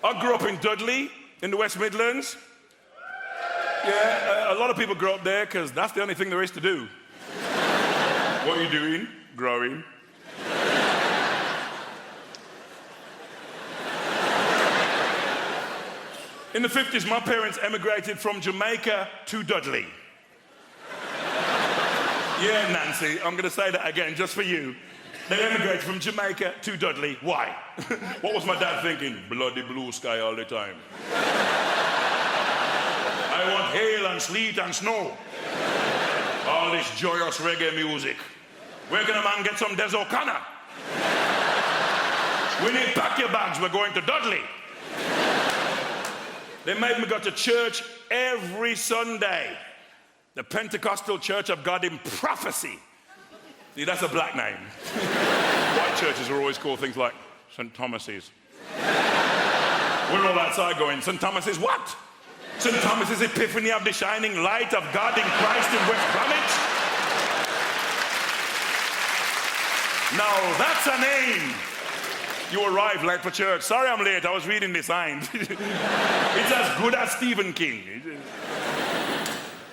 I grew up in Dudley, in the West Midlands. Yeah, a lot of people grow up there because that's the only thing there is to do. What are you doing? Growing. In the 50s, my parents emigrated from Jamaica to Dudley. Yeah, Nancy, I'm going to say that again just for you. They emigrated from Jamaica to Dudley. Why? What was my dad thinking? Bloody blue sky all the time. I want hail and sleet and snow. All this joyous reggae music. Where can a man get some Des O'Connor? We need pack your bags, we're going to Dudley. They made me go to church every Sunday. The Pentecostal Church of God in Prophecy. See, that's a black name. White churches are always called things like St. Thomas's. We're all outside going, St. Thomas's what? St. Thomas's Epiphany of the Shining Light of God in Christ in West Bromwich? Now, that's a name. You arrived late for church. Sorry I'm late, I was reading the signs. It's as good as Stephen King.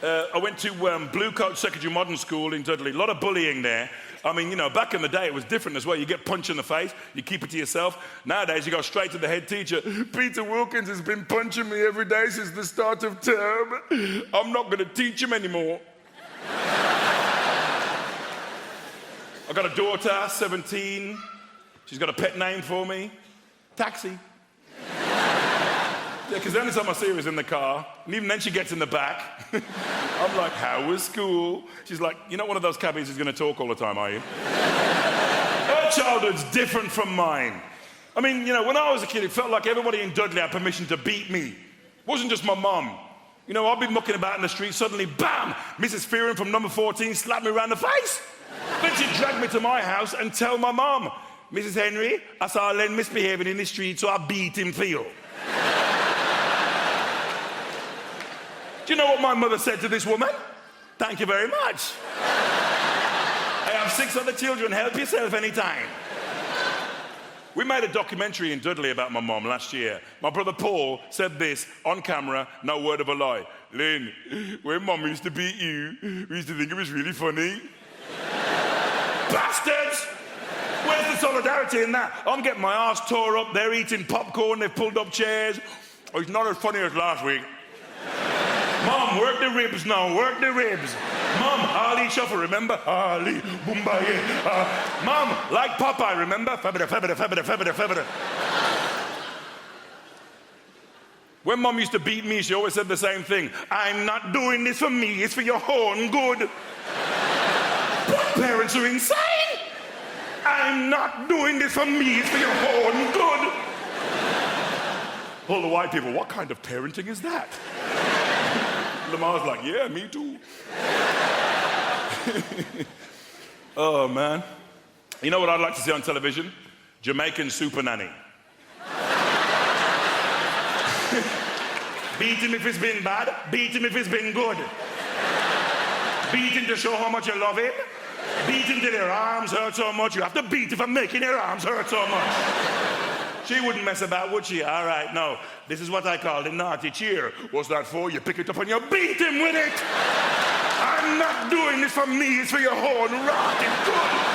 I went to Blue Coat Secondary Modern School in Dudley. A lot of bullying there. I mean, you know, back in the day it was different as well. You get punched in the face, you keep it to yourself. Nowadays you go straight to the head teacher. Peter Wilkins has been punching me every day since the start of term. I'm not going to teach him anymore. I got a daughter, 17. She's got a pet name for me. Taxi. Yeah, because the only time I see her is in the car, and even then she gets in the back. I'm like, how was school? She's like, you're not one of those cabbies who's going to talk all the time, are you? Her childhood's different from mine. I mean, you know, when I was a kid, it felt like everybody in Dudley had permission to beat me. It wasn't just my mum. You know, I'd be mucking about in the street, suddenly, bam, Mrs. Fearon from number 14 slapped me around the face. Then she'd drag me to my house and tell my mum, Mrs. Henry, I saw Len misbehaving in the street, so I beat him for you. Do you know what my mother said to this woman? Thank you very much. I have 6 other children, help yourself anytime. We made a documentary in Dudley about my mom last year. My brother Paul said this on camera, no word of a lie. Lynn, when mom used to beat you, we used to think it was really funny. Bastards! Where's the solidarity in that? I'm getting my arse tore up, they're eating popcorn, they've pulled up chairs. Oh, it's not as funny as last week. Mom, work the ribs now, work the ribs. Mom, Harley Shuffle, remember? Harley, Boombaye. Mom, like Popeye, remember? Fabida, fabida, fabida, fabida, fabida. When Mom used to beat me, she always said the same thing. I'm not doing this for me, it's for your own good. What parents are insane? I'm not doing this for me, it's for your own good. All the white people, what kind of parenting is that? Lamar's like, yeah, me too. Oh, man. You know what I'd like to see on television? Jamaican super nanny. Beat him if it's been bad, beat him if it's been good. Beat him to show how much you love him. Beat him till your arms hurt so much. You have to beat him for making your arms hurt so much. She wouldn't mess about, would she? All right, no. This is what I call the naughty cheer. What's that for? You pick it up and you beat him with it. I'm not doing this for me, it's for your own rotten good.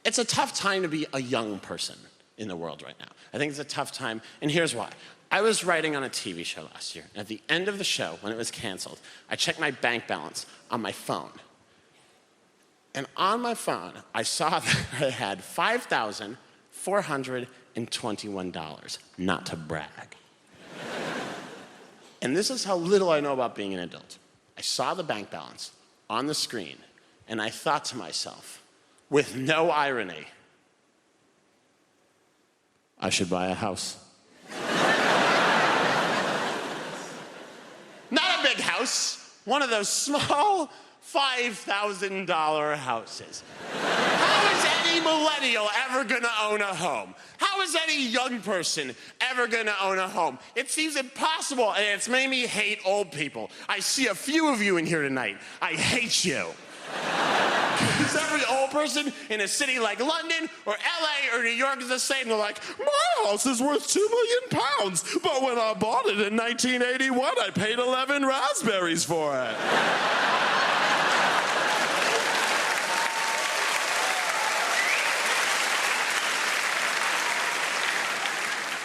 It's a tough time to be a young person in the world right now. I think it's a tough time, and here's why. I was writing on a TV show last year, and at the end of the show, when it was canceled, I checked my bank balance on my phone. And on my phone, I saw that I had $5,421, not to brag. And this is how little I know about being an adult. I saw the bank balance on the screen, and I thought to myself, with no irony, I should buy a house. No, house, one of those small $5,000 houses. How is any millennial ever gonna own a home? How is any young person ever gonna own a home? It seems impossible, and it's made me hate old people. I see a few of you in here tonight. I hate you. Because every old person in a city like London or LA or New York is the same. They're like, my house is worth £2 million, but when I bought it in 1981, I paid 11 raspberries for it.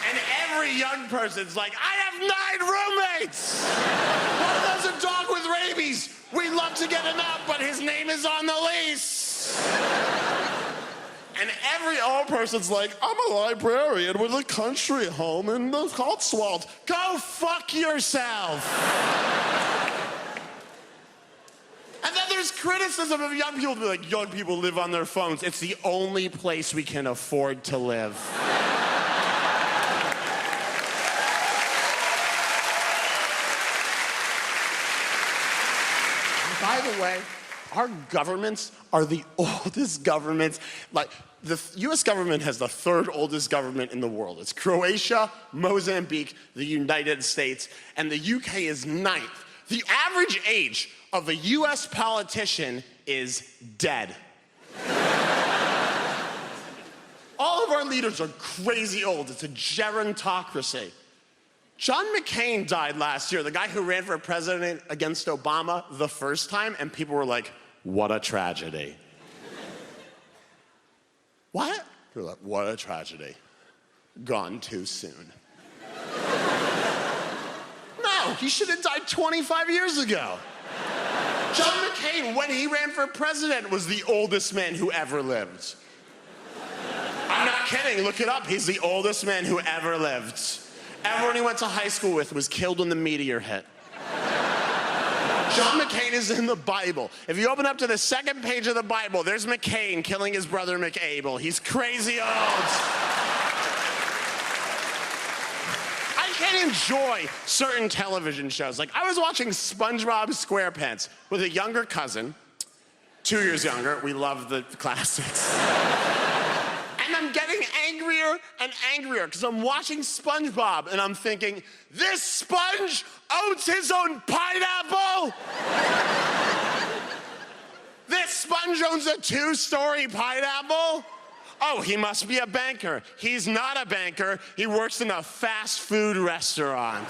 And every young person's like, I have 9 roommates. One of them's a dog with rabies. We'd love to get him out, but his name is on the lease. And every old person's like, I'm a librarian with a country home in the Cotswolds. Go fuck yourself. And then there's criticism of young people. Be like, young people live on their phones. It's the only place we can afford to live. By the way, our governments are the oldest governments. Like, the US government has the 3rd oldest government in the world. It's Croatia, Mozambique, the United States, and the UK is 9th. The average age of a US politician is dead. All of our leaders are crazy old. It's a gerontocracy. John McCain died last year, the guy who ran for president against Obama the first time, and people were like, what a tragedy. What? They're like, what a tragedy. Gone too soon. No, he should have died 25 years ago. John McCain, when he ran for president, was the oldest man who ever lived. I'm not kidding, look it up. He's the oldest man who ever lived. Everyone he went to high school with was killed when the meteor hit. John McCain is in the Bible. If you open up to the 2nd page of the Bible, there's McCain killing his brother McAbel. He's crazy old. I can't enjoy certain television shows. Like, I was watching SpongeBob SquarePants with a younger cousin, 2 years younger. We love the classics. And I'm getting angrier and angrier because I'm watching SpongeBob and I'm thinking, this sponge owns his own pineapple? This sponge owns a 2-story pineapple? Oh, he must be a banker. He's not a banker. He works in a fast food restaurant.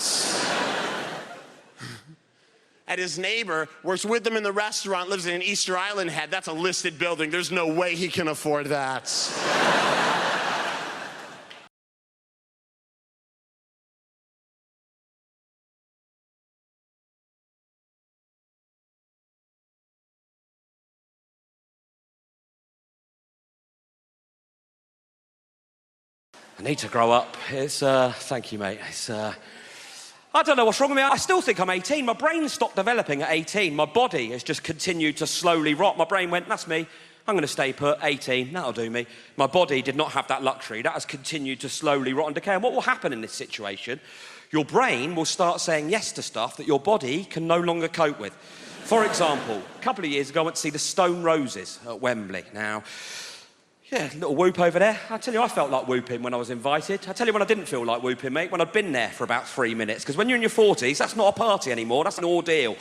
And his neighbor works with him in the restaurant, lives in an Easter Island head. That's a listed building. There's no way he can afford that. I need to grow up. Thank you, mate. I don't know what's wrong with me. I still think I'm 18. My brain stopped developing at 18. My body has just continued to slowly rot. My brain went, that's me. I'm going to stay put, 18, that'll do me. My body did not have that luxury. That has continued to slowly rot and decay. And what will happen in this situation? Your brain will start saying yes to stuff that your body can no longer cope with. For example, a couple of years ago, I went to see the Stone Roses at Wembley. Now, yeah, a little whoop over there. I tell you, I felt like whooping when I was invited. I tell you when I didn't feel like whooping, mate, when I'd been there for about 3 minutes. Because when you're in your 40s, that's not a party anymore, that's an ordeal.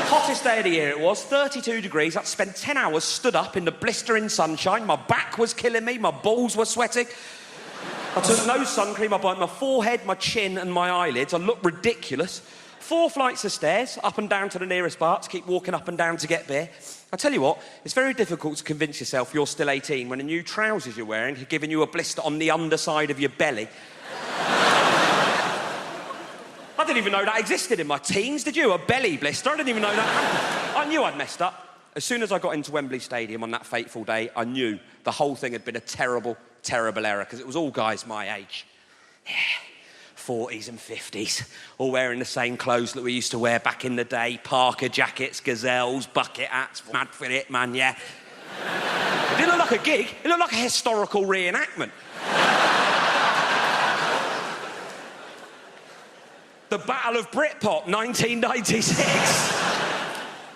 Hottest day of the year it was, 32 degrees. I'd spent 10 hours stood up in the blistering sunshine. My back was killing me, my balls were sweating. I took no sun cream, I burnt my forehead, my chin and my eyelids. I looked ridiculous. 4 flights of stairs, up and down to the nearest bar, to keep walking up and down to get beer. I tell you what, it's very difficult to convince yourself you're still 18 when the new trousers you're wearing are giving you a blister on the underside of your belly. I didn't even know that existed in my teens, did you? A belly blister? I didn't even know that happened. I knew I'd messed up. As soon as I got into Wembley Stadium on that fateful day, I knew the whole thing had been a terrible, terrible error, because it was all guys my age. Yeah. 40s and 50s, all wearing the same clothes that we used to wear back in the day. Parker jackets, gazelles, bucket hats, mad for it, man, yeah. It didn't look like a gig, it looked like a historical reenactment. the Battle of Britpop, 1996.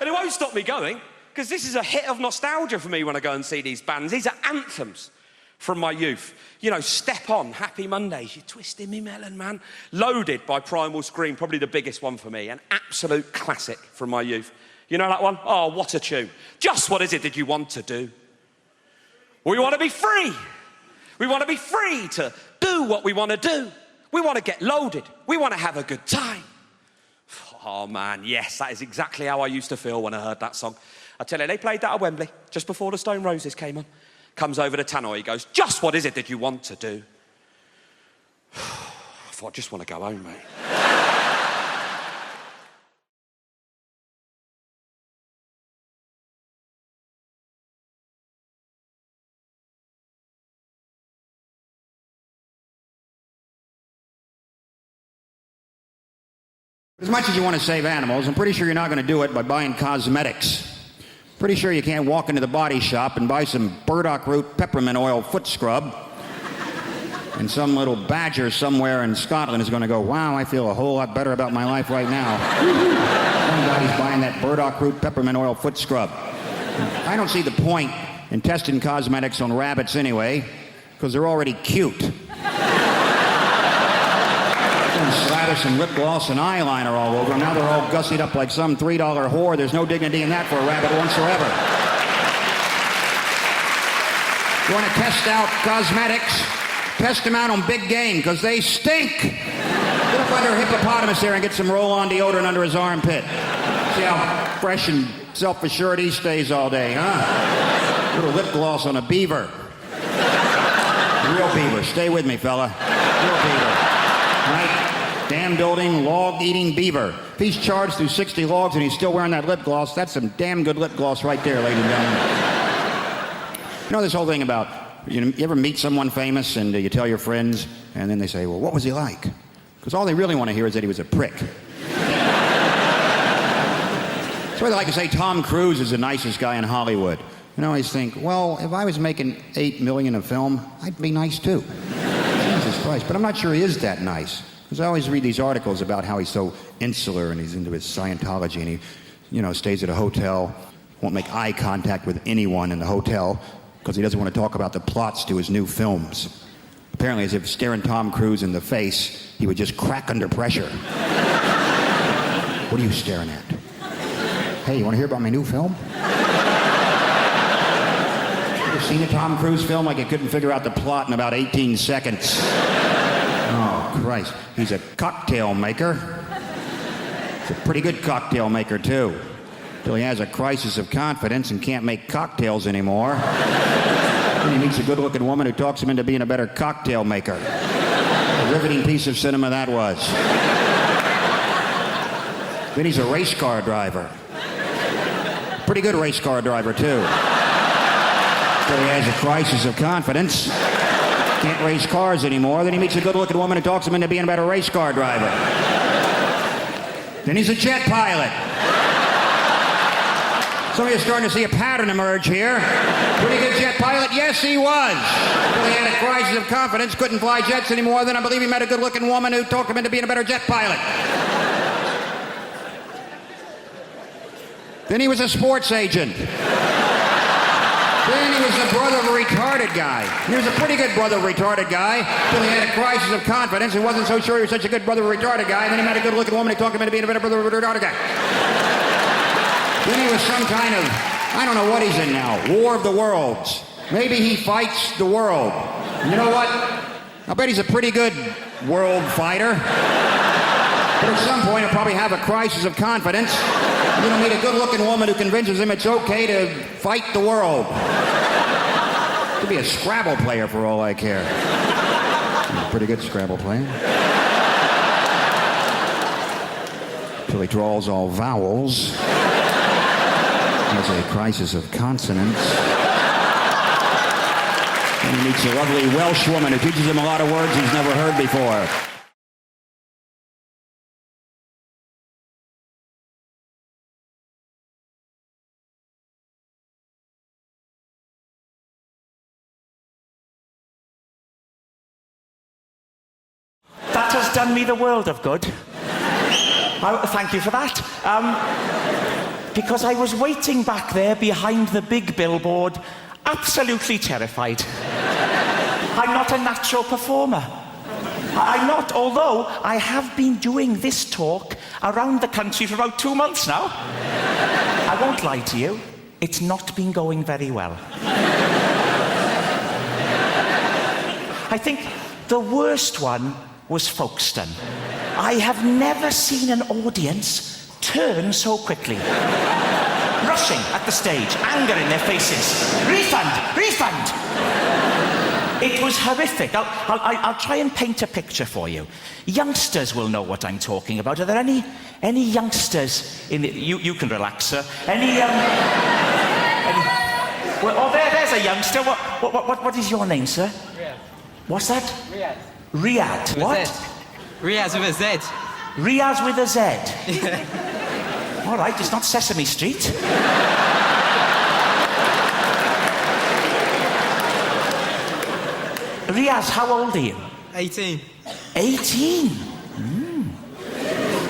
And it won't stop me going, because this is a hit of nostalgia for me when I go and see these bands. These are anthems from my youth. You know, Step On, Happy Mondays, You're Twisting Me Melon, Man. Loaded by Primal Scream, probably the biggest one for me. An absolute classic from my youth. You know that one? Oh, what a tune. Just what is it that you want to do? We want to be free. We want to be free to do what we want to do. We want to get loaded. We want to have a good time. Oh, man, yes, that is exactly how I used to feel when I heard that song. I tell you, they played that at Wembley just before the Stone Roses came on. Comes over to Tannoy, he goes, just what is it that you want to do? I thought, I just want to go home, mate. As much as you want to save animals, I'm pretty sure you're not going to do it by buying cosmetics. Pretty sure you can't walk into the body shop and buy some burdock root peppermint oil foot scrub. And some little badger somewhere in Scotland is going to go, wow, I feel a whole lot better about my life right now. Somebody's buying that burdock root peppermint oil foot scrub. I don't see the point in testing cosmetics on rabbits anyway, because they're already cute. Slather some lip gloss and eyeliner all over them. Now they're all gussied up like some $3 whore. There's no dignity in that for a rabbit whatsoever. You want to test out cosmetics? Test them out on big game, because they stink. Get up under a hippopotamus there and get some roll-on deodorant under his armpit. See how fresh and self-assured he stays all day, huh? Little lip gloss on a beaver. Real beaver. Stay with me, fella. Real beaver. Right? Dam-building, log-eating beaver. If he's charged through 60 logs and he's still wearing that lip gloss, that's some damn good lip gloss right there, ladies and gentlemen. You know this whole thing about, you ever meet someone famous and you tell your friends, and then they say, well, what was he like? Because all they really want to hear is that he was a prick. That's why they like to say Tom Cruise is the nicest guy in Hollywood. And I always think, well, if I was making $8 million a film, I'd be nice too. Jesus Christ. But I'm not sure he is that nice. Because I always read these articles about how he's so insular and he's into his Scientology and he, you know, stays at a hotel, won't make eye contact with anyone in the hotel because he doesn't want to talk about the plots to his new films. Apparently, as if staring Tom Cruise in the face, he would just crack under pressure. What are you staring at? Hey, you want to hear about my new film? Ever seen a Tom Cruise film like he couldn't figure out the plot in about 18 seconds? Oh, Christ. He's a cocktail maker. He's a pretty good cocktail maker, too. Till he has a crisis of confidence and can't make cocktails anymore. Then he meets a good-looking woman who talks him into being a better cocktail maker. A riveting piece of cinema that was. Then he's a race car driver. Pretty good race car driver, too. Till he has a crisis of confidence. Can't race cars anymore. Then he meets a good-looking woman who talks him into being a better race car driver. Then he's a jet pilot. Some of you are starting to see a pattern emerge here. Pretty good jet pilot? Yes, he was. Until he had a crisis of confidence, couldn't fly jets anymore. Then I believe he met a good-looking woman who talked him into being a better jet pilot. Then he was a sports agent. Then he was the brother of a retarded guy. He was a pretty good brother of a retarded guy until he had a crisis of confidence. He wasn't so sure he was such a good brother of a retarded guy. And then he met a good-looking woman who talked him into being a better brother of a retarded guy. Then he was some kind of, I don't know what he's in now, War of the Worlds. Maybe he fights the world. And you know what? I bet he's a pretty good world fighter. But at some point he'll probably have a crisis of confidence. He'll meet a good-looking woman who convinces him it's okay to fight the world. Could be a Scrabble player for all I care. He's a pretty good Scrabble player. Until he draws all vowels. Has a crisis of consonants. And he meets a lovely Welsh woman who teaches him a lot of words he's never heard before. That has done me the world of good. Thank you for that. Because I was waiting back there behind the big billboard, absolutely terrified. I'm not a natural performer. I'm not, although I have been doing this talk around the country for about 2 months now. I won't lie to you, it's not been going very well. I think the worst one was Folkestone. I have never seen an audience turn so quickly. Rushing at the stage, anger in their faces. Refund! Refund! It was horrific. I'll try and paint a picture for you. Youngsters will know what I'm talking about. Are there any youngsters in the... You can relax, sir. Well, oh, there's a youngster. What is your name, sir? Riyadh. What's that? Riyadh. Riyadh. What? Riyadh with a Z. Riyadh with a Z. All right, it's not Sesame Street. Riaz, how old are you? 18. 18?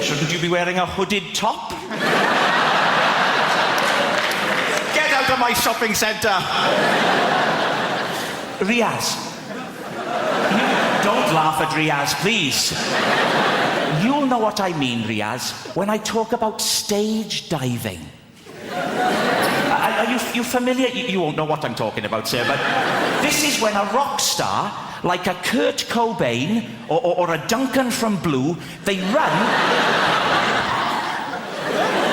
Shouldn't you be wearing a hooded top? Get out of my shopping centre! Riaz. Don't laugh at Riaz, please. You'll know what I mean, Riaz, when I talk about stage diving. Are you familiar? You won't know what I'm talking about, sir, but this is when a rock star, like a Kurt Cobain or a Duncan from Blue, they run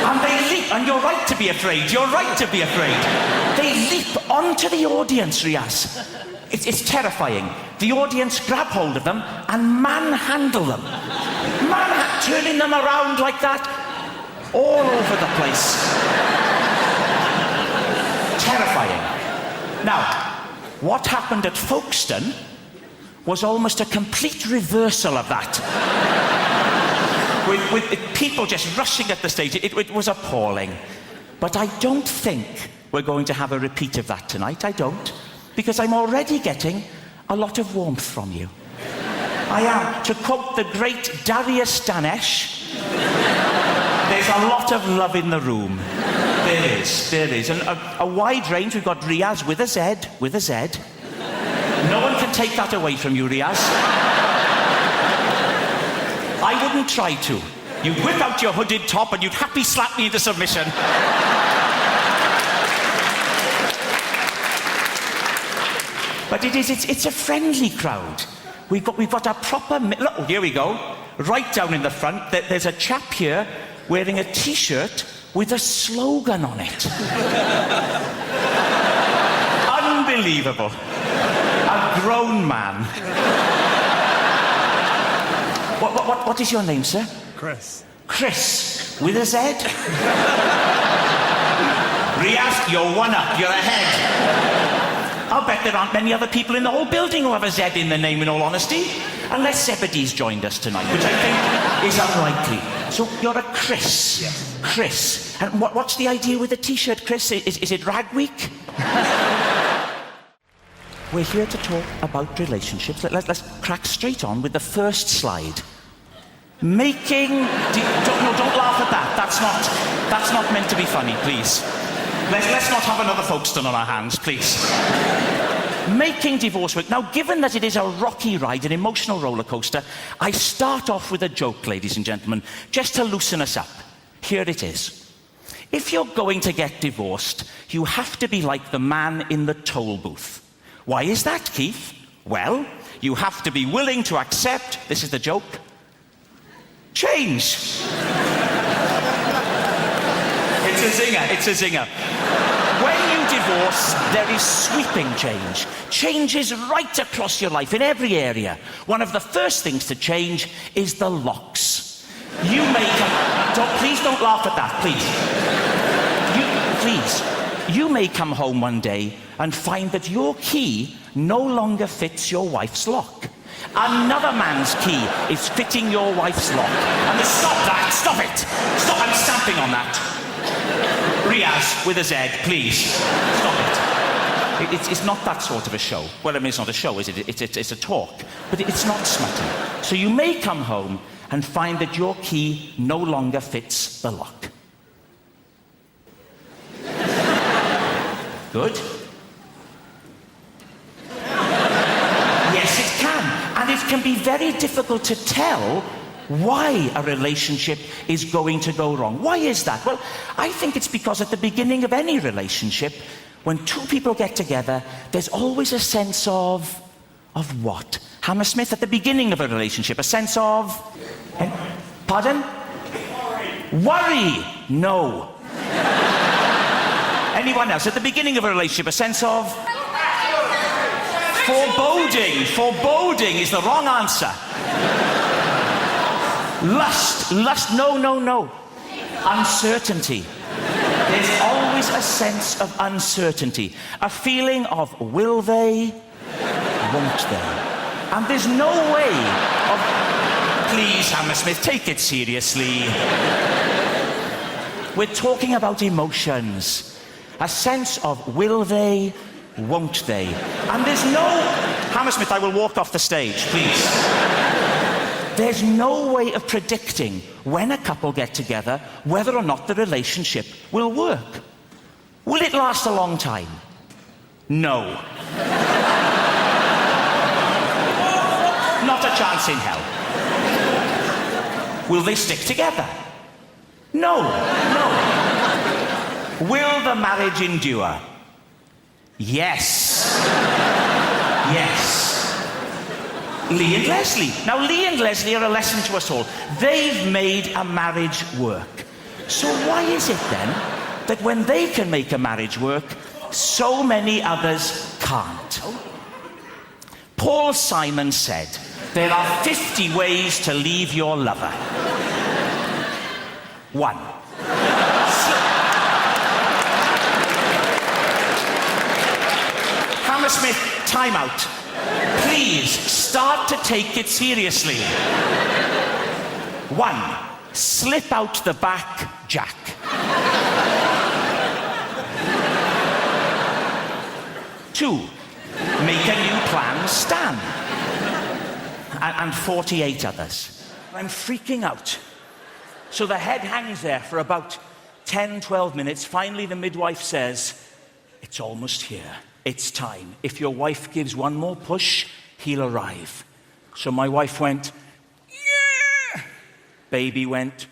and they leap, and you're right to be afraid, you're right to be afraid. They leap onto the audience, Riaz. It's terrifying. The audience grab hold of them and manhandle them. Turning them around like that, all over the place. Terrifying. Now, what happened at Folkestone was almost a complete reversal of that. with people just rushing at the stage. It was appalling. But I don't think we're going to have a repeat of that tonight. I don't. Because I'm already getting a lot of warmth from you. I am. To quote the great Darius Danesh, there's a lot of love in the room. There is. And a wide range. We've got Riaz with a Z. No one can take that away from you, Riaz. I wouldn't try to. You'd whip out your hooded top and you'd happy slap me into submission. But it's a friendly crowd. We've got a proper... Look, here we go. Right down in the front, there's a chap here wearing a T-shirt with a slogan on it. Unbelievable. A grown man. What is your name, sir? Chris. Chris, with a Z? Riaz, you're one up, you're ahead. I'll bet there aren't many other people in the whole building who have a Z in their name, in all honesty. Unless Zebedee's joined us tonight, which I think is unlikely. So you're a Chris. Yes. Chris. And what's the idea with the T-shirt, Chris? Is it Rag Week? We're here to talk about relationships. Let's crack straight on with the first slide. Making... Don't laugh at that. That's not meant to be funny, please. Let's not have another Folkestone on our hands, please. Making divorce work. Now, given that it is a rocky ride, an emotional roller coaster, I start off with a joke, ladies and gentlemen, just to loosen us up. Here it is. If you're going to get divorced, you have to be like the man in the toll booth. Why is that, Keith? Well, you have to be willing to accept, this is the joke, change. It's a zinger. When you divorce, there is sweeping change. Change is right across your life, in every area. One of the first things to change is the locks. You may come... Please don't laugh at that, please. You may come home one day and find that your key no longer fits your wife's lock. Another man's key is fitting your wife's lock. And stop that! Stop it! Stop! I'm stamping on that. Riaz, with a Z, please. Stop it. It's not that sort of a show. Well, I mean, it's not a show, is it? It's a talk. But it's not smutty. So you may come home and find that your key no longer fits the lock. Good. Yes, it can. And it can be very difficult to tell why a relationship is going to go wrong. Why is that? Well, I think it's because at the beginning of any relationship, when two people get together, there's always a sense of what? Hammersmith, at the beginning of a relationship, a sense of... Pardon? Worry. No. Anyone else? At the beginning of a relationship, a sense of... Foreboding. Foreboding is the wrong answer. Lust. No. Uncertainty. There's always a sense of uncertainty. A feeling of will they, won't they? And there's no way of... Please, Hammersmith, take it seriously. We're talking about emotions. A sense of will they, won't they? And there's no... Hammersmith, I will walk off the stage, please. There's no way of predicting when a couple get together whether or not the relationship will work. Will it last a long time? No. Not a chance in hell. Will they stick together? No. Will the marriage endure? Yes. Lee and Leslie. Now, Lee and Leslie are a lesson to us all. They've made a marriage work. So why is it then that when they can make a marriage work, so many others can't? Paul Simon said, there are 50 ways to leave your lover. 1. Hammersmith, time out. Please, start to take it seriously. 1. Slip out the back, Jack. 2. Make a new plan, Stan. And 48 others. I'm freaking out. So the head hangs there for about 10, 12 minutes. Finally, the midwife says, it's almost here. It's time. If your wife gives one more push, he'll arrive. So my wife went, yeah. Baby went,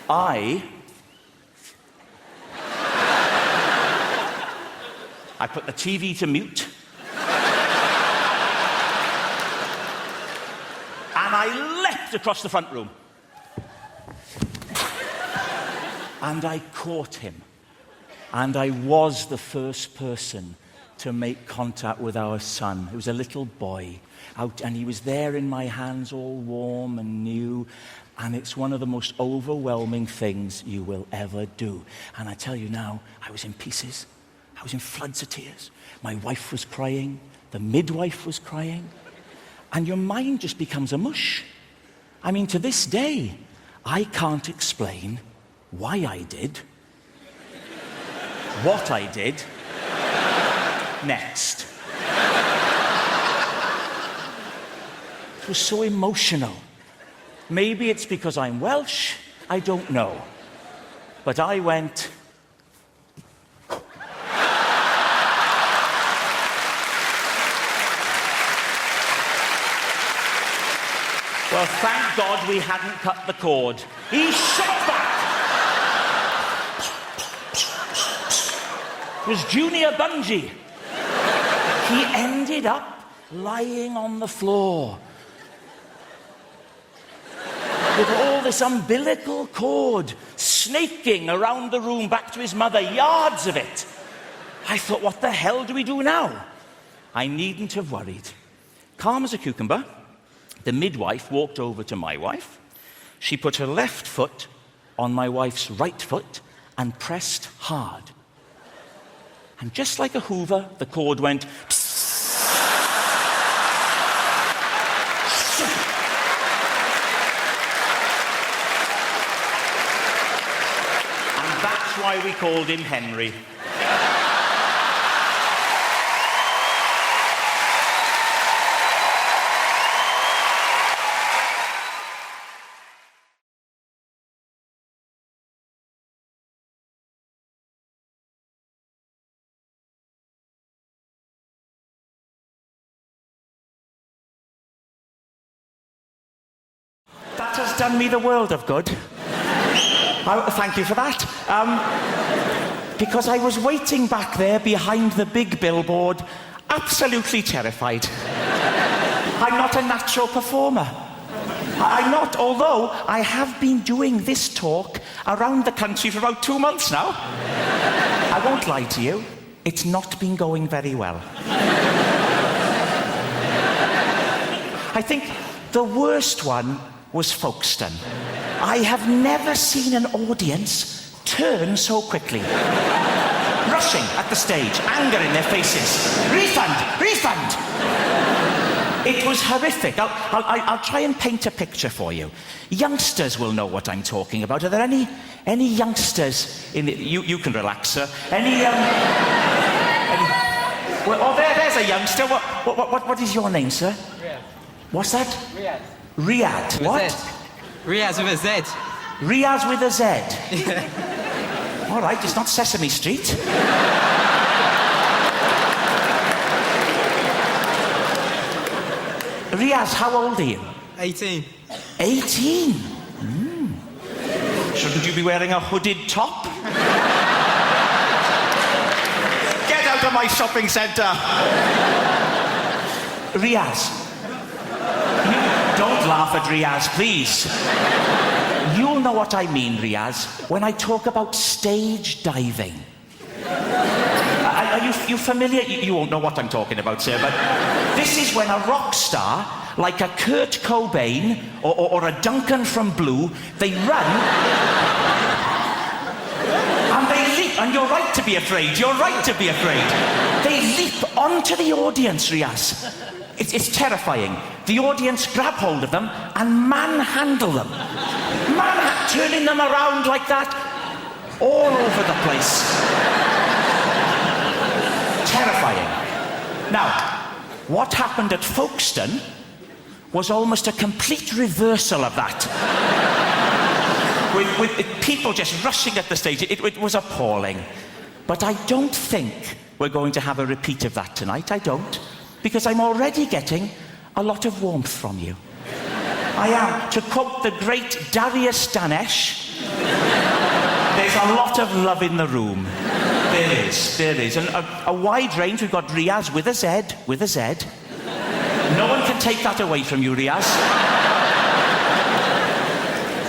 I put the TV to mute. And I leapt across the front room. And I caught him. And I was the first person to make contact with our son. It was a little boy out, and he was there in my hands, all warm and new. And it's one of the most overwhelming things you will ever do. And I tell you now, I was in pieces. I was in floods of tears. My wife was crying. The midwife was crying. And your mind just becomes a mush. I mean, to this day, I can't explain why I did what I did next. It was so emotional. Maybe it's because I'm Welsh, I don't know. But I went... Well, thank God we hadn't cut the cord. He shot back. It was Junior Bungee. He ended up lying on the floor with all this umbilical cord snaking around the room back to his mother, yards of it. I thought, what the hell do we do now? I needn't have worried. Calm as a cucumber, the midwife walked over to my wife. She put her left foot on my wife's right foot and pressed hard. And just like a Hoover, the cord went... And that's why we called him Henry. has done me the world of good. Thank you for that. Because I was waiting back there behind the big billboard, absolutely terrified. I'm not a natural performer. I'm not, although I have been doing this talk around the country for about 2 months now. I won't lie to you, it's not been going very well. I think the worst one was Folkestone. I have never seen an audience turn so quickly. Rushing at the stage, anger in their faces. Refund! Refund! It was horrific. I'll try and paint a picture for you. Youngsters will know what I'm talking about. Are there any youngsters in the... You can relax, sir. Well, there's a youngster. What is your name, sir? Riyadh. What's that? Riyadh. Riyadh. What? Riyadh with a Z. Riyadh with a Z. All right, it's not Sesame Street. Riaz, how old are you? 18. 18? Shouldn't you be wearing a hooded top? Get out of my shopping centre! Riaz. Don't laugh at Riaz, please. You'll know what I mean, Riaz, when I talk about stage diving. Are you familiar? You won't know what I'm talking about, sir, but this is when a rock star, like a Kurt Cobain or a Duncan from Blue, they run and they leap, and you're right to be afraid, you're right to be afraid. They leap onto the audience, Riaz. It's terrifying. The audience grab hold of them and manhandle them. Turning them around like that, all over the place. Terrifying. Now, what happened at Folkestone was almost a complete reversal of that. with people just rushing at the stage. It was appalling. But I don't think we're going to have a repeat of that tonight. I don't. Because I'm already getting a lot of warmth from you. I am. To quote the great Darius Danesh, there's a lot of love in the room. There is. And a wide range. We've got Riaz with a Z. No one can take that away from you, Riaz.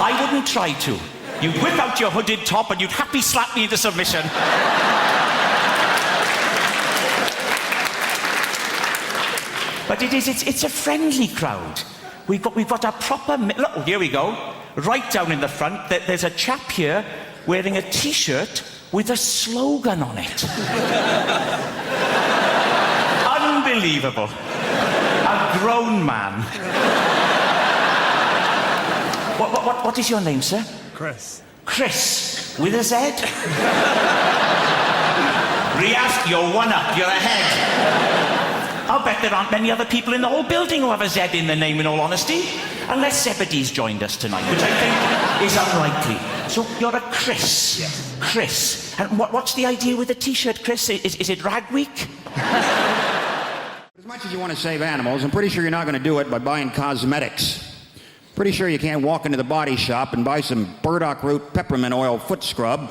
I wouldn't try to. You'd whip out your hooded top and you'd happy slap me into submission. But it's a friendly crowd. We've got a proper... Look, here we go. Right down in the front, there's a chap here wearing a T-shirt with a slogan on it. Unbelievable. A grown man. What is your name, sir? Chris. Chris, with a Z? Riaz, you're one up. You're ahead. I'll bet there aren't many other people in the whole building who have a Z in their name, in all honesty. Unless Zebedee's joined us tonight, which I think is unlikely. So you're a Chris. Yes. Chris. And what's the idea with the T-shirt, Chris? Is it Rag Week? As much as you want to save animals, I'm pretty sure you're not going to do it by buying cosmetics. Pretty sure you can't walk into the body shop and buy some burdock root peppermint oil foot scrub.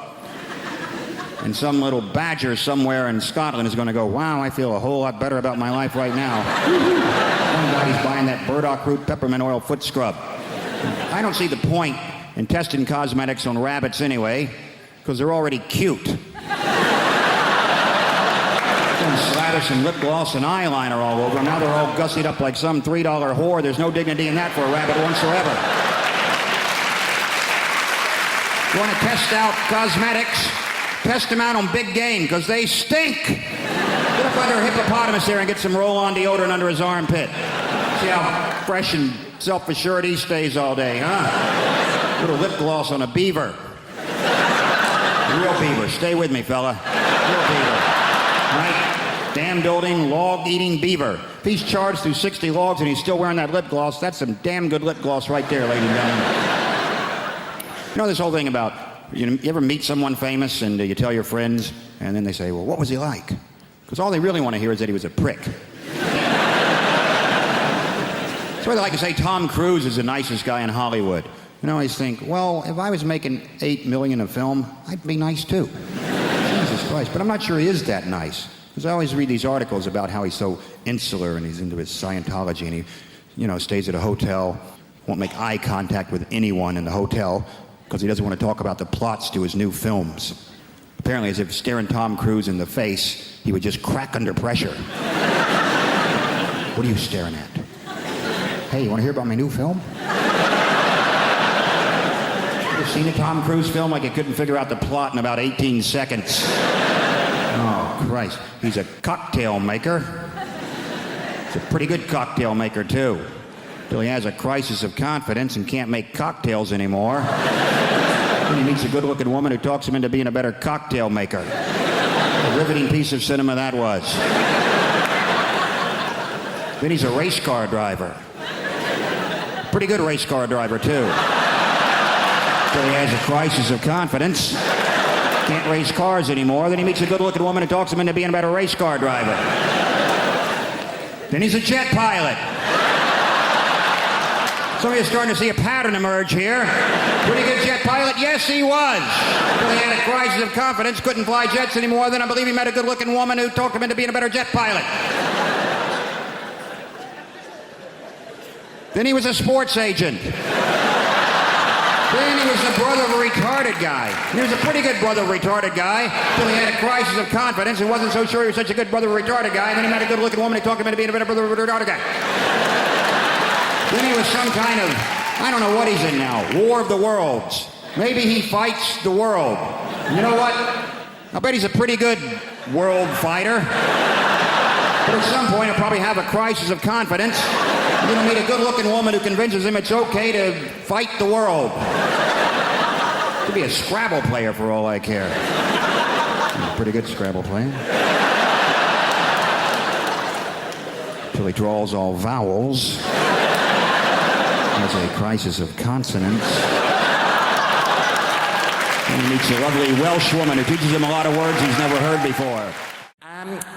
And some little badger somewhere in Scotland is going to go, wow, I feel a whole lot better about my life right now. One guy's buying that burdock root peppermint oil foot scrub. I don't see the point in testing cosmetics on rabbits anyway, because they're already cute. Slather some lip gloss and eyeliner all over. Now they're all gussied up like some $3 whore. There's no dignity in that for a rabbit whatsoever. You want to test out cosmetics? Test them out on big game, because they stink. Get up under a hippopotamus there and get some roll-on deodorant under his armpit. See how fresh and self-assured he stays all day, huh? Little lip gloss on a beaver. Real beaver. Stay with me, fella. Real beaver. Right? Dam building, log-eating beaver. If he's charged through 60 logs and he's still wearing that lip gloss, that's some damn good lip gloss right there, ladies and gentlemen. You know this whole thing about... You ever meet someone famous and you tell your friends and then they say, well, what was he like? Because all they really want to hear is that he was a prick. So sort of like to say Tom Cruise is the nicest guy in Hollywood. And I always think, well, if I was making $8 million a film, I'd be nice too. Jesus Christ. But I'm not sure he is that nice. Because I always read these articles about how he's so insular and he's into his Scientology and he, stays at a hotel, won't make eye contact with anyone in the hotel because he doesn't want to talk about the plots to his new films. Apparently, as if staring Tom Cruise in the face, he would just crack under pressure. What are you staring at? Hey, you want to hear about my new film? You ever seen a Tom Cruise film like he couldn't figure out the plot in about 18 seconds? Oh, Christ. He's a cocktail maker. He's a pretty good cocktail maker, too. Till he has a crisis of confidence and can't make cocktails anymore. Then he meets a good-looking woman who talks him into being a better cocktail maker. A riveting piece of cinema that was. Then he's a race car driver. Pretty good race car driver, too. Till he has a crisis of confidence. Can't race cars anymore. Then he meets a good-looking woman who talks him into being a better race car driver. Then he's a jet pilot. So you're starting to see a pattern emerge here. Pretty good jet pilot? Yes, he was. Until he had a crisis of confidence, couldn't fly jets anymore. Then I believe he met a good-looking woman who talked him into being a better jet pilot. Then he was a sports agent. Then he was the brother of a retarded guy. He was a pretty good brother of a retarded guy until he had a crisis of confidence and wasn't so sure he was such a good brother of a retarded guy. And then he met a good-looking woman who talked him into being a better brother of a retarded guy. Then he was some kind of, I don't know what he's in now, War of the Worlds. Maybe he fights the world. You know what? I bet he's a pretty good world fighter. But at some point he'll probably have a crisis of confidence. He's going to meet a good-looking woman who convinces him it's okay to fight the world. Could be a Scrabble player for all I care. He's a pretty good Scrabble player. Till he draws all vowels. Has a crisis of consonants. And he meets a lovely Welsh woman who teaches him a lot of words he's never heard before.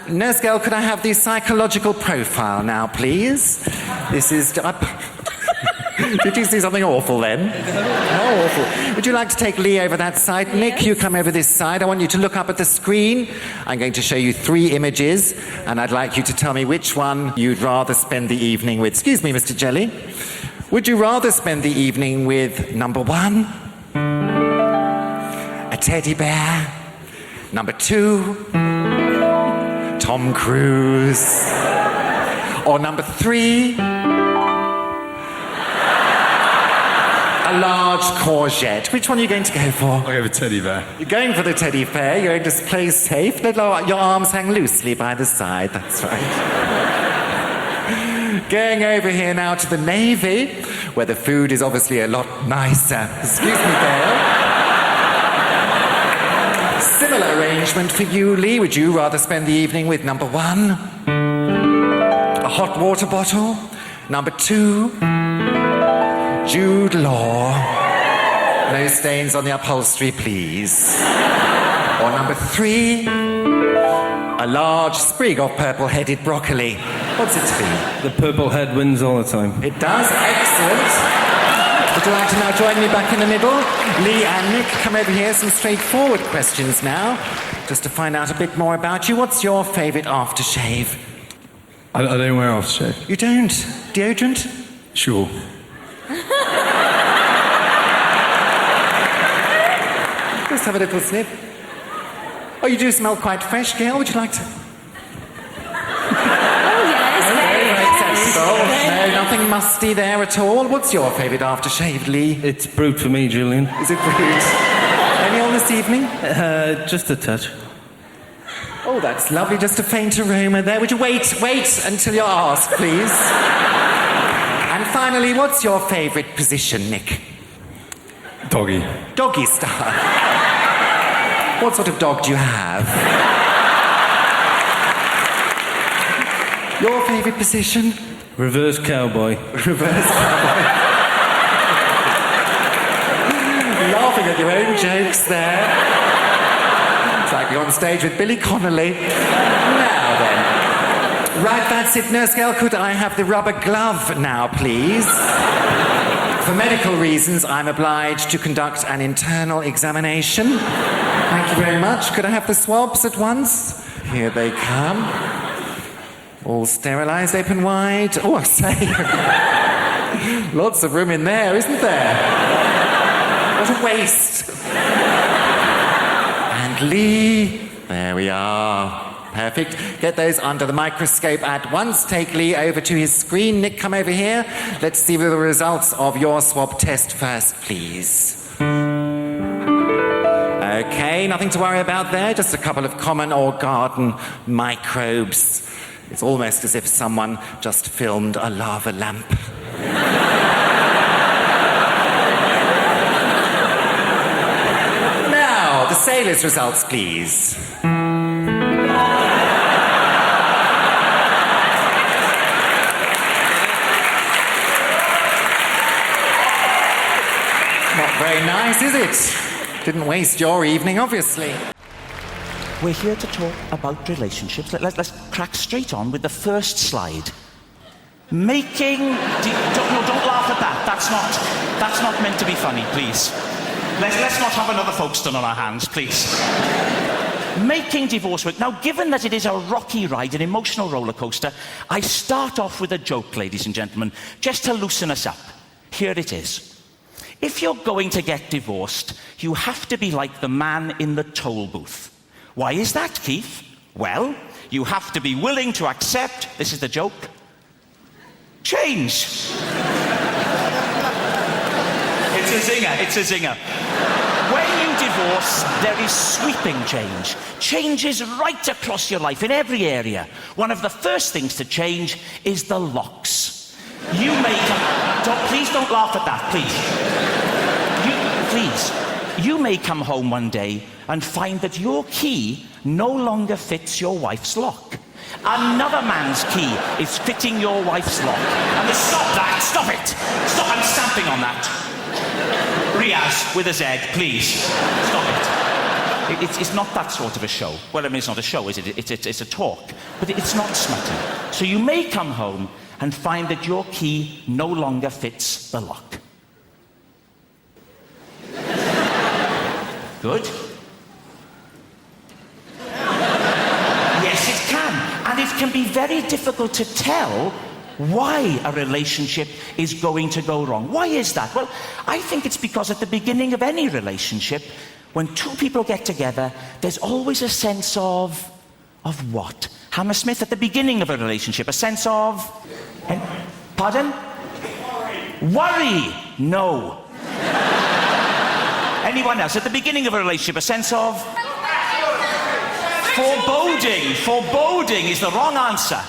Nurse girl, could I have the psychological profile now, please? This is... Did you see something awful then? Oh, awful. Would you like to take Lee over that side? Nick, you come over this side. I want you to look up at the screen. I'm going to show you 3 images, and I'd like you to tell me which one you'd rather spend the evening with. Excuse me, Mr. Jelly. Would you rather spend the evening with number 1, a teddy bear, number 2, Tom Cruise, or number 3, a large courgette? Which one are you going to go for? I'll go with teddy bear. You're going for the teddy bear. You're going to play safe. Let your arms hang loosely by the side. That's right. Going over here now to the Navy, where the food is obviously a lot nicer. Excuse me, Gail. Similar arrangement for you, Lee. Would you rather spend the evening with number 1, a hot water bottle, number 2, Jude Law, no stains on the upholstery, please, or number 3, a large sprig of purple-headed broccoli? What's it to be? The purple head wins all the time. It does? Excellent. Would you like to now join me back in the middle? Lee and Nick, come over here. Some straightforward questions now, just to find out a bit more about you. What's your favourite aftershave? I don't wear aftershave. You don't? Deodorant? Sure. Let's have a little sniff. Oh, you do smell quite fresh, Gail. Would you like to... No, nothing musty there at all. What's your favourite aftershave, Lee? It's brute for me, Julian. Is it brute? Any on this evening? Just a touch. Oh, that's lovely. Just a faint aroma there. Would you wait until you're asked, please? And finally, what's your favourite position, Nick? Doggy. Doggy style. What sort of dog do you have? Your favourite position? Reverse cowboy. Reverse cowboy. Laughing at your own jokes there. It's like you're on stage with Billy Connolly. Now then, Right, that's it. Nurse girl, could I have the rubber glove now, please? For medical reasons, I'm obliged to conduct an internal examination. Thank you very much. Could I have the swabs at once? Here they come. All sterilised, open wide. Oh, I say. Lots of room in there, isn't there? What a waste. And Lee, there we are. Perfect. Get those under the microscope at once. Take Lee over to his screen. Nick, come over here. Let's see the results of your swab test first, please. Okay, nothing to worry about there. Just a couple of common or garden microbes. It's almost as if someone just filmed a lava lamp. Now, the sailor's results, please. Not very nice, is it? Didn't waste your evening, obviously. We're here to talk about relationships. Let's crack straight on with the first slide. Making... Don't laugh at that. That's not meant to be funny, please. Let's not have another Folkestone on our hands, please. Making divorce work. Now, given that it is a rocky ride, an emotional roller coaster, I start off with a joke, ladies and gentlemen, just to loosen us up. Here it is. If you're going to get divorced, you have to be like the man in the toll booth. Why is that, Keith? Well, you have to be willing to accept, this is the joke, change. It's a zinger. When you divorce, there is sweeping change. Changes right across your life in every area. One of the first things to change is the locks. You may please don't laugh at that, please. You may come home one day and find that your key no longer fits your wife's lock. Another man's key is fitting your wife's lock. And stop it! Stop, I'm stamping on that. Riaz, with a Z, please. Stop it. It's not that sort of a show. Well, I mean, it's not a show, is it? It's a talk. But it's not smutty. So you may come home and find that your key no longer fits the lock. Good. Yes, it can. And it can be very difficult to tell why a relationship is going to go wrong. Why is that? Well, I think it's because at the beginning of any relationship, when two people get together, there's always a sense of what? Hammersmith, at the beginning of a relationship, a sense of... Pardon? Worry. No. Anyone else? At the beginning of a relationship, a sense of... Foreboding. Foreboding is the wrong answer.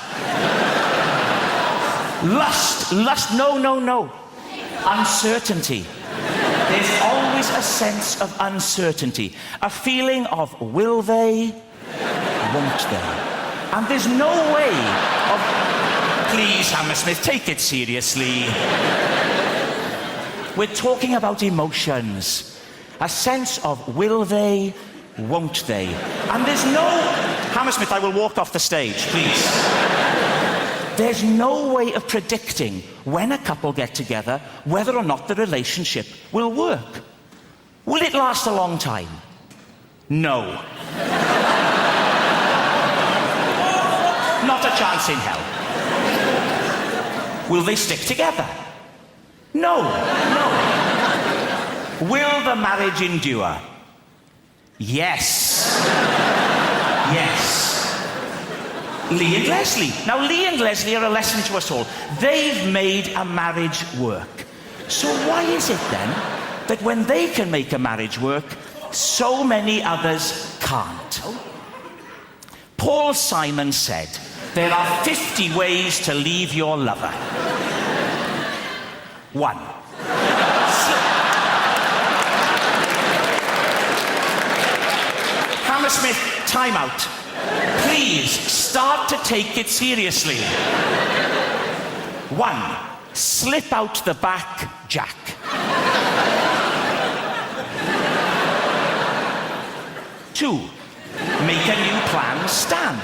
Lust. No. Uncertainty. There's always a sense of uncertainty. A feeling of will they, won't they? And there's no way of... Please, Hammersmith, take it seriously. We're talking about emotions. A sense of will they, won't they? And there's no... Hammersmith, I will walk off the stage, please. There's no way of predicting when a couple get together whether or not the relationship will work. Will it last a long time? No. Not a chance in hell. Will they stick together? No. Will the marriage endure? Yes. Lee and Leslie. Now, Lee and Leslie are a lesson to us all. They've made a marriage work. So why is it then that when they can make a marriage work, so many others can't? Paul Simon said, there are 50 ways to leave your lover. 1. Hammersmith, time out. Please start to take it seriously. 1. Slip out the back, Jack. 2. Make a new plan, Stan.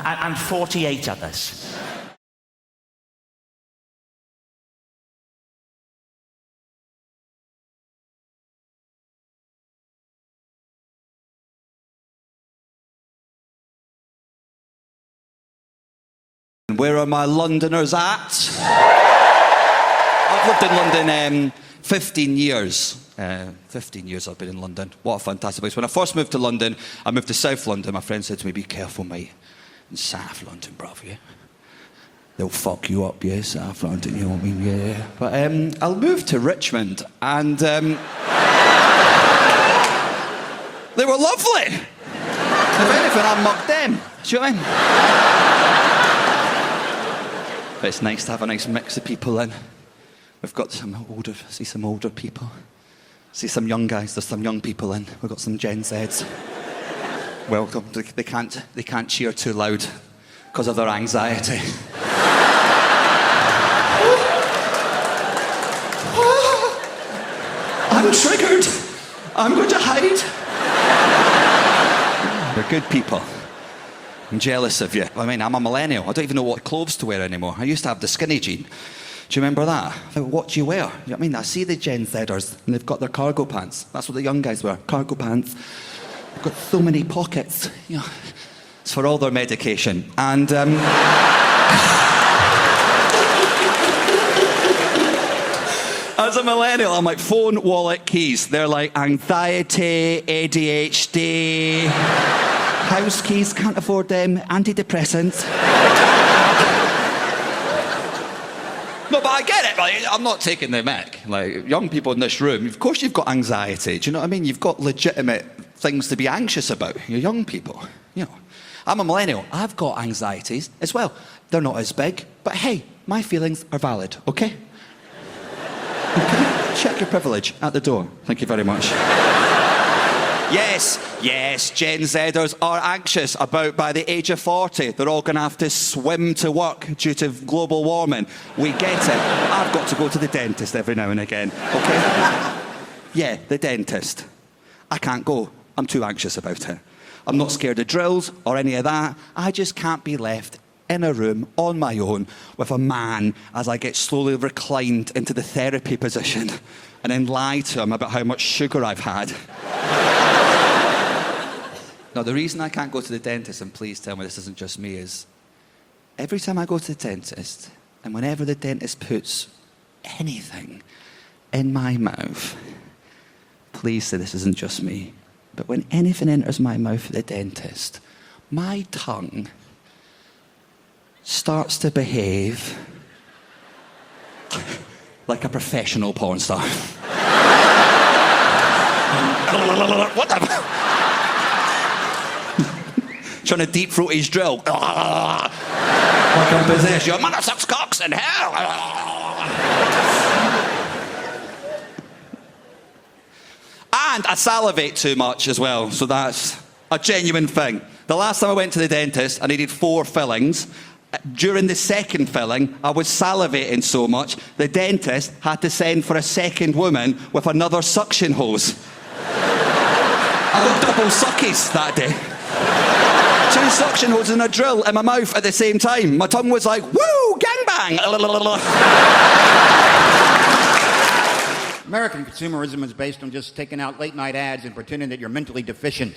and 48 others. Where are my Londoners at? I've lived in London 15 years. 15 years I've been in London. What a fantastic place. When I first moved to London, I moved to South London. My friend said to me, be careful, mate. In South London, bruv, yeah? They'll fuck you up, yeah, South London, you know what I mean? Yeah. But I'll move to Richmond, and they were lovely. If anything, I mugged them. Do you know what I mean? But it's nice to have a nice mix of people in. We've got some older people. See some young guys, there's some young people in. We've got some Gen Zs. Welcome. They can't cheer too loud because of their anxiety. I'm triggered. I'm going to hide. They're good people. I'm jealous of you. I mean, I'm a millennial. I don't even know what clothes to wear anymore. I used to have the skinny jean. Do you remember that? What do you wear? You know what I mean? I see the Gen Zers and they've got their cargo pants. That's what the young guys wear, cargo pants. They've got so many pockets. You know, it's for all their medication. And as a millennial, I'm like, phone, wallet, keys. They're like anxiety, ADHD, house keys, can't afford them, antidepressants. No, but I get it. Like, I'm not taking the mic. Like, young people in this room, of course you've got anxiety. Do you know what I mean? You've got legitimate things to be anxious about. You're young people. You know, I'm a millennial. I've got anxieties as well. They're not as big, but hey, my feelings are valid, okay? Check your privilege at the door. Thank you very much. Yes, Gen Zers are anxious about by the age of 40. They're all going to have to swim to work due to global warming. We get it. I've got to go to the dentist every now and again, okay? Yeah, the dentist. I can't go. I'm too anxious about it. I'm not scared of drills or any of that. I just can't be left in a room on my own with a man as I get slowly reclined into the therapy position and then lie to him about how much sugar I've had. Now, the reason I can't go to the dentist, and please tell me this isn't just me, is every time I go to the dentist, and whenever the dentist puts anything in my mouth, please say this isn't just me, but when anything enters my mouth at the dentist, my tongue starts to behave like a professional porn star. What the? Trying to deep throat his drill. Like I'm possessed. Your mother sucks cocks in hell. And I salivate too much as well, so that's a genuine thing. The last time I went to the dentist, I needed 4 fillings. During the second filling, I was salivating so much, the dentist had to send for a second woman with another suction hose. I got double suckies that day. 2 suction hoses and a drill in my mouth at the same time. My tongue was like, woo, gangbang! American consumerism is based on just taking out late-night ads and pretending that you're mentally deficient.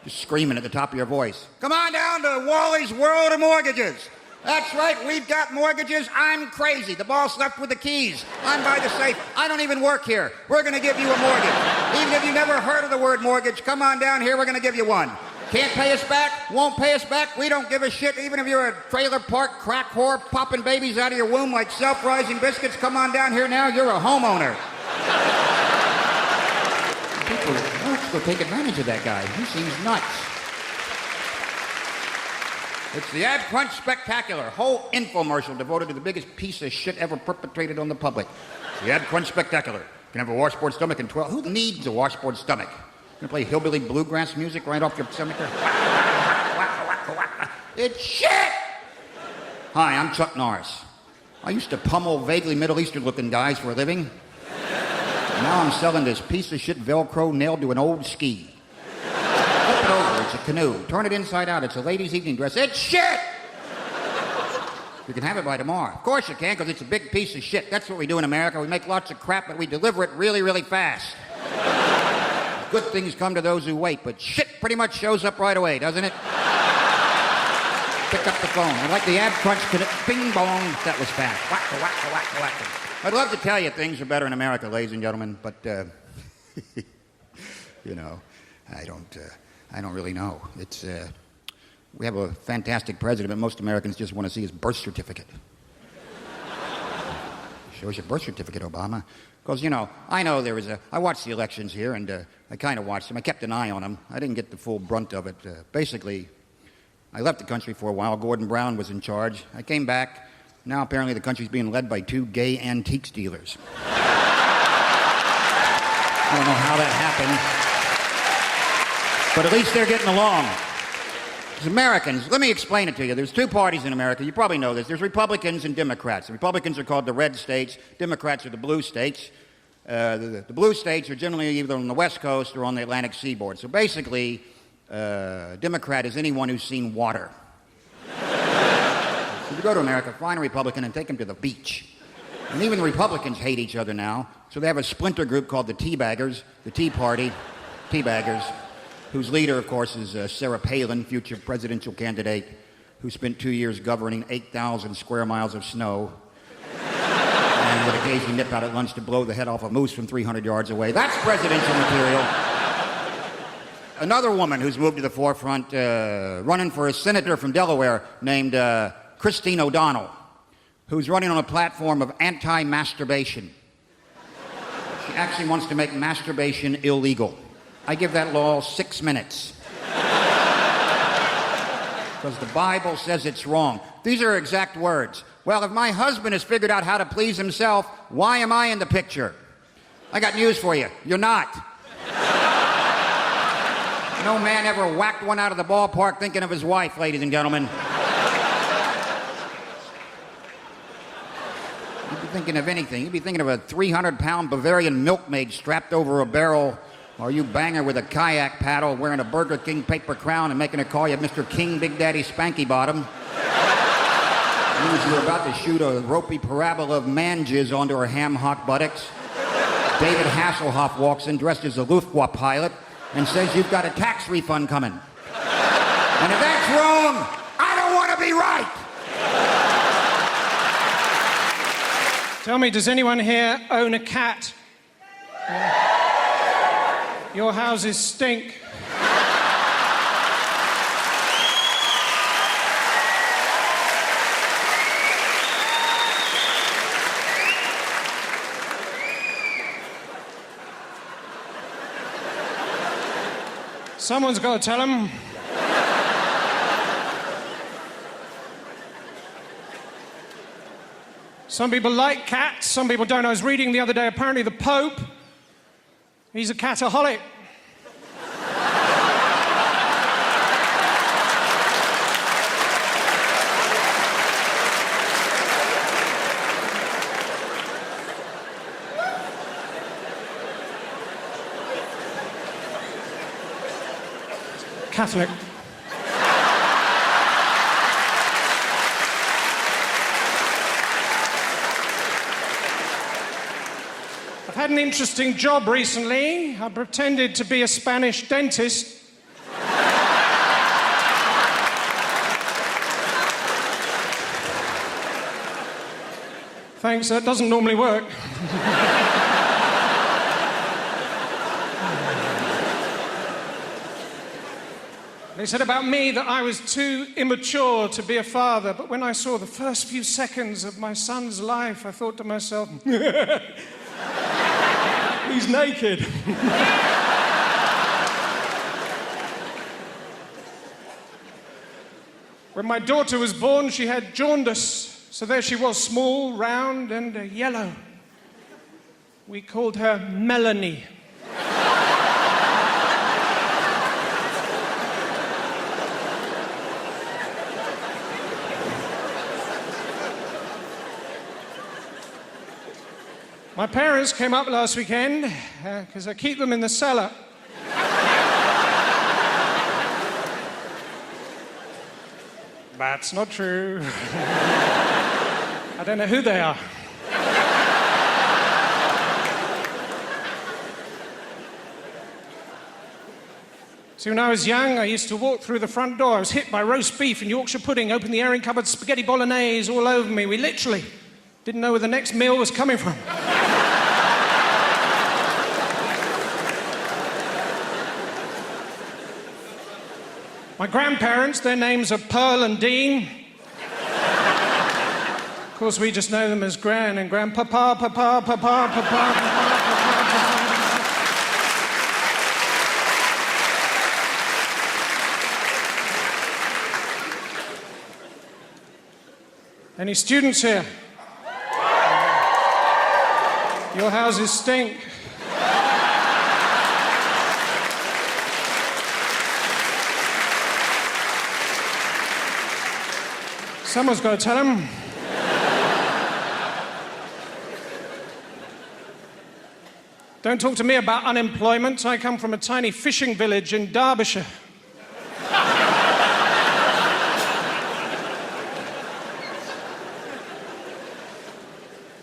Just screaming at the top of your voice. Come on down to Wally's World of Mortgages. That's right, we've got mortgages. I'm crazy. The boss left with the keys. I'm by the safe. I don't even work here. We're going to give you a mortgage. Even if you never heard of the word mortgage, come on down here, we're going to give you one. Can't pay us back, won't pay us back, we don't give a shit. Even if you're a trailer park crack whore popping babies out of your womb like self-rising biscuits, come on down here now, you're a homeowner. People will take advantage of that guy. He seems nuts. It's the Ad Crunch Spectacular, whole infomercial devoted to the biggest piece of shit ever perpetrated on the public. It's the Ad Crunch Spectacular. You can have a washboard stomach in 12. Who needs a washboard stomach? You gonna play hillbilly bluegrass music right off your stomach there? It's shit! Hi, I'm Chuck Norris. I used to pummel vaguely Middle Eastern looking guys for a living. Now I'm selling this piece of shit Velcro nailed to an old ski. Flip it over. It's a canoe. Turn it inside out. It's a lady's evening dress. It's shit! You can have it by tomorrow. Of course you can, because it's a big piece of shit. That's what we do in America. We make lots of crap, but we deliver it really, really fast. Good things come to those who wait, but shit pretty much shows up right away, doesn't it? Pick up the phone. I like the ab crunch. Bing bong. That was fast. Wacka, wacka, wacka, wacka. I'd love to tell you things are better in America, ladies and gentlemen, but, you know, I don't really know. It's, we have a fantastic president, but most Americans just want to see his birth certificate. Show us your birth certificate, Obama. Because, you know, I know I watched the elections here, and I kind of watched them. I kept an eye on them. I didn't get the full brunt of it. Basically, I left the country for a while. Gordon Brown was in charge. I came back. Now, apparently, the country's being led by 2 gay antiques dealers. I don't know how that happened. But at least they're getting along. As Americans, let me explain it to you. There's 2 parties in America. You probably know this. There's Republicans and Democrats. The Republicans are called the red states. Democrats are the blue states. The blue states are generally either on the West Coast or on the Atlantic seaboard. So basically, Democrat is anyone who's seen water. If you go to America, find a Republican and take them to the beach. And even the Republicans hate each other now. So they have a splinter group called the Teabaggers, the Tea Party, Teabaggers, whose leader, of course, is Sarah Palin, future presidential candidate, who spent 2 years governing 8,000 square miles of snow and would occasionally nip out at lunch to blow the head off a moose from 300 yards away. That's presidential material. Another woman who's moved to the forefront, running for a senator from Delaware named Christine O'Donnell, who's running on a platform of anti-masturbation. She actually wants to make masturbation illegal. I give that law 6 minutes. Because the Bible says it's wrong. These are her exact words. Well, if my husband has figured out how to please himself, why am I in the picture? I got news for you. You're not. No man ever whacked one out of the ballpark thinking of his wife, ladies and gentlemen. You'd be thinking of anything. You'd be thinking of a 300-pound Bavarian milkmaid strapped over a barrel, or you banger with a kayak paddle wearing a Burger King paper crown and making a call you Mr. King Big Daddy Spanky Bottom. As you're about to shoot a ropey parabola of man jizz onto her ham hock buttocks, David Hasselhoff walks in dressed as a Luftwaffe pilot and says you've got a tax refund coming. And if that's wrong, I don't want to be right. Tell me, does anyone here own a cat? Your houses stink. Someone's got to tell them. Some people like cats, some people don't. I was reading the other day, apparently the Pope, he's a cataholic. Catholic. I've had an interesting job recently. I pretended to be a Spanish dentist. Thanks, that doesn't normally work. They said about me that I was too immature to be a father, but when I saw the first few seconds of my son's life, I thought to myself, he's naked. When my daughter was born, she had jaundice, so there she was, small, round, and yellow. We called her Melanie. My parents came up last weekend because I keep them in the cellar. That's not true. I don't know who they are. See, when I was young, I used to walk through the front door. I was hit by roast beef and Yorkshire pudding, opened the airing cupboard, spaghetti bolognese all over me. We literally didn't know where the next meal was coming from. My grandparents, their names are Pearl and Dean. Of course, we just know them as Gran and Grandpapa, Papa, Papa, Papa, Papa. Any students here? Your houses stink. Someone's got to tell them. Don't talk to me about unemployment. I come from a tiny fishing village in Derbyshire.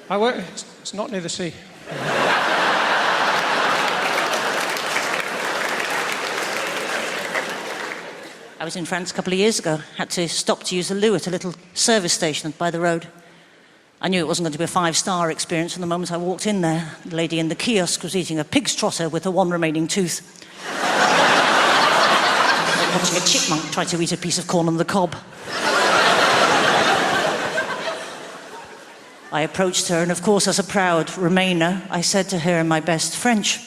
I work. It's not near the sea. I was in France a couple of years ago. Had to stop to use the loo at a little service station by the road. I knew it wasn't going to be a 5-star experience from the moment I walked in there. The lady in the kiosk was eating a pig's trotter with her one remaining tooth. Watching a chipmunk try to eat a piece of corn on the cob. I approached her, and of course, as a proud Remainer, I said to her in my best French,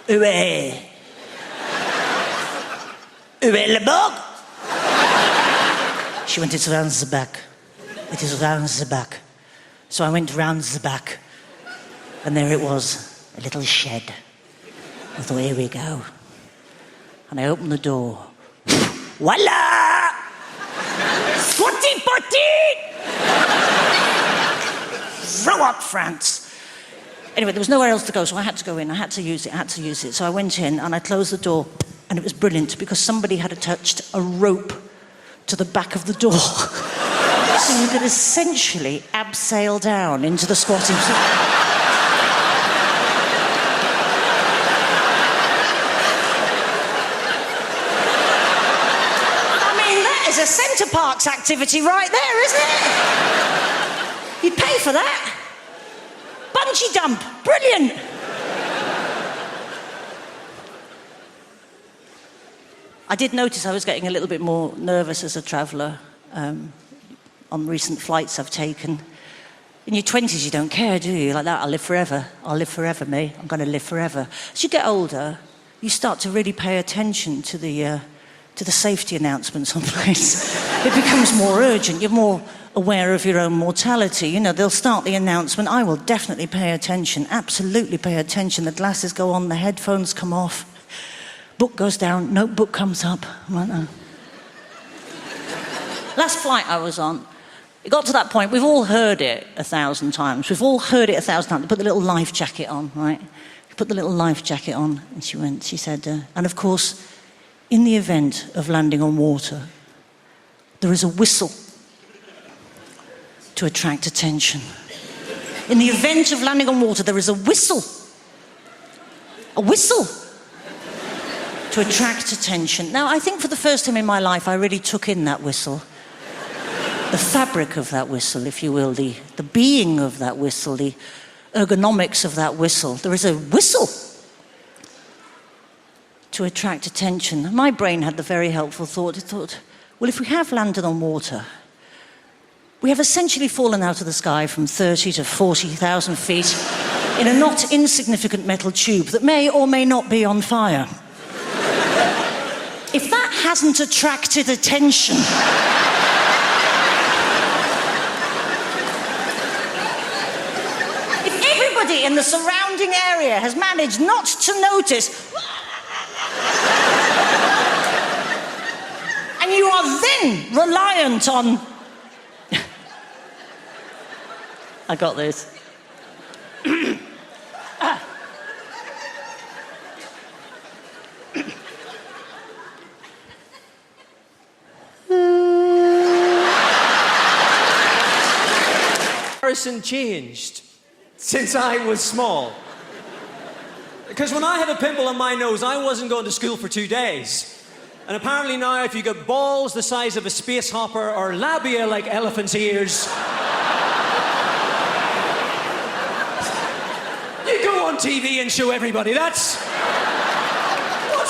Où est le bug? She went, it's round the back. It is round the back. So I went round the back, and there it was, a little shed. I thought, here we go. And I opened the door. Voila! Squatty potty! Throw up, France! Anyway, there was nowhere else to go, so I had to go in. I had to use it. So I went in and I closed the door, and it was brilliant because somebody had attached a rope to the back of the door. So you could essentially abseil down into the squatting potty. It's a Centre Parks activity right there, isn't it? You'd pay for that. Bungee jump, brilliant. I did notice I was getting a little bit more nervous as a traveller on recent flights I've taken. In your 20s, you don't care, do you? Like that, I'll live forever. I'll live forever, me. I'm going to live forever. As you get older, you start to really pay attention to the safety announcements on planes. It becomes more urgent. You're more aware of your own mortality. You know, they'll start the announcement. I will definitely pay attention, absolutely pay attention. The glasses go on, the headphones come off. Book goes down, notebook comes up. I'm like, oh. Last flight I was on, it got to that point, we've all heard it 1,000 times. We've all heard it 1,000 times. They put the little life jacket on, right? Put the little life jacket on, and she said, and of course, in the event of landing on water, there is a whistle to attract attention. In the event of landing on water, there is a whistle. A whistle to attract attention. Now, I think for the first time in my life, I really took in that whistle. The fabric of that whistle, if you will, the being of that whistle, the ergonomics of that whistle. There is a whistle to attract attention. My brain had the very helpful thought. It thought, well, if we have landed on water, we have essentially fallen out of the sky from 30 to 40,000 feet in a not insignificant metal tube that may or may not be on fire. If that hasn't attracted attention, if everybody in the surrounding area has managed not to notice, and you are then reliant on... I got this. comparison changed since I was small? Because when I had a pimple on my nose, I wasn't going to school for 2 days. And apparently now, if you got balls the size of a space hopper or labia like elephant's ears, you go on TV and show everybody. What's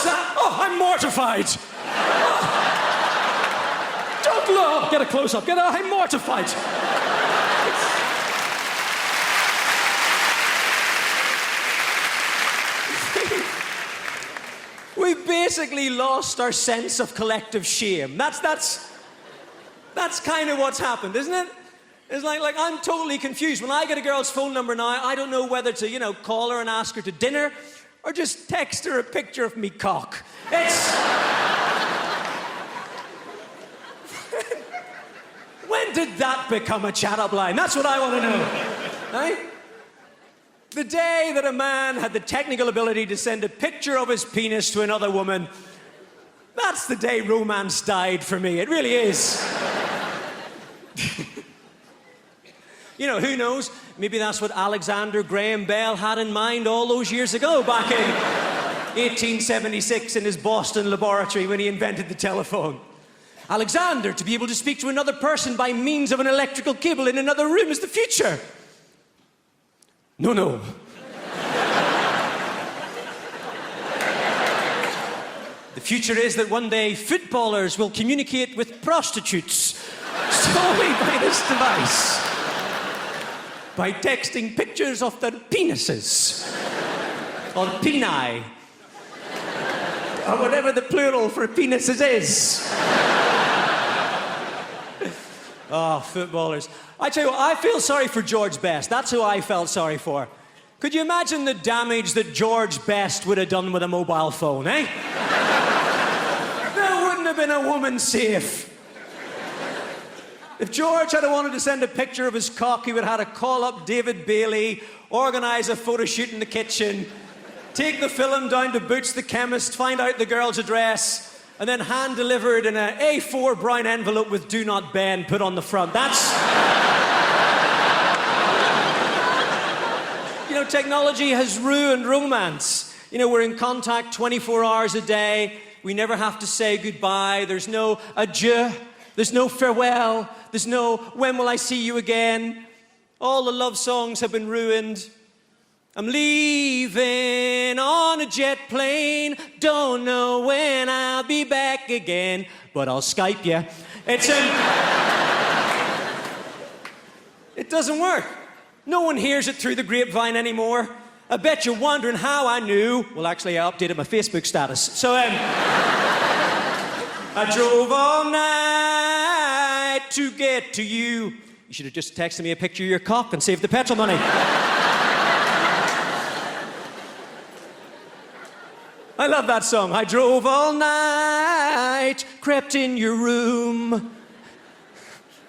that? Oh, I'm mortified. Oh. Don't look. Get a close-up. I'm mortified. We've basically lost our sense of collective shame. That's kind of what's happened, isn't it? It's like I'm totally confused. When I get a girl's phone number now, I don't know whether to, call her and ask her to dinner or just text her a picture of me cock. When did that become a chat-up line? That's what I want to know. Right? The day that a man had the technical ability to send a picture of his penis to another woman, that's the day romance died for me. It really is. Who knows? Maybe that's what Alexander Graham Bell had in mind all those years ago, back in 1876 in his Boston laboratory when he invented the telephone. Alexander, to be able to speak to another person by means of an electrical cable in another room is the future. No. The future is that one day footballers will communicate with prostitutes solely by this device. By texting pictures of their penises. Or peni. Or whatever the plural for penises is. Oh, footballers. I tell you what, I feel sorry for George Best. That's who I felt sorry for. Could you imagine the damage that George Best would have done with a mobile phone, eh? There wouldn't have been a woman safe. If George had wanted to send a picture of his cock, he would have had to call up David Bailey, organise a photo shoot in the kitchen, take the film down to Boots the chemist, find out the girl's address, and then hand-delivered in an A4 brown envelope with "Do Not Bend" put on the front. That's... technology has ruined romance. We're in contact 24 hours a day. We never have to say goodbye. There's no adieu. There's no farewell. There's no "when will I see you again." All the love songs have been ruined. I'm leaving on a jet plane. Don't know when I'll be back again, but I'll Skype you. It doesn't work. No one hears it through the grapevine anymore. I bet you're wondering how I knew. Well, actually, I updated my Facebook status. So, I drove all night to get to you. You should have just texted me a picture of your cock and saved the petrol money. I love that song. I drove all night, crept in your room.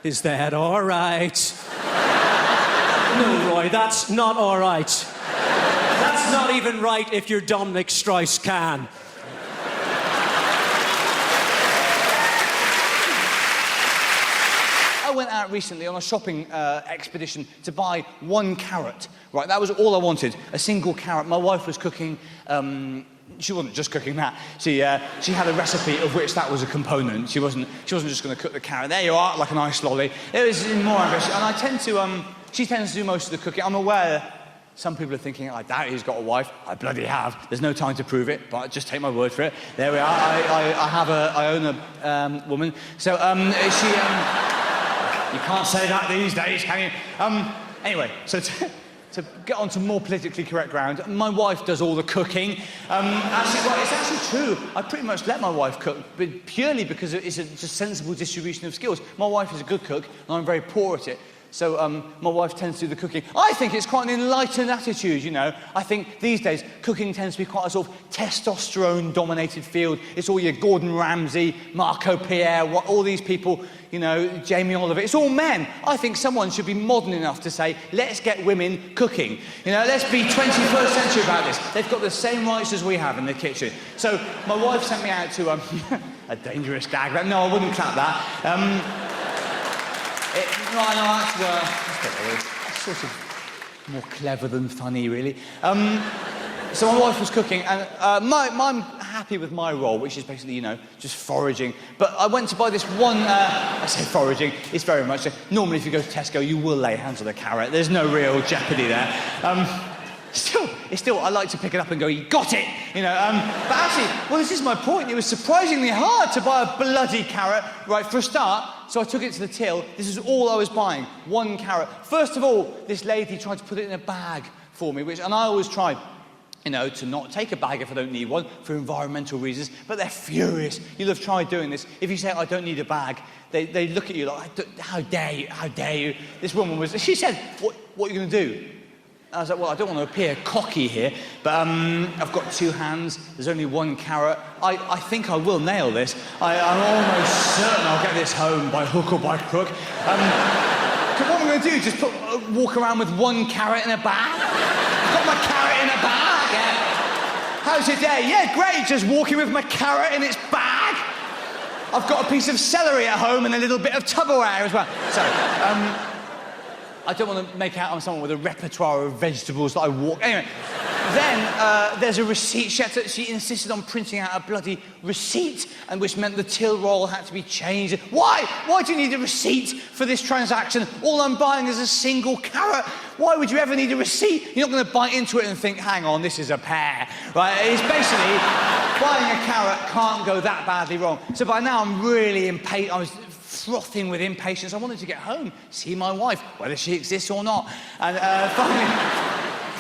Is that all right? No, Roy, that's not all right. That's not even right if you're Dominic Strauss-Kahn. I went out recently on a shopping expedition to buy 1 carrot. Right, that was all I wanted, a single carrot. My wife was cooking. She wasn't just cooking that. She had a recipe of which that was a component. She wasn't just going to cook the carrot. There you are, like an ice lolly. It was more ambitious. And I tend to, she tends to do most of the cooking. I'm aware some people are thinking, I doubt he's got a wife. I bloody have. There's no time to prove it, but just take my word for it. There we are. I own a woman. So, you can't say that these days, can you? Anyway, so to get onto more politically correct ground, my wife does all the cooking. Actually, it's actually true. I pretty much let my wife cook, but purely because it's a just sensible distribution of skills. My wife is a good cook, and I'm very poor at it. So my wife tends to do the cooking. I think it's quite an enlightened attitude, I think these days cooking tends to be quite a sort of testosterone-dominated field. It's all your Gordon Ramsay, Marco Pierre, all these people, Jamie Oliver. It's all men. I think someone should be modern enough to say, let's get women cooking. Let's be 21st century about this. They've got the same rights as we have in the kitchen. So my wife sent me out to a dangerous gag. No, I wouldn't clap that. sort of more clever than funny, really. So my wife was cooking, and I'm happy with my role, which is basically, you know, just foraging. But I went to buy this one, I say foraging, it's very much so. Normally, if you go to Tesco, you will lay hands on a carrot. There's no real jeopardy there. Still, I like to pick it up and go, you got it! You know, but actually, well, this is my point. It was surprisingly hard to buy a bloody carrot, right, for a start. So I took it to the till. This is all I was buying, one carrot. First of all, this lady tried to put it in a bag for me, and I always try, you know, to not take a bag if I don't need one for environmental reasons, but they're furious. You'll have tried doing this. If you say, I don't need a bag, they look at you like, how dare you? This woman she said, what are you going to do? I was like, well, I don't want to appear cocky here, but I've got two hands, there's only one carrot. I think I will nail this. I'm almost certain I'll get this home by hook or by crook. What am I going to do? Just walk around with one carrot in a bag? I've got my carrot in a bag. Yeah. How's your day? Yeah, great, just walking with my carrot in its bag. I've got a piece of celery at home and a little bit of Tupperware as well. So, I don't want to make out I'm someone with a repertoire of vegetables that I walk... Anyway, then there's a receipt. She insisted on printing out a bloody receipt, and which meant the till roll had to be changed. Why? Why do you need a receipt for this transaction? All I'm buying is a single carrot. Why would you ever need a receipt? You're not going to bite into it and think, hang on, this is a pear. Right? It's basically, buying a carrot can't go that badly wrong. So by now I'm really impatient. I was frothing with impatience. I wanted to get home, see my wife, whether she exists or not. And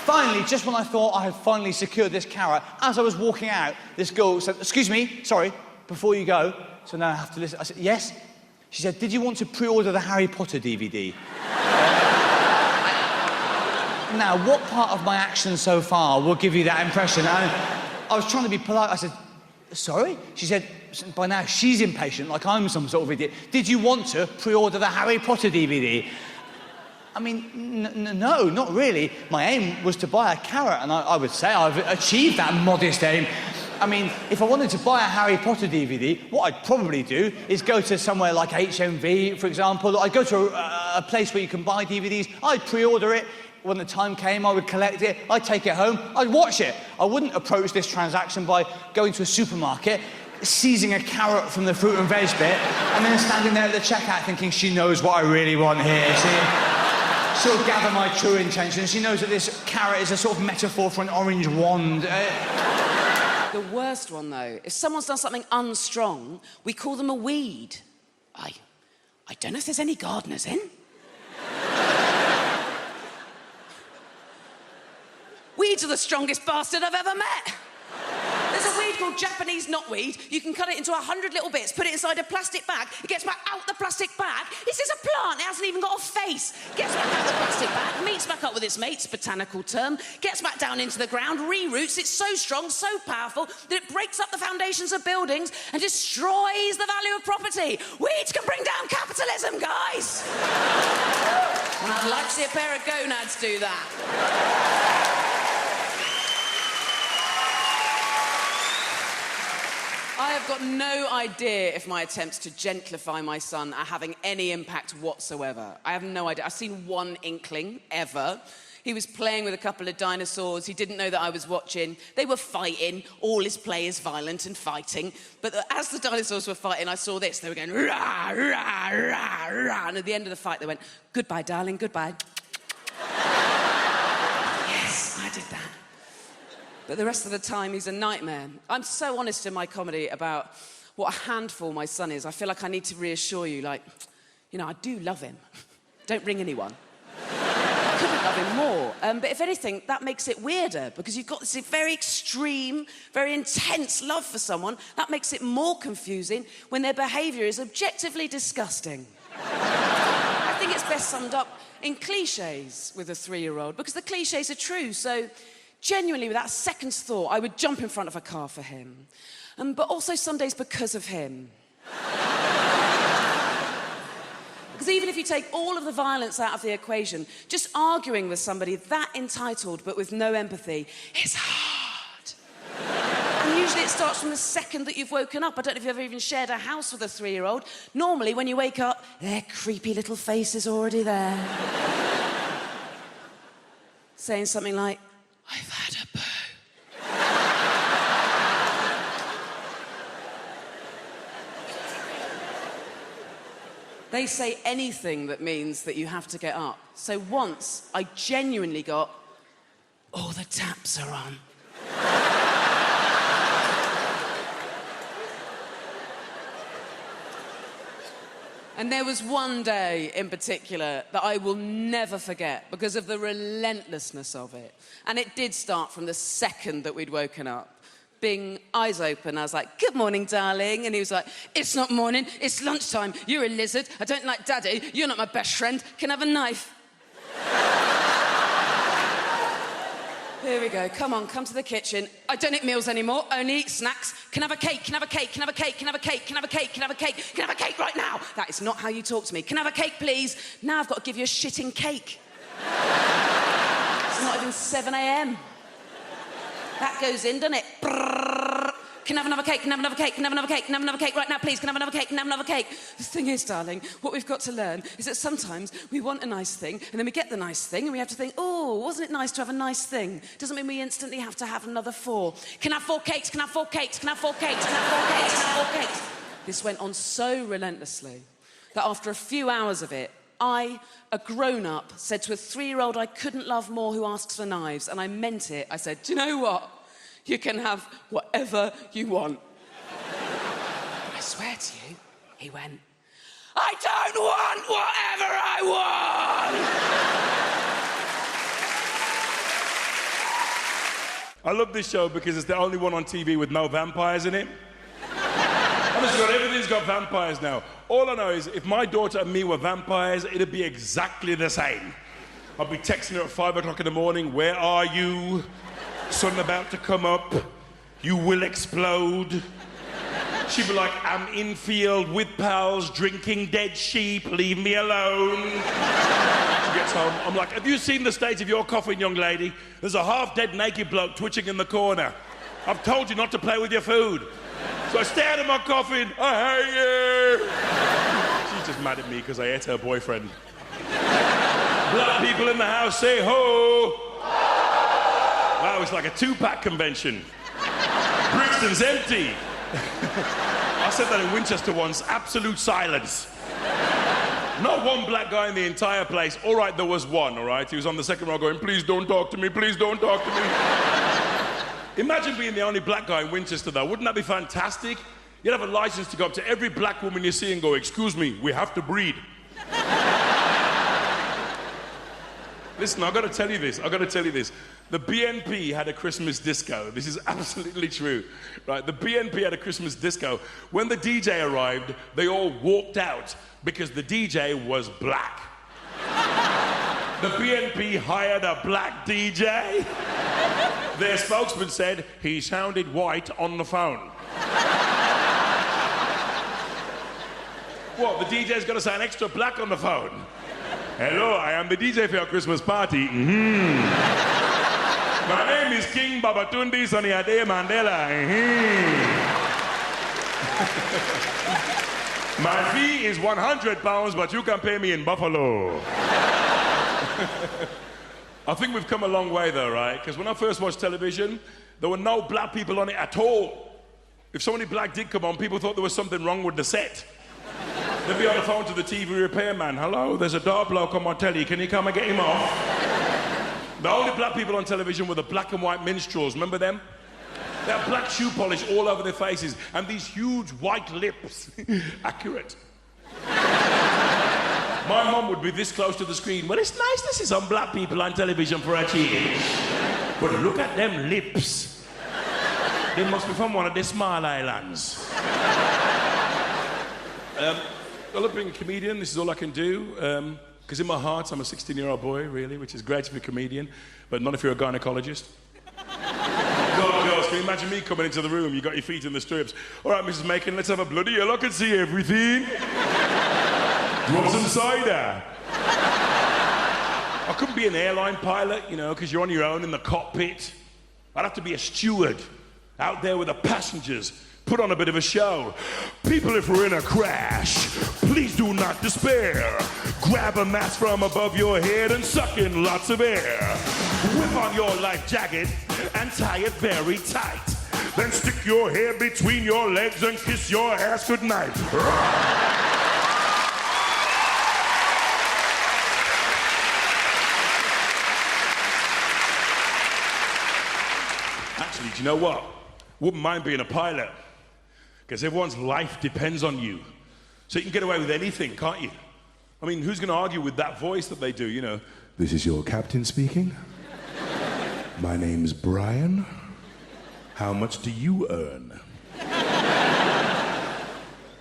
finally, just when I thought I had finally secured this carrot, as I was walking out, this girl said, excuse me, sorry, before you go. So now I have to listen. I said, yes? She said, did you want to pre-order the Harry Potter DVD? Now, what part of my actions so far will give you that impression? I was trying to be polite. I said, sorry? She said, by now she's impatient, like I'm some sort of idiot. Did you want to pre-order the Harry Potter DVD? I mean, no, not really. My aim was to buy a carrot, and I would say I've achieved that modest aim. I mean, if I wanted to buy a Harry Potter DVD, what I'd probably do is go to somewhere like HMV, for example. I'd go to a place where you can buy DVDs. I'd pre-order it. When the time came, I would collect it, I'd take it home, I'd watch it. I wouldn't approach this transaction by going to a supermarket, seizing a carrot from the fruit and veg bit, and then standing there at the checkout thinking she knows what I really want here. She'll gather my true intentions. She knows that this carrot is a sort of metaphor for an orange wand. The worst one, though, if someone's done something unstrong, we call them a weed. I don't know if there's any gardeners in. Weeds are the strongest bastard I've ever met. There's a weed called Japanese knotweed. You can cut it into 100 little bits, put it inside a plastic bag. It gets back out the plastic bag. This is a plant. It hasn't even got a face. Gets back out the plastic bag, meets back up with its mates, botanical term, gets back down into the ground, re-roots. It's so strong, so powerful, that it breaks up the foundations of buildings and destroys the value of property. Weeds can bring down capitalism, guys. And I'd like to see a pair of gonads do that. I have got no idea if my attempts to gentlify my son are having any impact whatsoever. I have no idea. I've seen one inkling, ever. He was playing with a couple of dinosaurs. He didn't know that I was watching. They were fighting. All his play is violent and fighting. But as the dinosaurs were fighting, I saw this. They were going, rah, rah, rah, rah. And at the end of the fight, they went, goodbye, darling, goodbye. Yes, I did that. But the rest of the time, he's a nightmare. I'm so honest in my comedy about what a handful my son is. I feel like I need to reassure you, like, you know, I do love him. Don't ring anyone. I couldn't love him more. But if anything, that makes it weirder, because you've got this very extreme, very intense love for someone. That makes it more confusing when their behaviour is objectively disgusting. I think it's best summed up in cliches with a 3-year-old, because the cliches are true, so... Genuinely, without a second's thought, I would jump in front of a car for him. But also some days because of him. Because even if you take all of the violence out of the equation, just arguing with somebody that entitled but with no empathy is hard. And usually it starts from the second that you've woken up. I don't know if you've ever even shared a house with a 3-year-old. Normally, when you wake up, their creepy little face is already there. saying something like, I've had a poo. They say anything that means that you have to get up. So once I genuinely got, all the taps are on. And there was one day in particular that I will never forget because of the relentlessness of it. And it did start from the second that we'd woken up. Being eyes open, I was like, good morning, darling. And he was like, it's not morning, it's lunchtime. You're a lizard. I don't like daddy. You're not my best friend. Can I have a knife? Here we go. Come on, come to the kitchen. I don't eat meals anymore, only eat snacks. Can I have a cake? Can I have a cake? Can I have a cake? Can I have a cake? Can I have a cake? Can I have a cake? Can I have a cake right now? That is not how you talk to me. Can I have a cake, please? Now I've got to give you a shitting cake. It's not even 7 a.m. That goes in, doesn't it? Brrr. Can I have another cake? Can I have another cake? Can I have another cake? Can I have another cake right now, please? Can I have another cake? Can I have another cake? The thing is, darling, what we've got to learn is that sometimes we want a nice thing, and then we get the nice thing, and we have to think, oh, wasn't it nice to have a nice thing? Doesn't mean we instantly have to have another 4. Can I have 4 cakes? Can I have 4 cakes? Can I have 4 cakes? Can I have 4 cakes? Can I have 4 cakes? This went on so relentlessly that after a few hours of it, I, a grown-up, said to a 3-year-old I couldn't love more who asks for knives, and I meant it. I said, do you know what? You can have whatever you want. But I swear to you, he went, I don't want whatever I want! I love this show because it's the only one on TV with no vampires in it. Honestly, everything's got vampires now. All I know is if my daughter and me were vampires, it'd be exactly the same. I'd be texting her at 5 o'clock in the morning, where are you? Sun about to come up, you will explode. She'd be like, I'm in field with pals, drinking dead sheep, leave me alone. She gets home, I'm like, have you seen the state of your coffin, young lady? There's a half-dead naked bloke twitching in the corner. I've told you not to play with your food. So I stay out of my coffin, I hate you. She's just mad at me because I ate her boyfriend. Black people in the house say ho. Wow, it's like a 2-pack convention. Brixton's empty. I said that in Winchester once, absolute silence. Not one black guy in the entire place. All right, there was one, all right? He was on the second row going, please don't talk to me, please don't talk to me. Imagine being the only black guy in Winchester, though. Wouldn't that be fantastic? You'd have a license to go up to every black woman you see and go, excuse me, we have to breed. Listen, I've got to tell you this. The BNP had a Christmas disco. This is absolutely true, right? The BNP had a Christmas disco. When the DJ arrived, they all walked out because the DJ was black. The BNP hired a black DJ. Their spokesman said he sounded white on the phone. What, the DJ's got to sound extra black on the phone? Hello, I am the DJ for your Christmas party. My name is King Babatunde Sonny-Ade Mandela. My fee is £100, but you can pay me in Buffalo. I think we've come a long way though, right? Because when I first watched television, there were no black people on it at all. If somebody black did come on, people thought there was something wrong with the set. They'd be on the phone to the TV repairman. Hello, there's a dark bloke on my telly. Can you come and get him off? The only black people on television were the black and white minstrels. Remember them? They had black shoe polish all over their faces and these huge white lips. Accurate. My mum would be this close to the screen. Well, it's nice to see some black people on television for a change. But look at them lips. They must be from one of the small islands. I love being a comedian. This is all I can do. Because in my heart, I'm a 16-year-old boy, really, which is great to be a comedian, but not if you're a gynecologist. Girls, can you imagine me coming into the room? You got your feet in the stirrups. All right, Mrs. Macon, let's have a bloody hell. I can see everything. You want some cider? I couldn't be an airline pilot, you know, because you're on your own in the cockpit. I'd have to be a steward out there with the passengers. Put on a bit of a show. People, if we're in a crash, please do not despair. Grab a mask from above your head and suck in lots of air. Whip on your life jacket and tie it very tight. Then stick your hair between your legs and kiss your ass goodnight. Actually, do you know what? Wouldn't mind being a pilot. Because everyone's life depends on you. So you can get away with anything, can't you? I mean, who's going to argue with that voice that they do, you know? This is your captain speaking. My name's Brian. How much do you earn?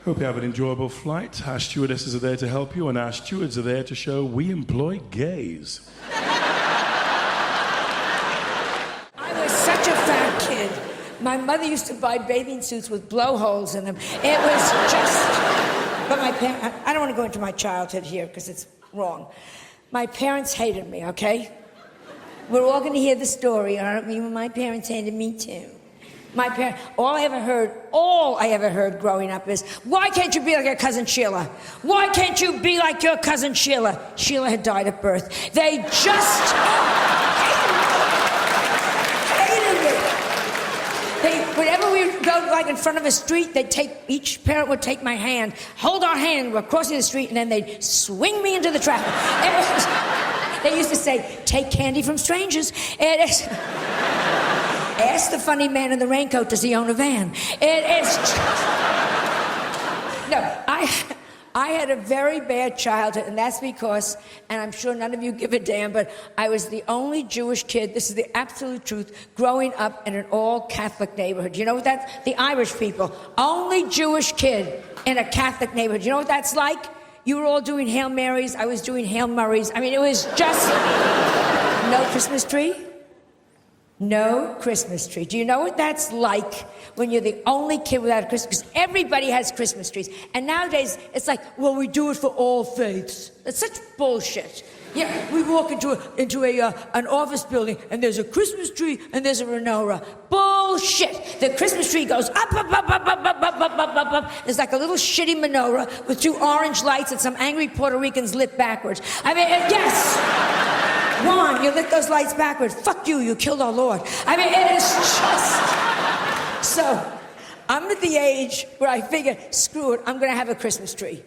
Hope you have an enjoyable flight. Our stewardesses are there to help you, and our stewards are there to show we employ gays. I was such a fat kid. My mother used to buy bathing suits with blowholes in them. It was just... But my parents... I don't want to go into my childhood here because it's wrong. My parents hated me, okay? We're all going to hear the story, aren't we? My parents hated me too. My parents... All I ever heard growing up is, why can't you be like your cousin Sheila? Why can't you be like your cousin Sheila? Sheila had died at birth. They just... Whenever we would go, like, in front of a street, each parent would take my hand, hold our hand, we're crossing the street, and then they'd swing me into the traffic. They used to say, take candy from strangers. Ask the funny man in the raincoat, does he own a van? No, I had a very bad childhood, and that's because, and I'm sure none of you give a damn, but I was the only Jewish kid, this is the absolute truth, growing up in an all-Catholic neighborhood. You know what that's? The Irish people. Only Jewish kid in a Catholic neighborhood. You know what that's like? You were all doing Hail Marys, I was doing Hail Murrays. I mean, it was just... No Christmas tree? No Christmas tree. Do you know what that's like when you're the only kid without a Christmas? Because everybody has Christmas trees. And nowadays, it's like, well, we do it for all faiths. That's such bullshit. Yeah, we walk into an office building, and there's a Christmas tree, and there's a menorah. Bullshit. The Christmas tree goes up, up, up, up, up, up, up, up, up, up. There's like a little shitty menorah with 2 orange lights and some angry Puerto Ricans lit backwards. I mean, yes! Juan, you lit those lights backwards. Fuck you, you killed our Lord. I mean, it is just... So, I'm at the age where I figure, screw it, I'm gonna have a Christmas tree.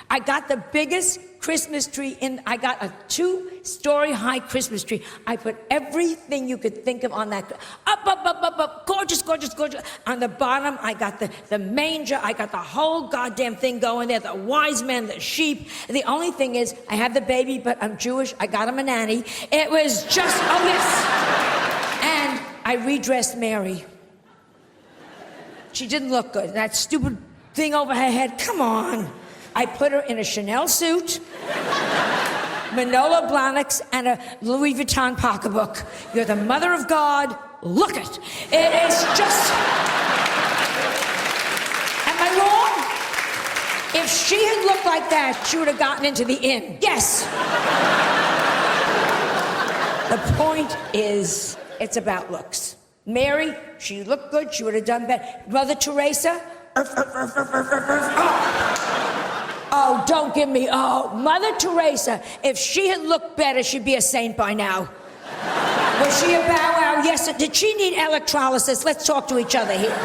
I got the biggest Christmas tree I got a 2-story high Christmas tree. I put everything you could think of on that. Up, up, up, up, up, gorgeous, gorgeous, gorgeous. On the bottom, I got the manger. I got the whole goddamn thing going there, the wise men, the sheep. And the only thing is, I have the baby, but I'm Jewish. I got him a nanny. It was just, oh yes. And I redressed Mary. She didn't look good. That stupid thing over her head, come on. I put her in a Chanel suit, Manolo Blahniks, and a Louis Vuitton pocketbook. You're the mother of God. Look it. It is just... Am I wrong? If she had looked like that, she would have gotten into the inn. Yes. The point is, it's about looks. Mary, she looked good. She would have done better. Mother Teresa... Oh, don't give me... Oh, Mother Teresa, if she had looked better, she'd be a saint by now. Was she a bow wow? Yes. Did she need electrolysis? Let's talk to each other here.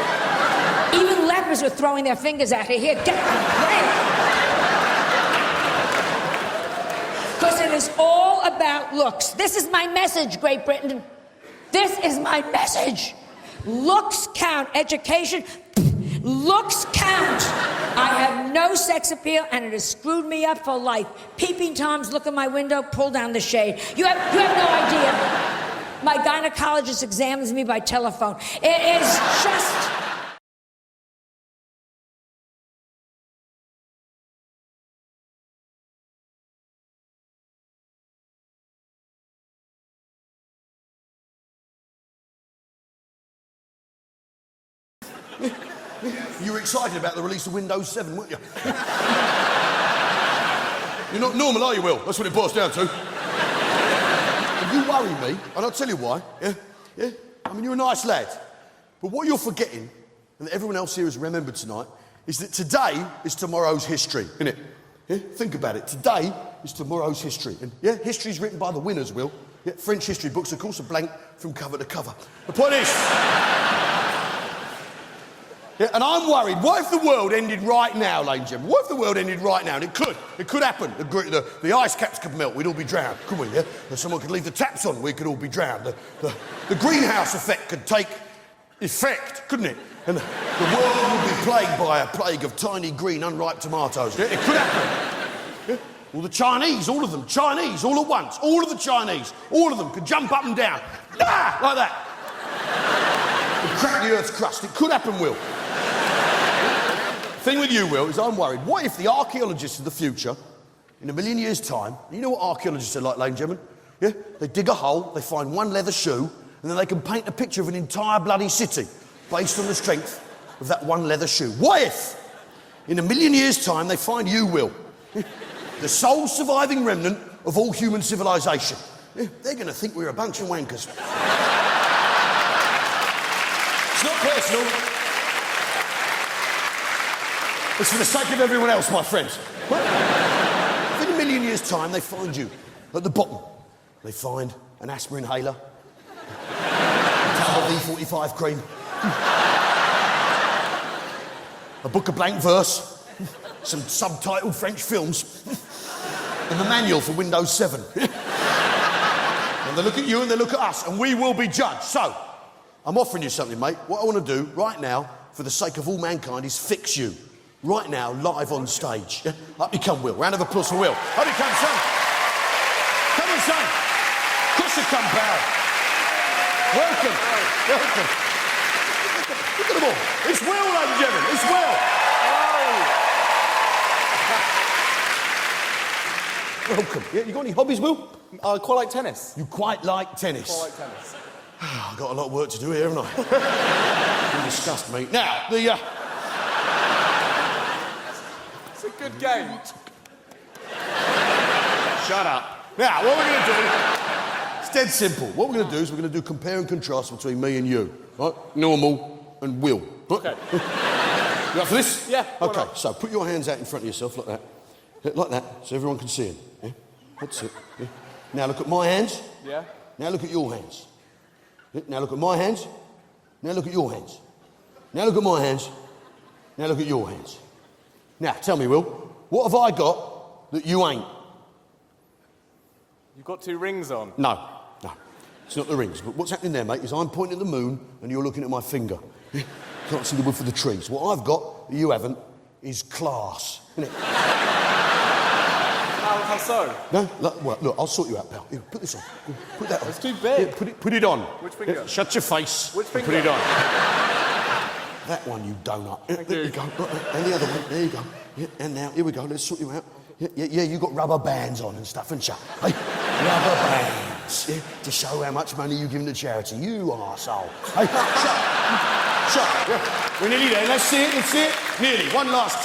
Even lepers were throwing their fingers at her. Here, get pray. Because it is all about looks. This is my message, Great Britain. This is my message. Looks count. Education... Looks count. I have no sex appeal, and it has screwed me up for life. Peeping Toms look in my window, pull down the shade. You have no idea. My gynecologist examines me by telephone. It is just... You were excited about the release of Windows 7, weren't you? You're not normal, are you, Will? That's what it boils down to. And you worry me, and I'll tell you why. Yeah? I mean, you're a nice lad. But what you're forgetting, and that everyone else here has remembered tonight, is that today is tomorrow's history, isn't it? Yeah? Think about it. Today is tomorrow's history. And yeah, history's written by the winners, Will. Yeah, French history books, of course, are blank from cover to cover. The point is... yeah, and I'm worried, what if the world ended right now, ladies and gentlemen? What if the world ended right now? And it could happen. The ice caps could melt, we'd all be drowned, couldn't we, yeah? And someone could leave the taps on, we could all be drowned. The greenhouse effect could take effect, couldn't it? And the world would be plagued by a plague of tiny green unripe tomatoes. Yeah, it could happen. Yeah? All the Chinese, all of them, Chinese, all at once. All of the Chinese, all of them could jump up and down. Ah! Like that. And crack the Earth's crust. It could happen, Will. The thing with you, Will, is I'm worried. What if the archaeologists of the future, in 1,000,000 years' time, you know what archaeologists are like, ladies and gentlemen? Yeah? They dig a hole, they find one leather shoe, and then they can paint a picture of an entire bloody city based on the strength of that one leather shoe. What if, in 1,000,000 years' time, they find you, Will, the sole surviving remnant of all human civilization? Yeah? They're going to think we're a bunch of wankers. It's not personal. It's for the sake of everyone else, my friends. Well, if in 1,000,000 years' time they find you at the bottom, they find an aspirin inhaler, a tub of E45 cream, a book of blank verse, some subtitled French films, and the manual for Windows 7. And they look at you and they look at us, and we will be judged. So, I'm offering you something, mate. What I want to do right now, for the sake of all mankind, is fix you. Right now, live on stage. Yeah? Up you come, Will. Round of applause for Will. Up you come, son. Come on, son. Of course you come, pal. Welcome. Welcome. Look at them all. It's Will, ladies and gentlemen. It's Will. Welcome. Yeah, you got any hobbies, Will? I quite like tennis. You quite like tennis? Quite like tennis. I've got a lot of work to do here, haven't I? You disgust me. Now, It's a good game. Shut up. Now, what we're going to do, it's dead simple. What we're going to do is we're going to do compare and contrast between me and you. Right? Normal and Will. Right? Okay. You up for this? Yeah. Okay, so put your hands out in front of yourself like that. Yeah, like that, so everyone can see them. Yeah? That's it. Yeah? Now look at my hands. Yeah. Now look at your hands. Yeah? Now look at my hands. Now look at your hands. Now look at my hands. Now look at your hands. Now, tell me, Will, what have I got that you ain't? You've got 2 rings on. No, it's not the rings. But what's happening there, mate, is I'm pointing at the moon and you're looking at my finger. Can't see the wood for the trees. What I've got that you haven't is class, isn't it? How so? No, look, I'll sort you out, pal. Here, put this on. Put that on. It's too big. Here, put it on. Which finger? Here, shut your face. Which finger? Put it on. That one, you donut. There you go. And the other one. There you go. Yeah, and now, here we go. Let's sort you out. Yeah, you got rubber bands on and stuff, haven't you? Hey, rubber bands. Yeah, to show how much money you're giving to charity. You arsehole. Hey, shut. Yeah. We're nearly there. Let's see it. Nearly. One last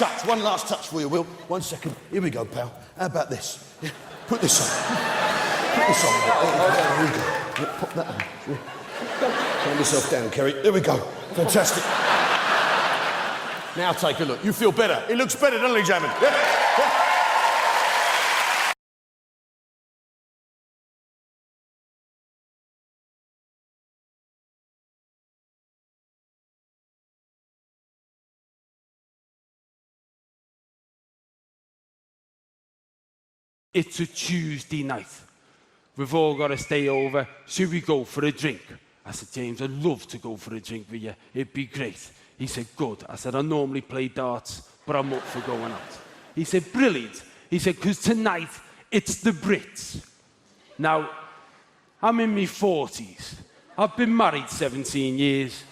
touch for you, Will. 1 second. Here we go, pal. How about this? Yeah. Put this on. There we go. Yeah, pop that on. Yeah. Calm yourself down, Kerry. There we go. Fantastic. Now take a look. You feel better. It looks better, doesn't it, Jammin? Yeah. It's a Tuesday night. We've all got to stay over. Should we go for a drink? I said, James, I'd love to go for a drink with you. It'd be great. He said, good. I said, I normally play darts, but I'm up for going out. He said, brilliant. He said, because tonight, it's the Brits. Now, I'm in my 40s. I've been married 17 years.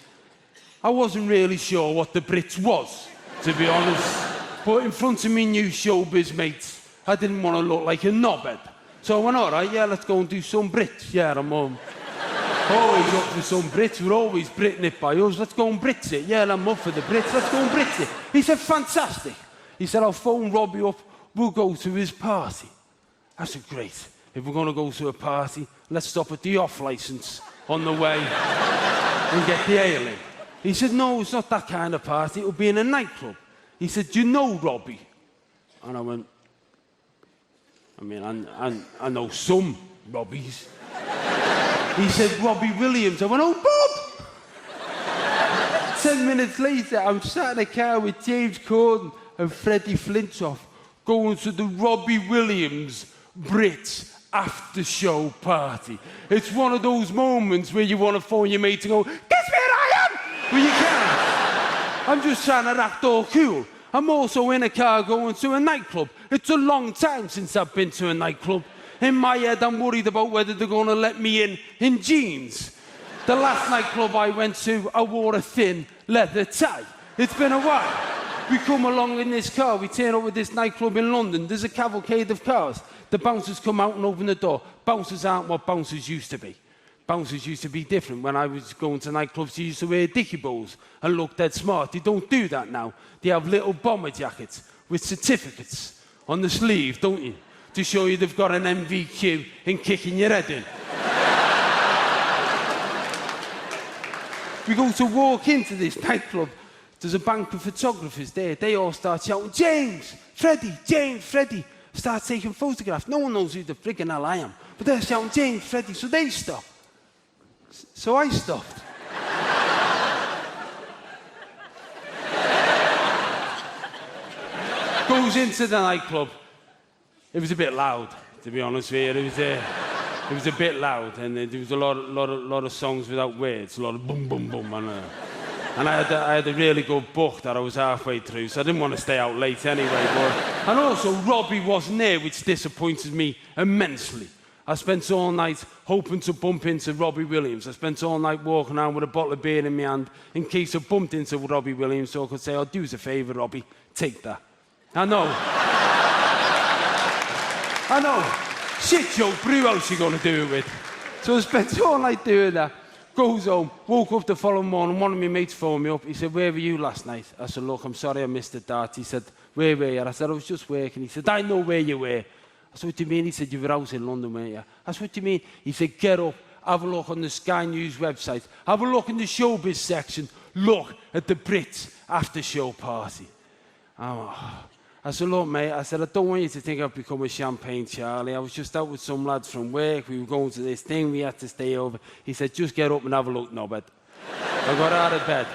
I wasn't really sure what the Brits was, to be honest. But in front of me new showbiz mates, I didn't want to look like a knobhead. So I went, all right, yeah, let's go and do some Brits. Yeah, I'm always up for some Brits. We're always Britain it by us. Let's go and Brits it. Yeah, I'm up for the Brits. Let's go and Brits it. He said, fantastic. He said, I'll phone Robbie up. We'll go to his party. I said, great. If we're going to go to a party, let's stop at the off-licence on the way and get the ale in. He said, no, it's not that kind of party. It'll be in a nightclub. He said, do you know Robbie? And I went, I mean, I know some Robbies. He said, Robbie Williams. I went, oh, Bob! 10 minutes later, I'm sat in a car with James Corden and Freddie Flintoff going to the Robbie Williams Brits after-show party. It's one of those moments where you want to phone your mate and go, guess where I am? Well, you can't. I'm just trying to act all cool. I'm also in a car going to a nightclub. It's a long time since I've been to a nightclub. In my head, I'm worried about whether they're going to let me in jeans. The last nightclub I went to, I wore a thin leather tie. It's been a while. We come along in this car, we turn up at this nightclub in London. There's a cavalcade of cars. The bouncers come out and open the door. Bouncers aren't what bouncers used to be. Bouncers used to be different. When I was going to nightclubs, they used to wear dicky bows and look dead smart. They don't do that now. They have little bomber jackets with certificates on the sleeve, don't you? To show you they've got an MVQ in kicking your head in. We go to walk into this nightclub. There's a bank of photographers there. They all start shouting, James, Freddie. Start taking photographs. No one knows who the friggin' hell I am. But they're shouting, James, Freddie. So they stop. So I stopped. Goes into the nightclub. It was a bit loud, to be honest with you. It was a bit loud, and there was a lot of songs without words, a lot of boom, boom, boom, and I had a really good book that I was halfway through, so I didn't want to stay out late anyway. And also, Robbie wasn't there, which disappointed me immensely. I spent all night hoping to bump into Robbie Williams. I spent all night walking around with a bottle of beer in my hand in case I bumped into Robbie Williams, so I could say, "Oh, do us a favour, Robbie, take that." I know. Shit joke, but who else you going to do it with? So I spent all night doing that. Goes home, woke up the following morning, one of my mates phoned me up. He said, "Where were you last night?" I said, "Look, I'm sorry I missed the dart." He said, "Where were you?" I said, "I was just working." He said, "I know where you were." I said, "What do you mean?" He said, "You were out in London, weren't you?" I said, "What do you mean?" He said, "Get up, have a look on the Sky News website, have a look in the showbiz section, look at the Brits after-show party." I said, "Look, mate," I said, "I don't want you to think I've become a champagne Charlie. I was just out with some lads from work. We were going to this thing. We had to stay over." He said, "Just get up and have a look, knobhead." I got out of bed.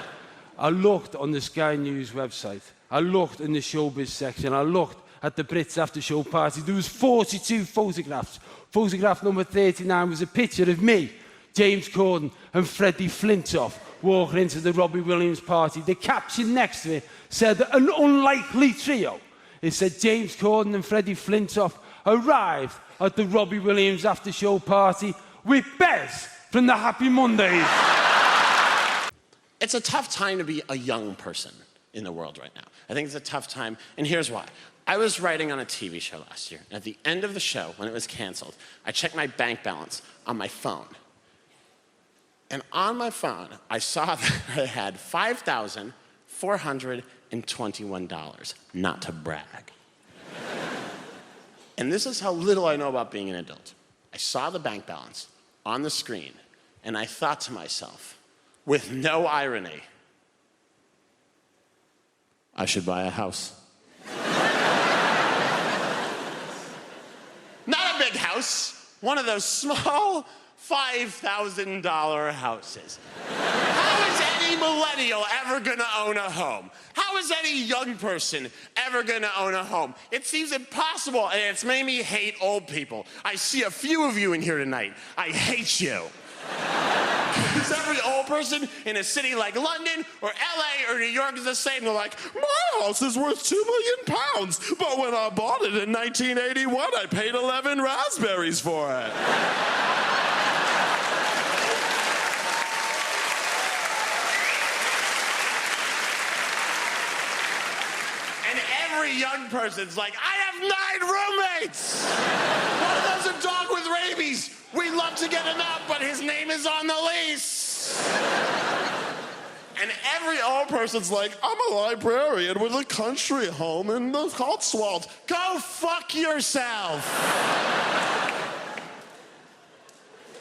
I looked on the Sky News website. I looked in the showbiz section. I looked at the Brits after-show party. There was 42 photographs. Photograph number 39 was a picture of me, James Corden, and Freddie Flintoff walking into the Robbie Williams party. The caption next to it said, "An unlikely trio." It said James Corden and Freddie Flintoff arrived at the Robbie Williams after-show party with Bez from the Happy Mondays. It's a tough time to be a young person in the world right now. I think it's a tough time, and here's why. I was writing on a TV show last year, and at the end of the show, when it was canceled, I checked my bank balance on my phone. And on my phone, I saw that I had $5,421, not to brag. And this is how little I know about being an adult. I saw the bank balance on the screen, and I thought to myself, with no irony, I should buy a house. Not a big house, one of those small $5,000 houses. How is any millennial ever gonna own a home? How is any young person ever gonna own a home? It seems impossible, and it's made me hate old people. I see a few of you in here tonight. I hate you. Because every old person in a city like London or LA or New York is the same. They're like, "My house is worth £2 million, but when I bought it in 1981, I paid 11 raspberries for it." And every young person's like, "I have 9 roommates. One of them's a dog with rabies. We'd love to get him out, but his name is on the lease." And every old person's like, "I'm a librarian with a country home in the Cotswolds." Go fuck yourself.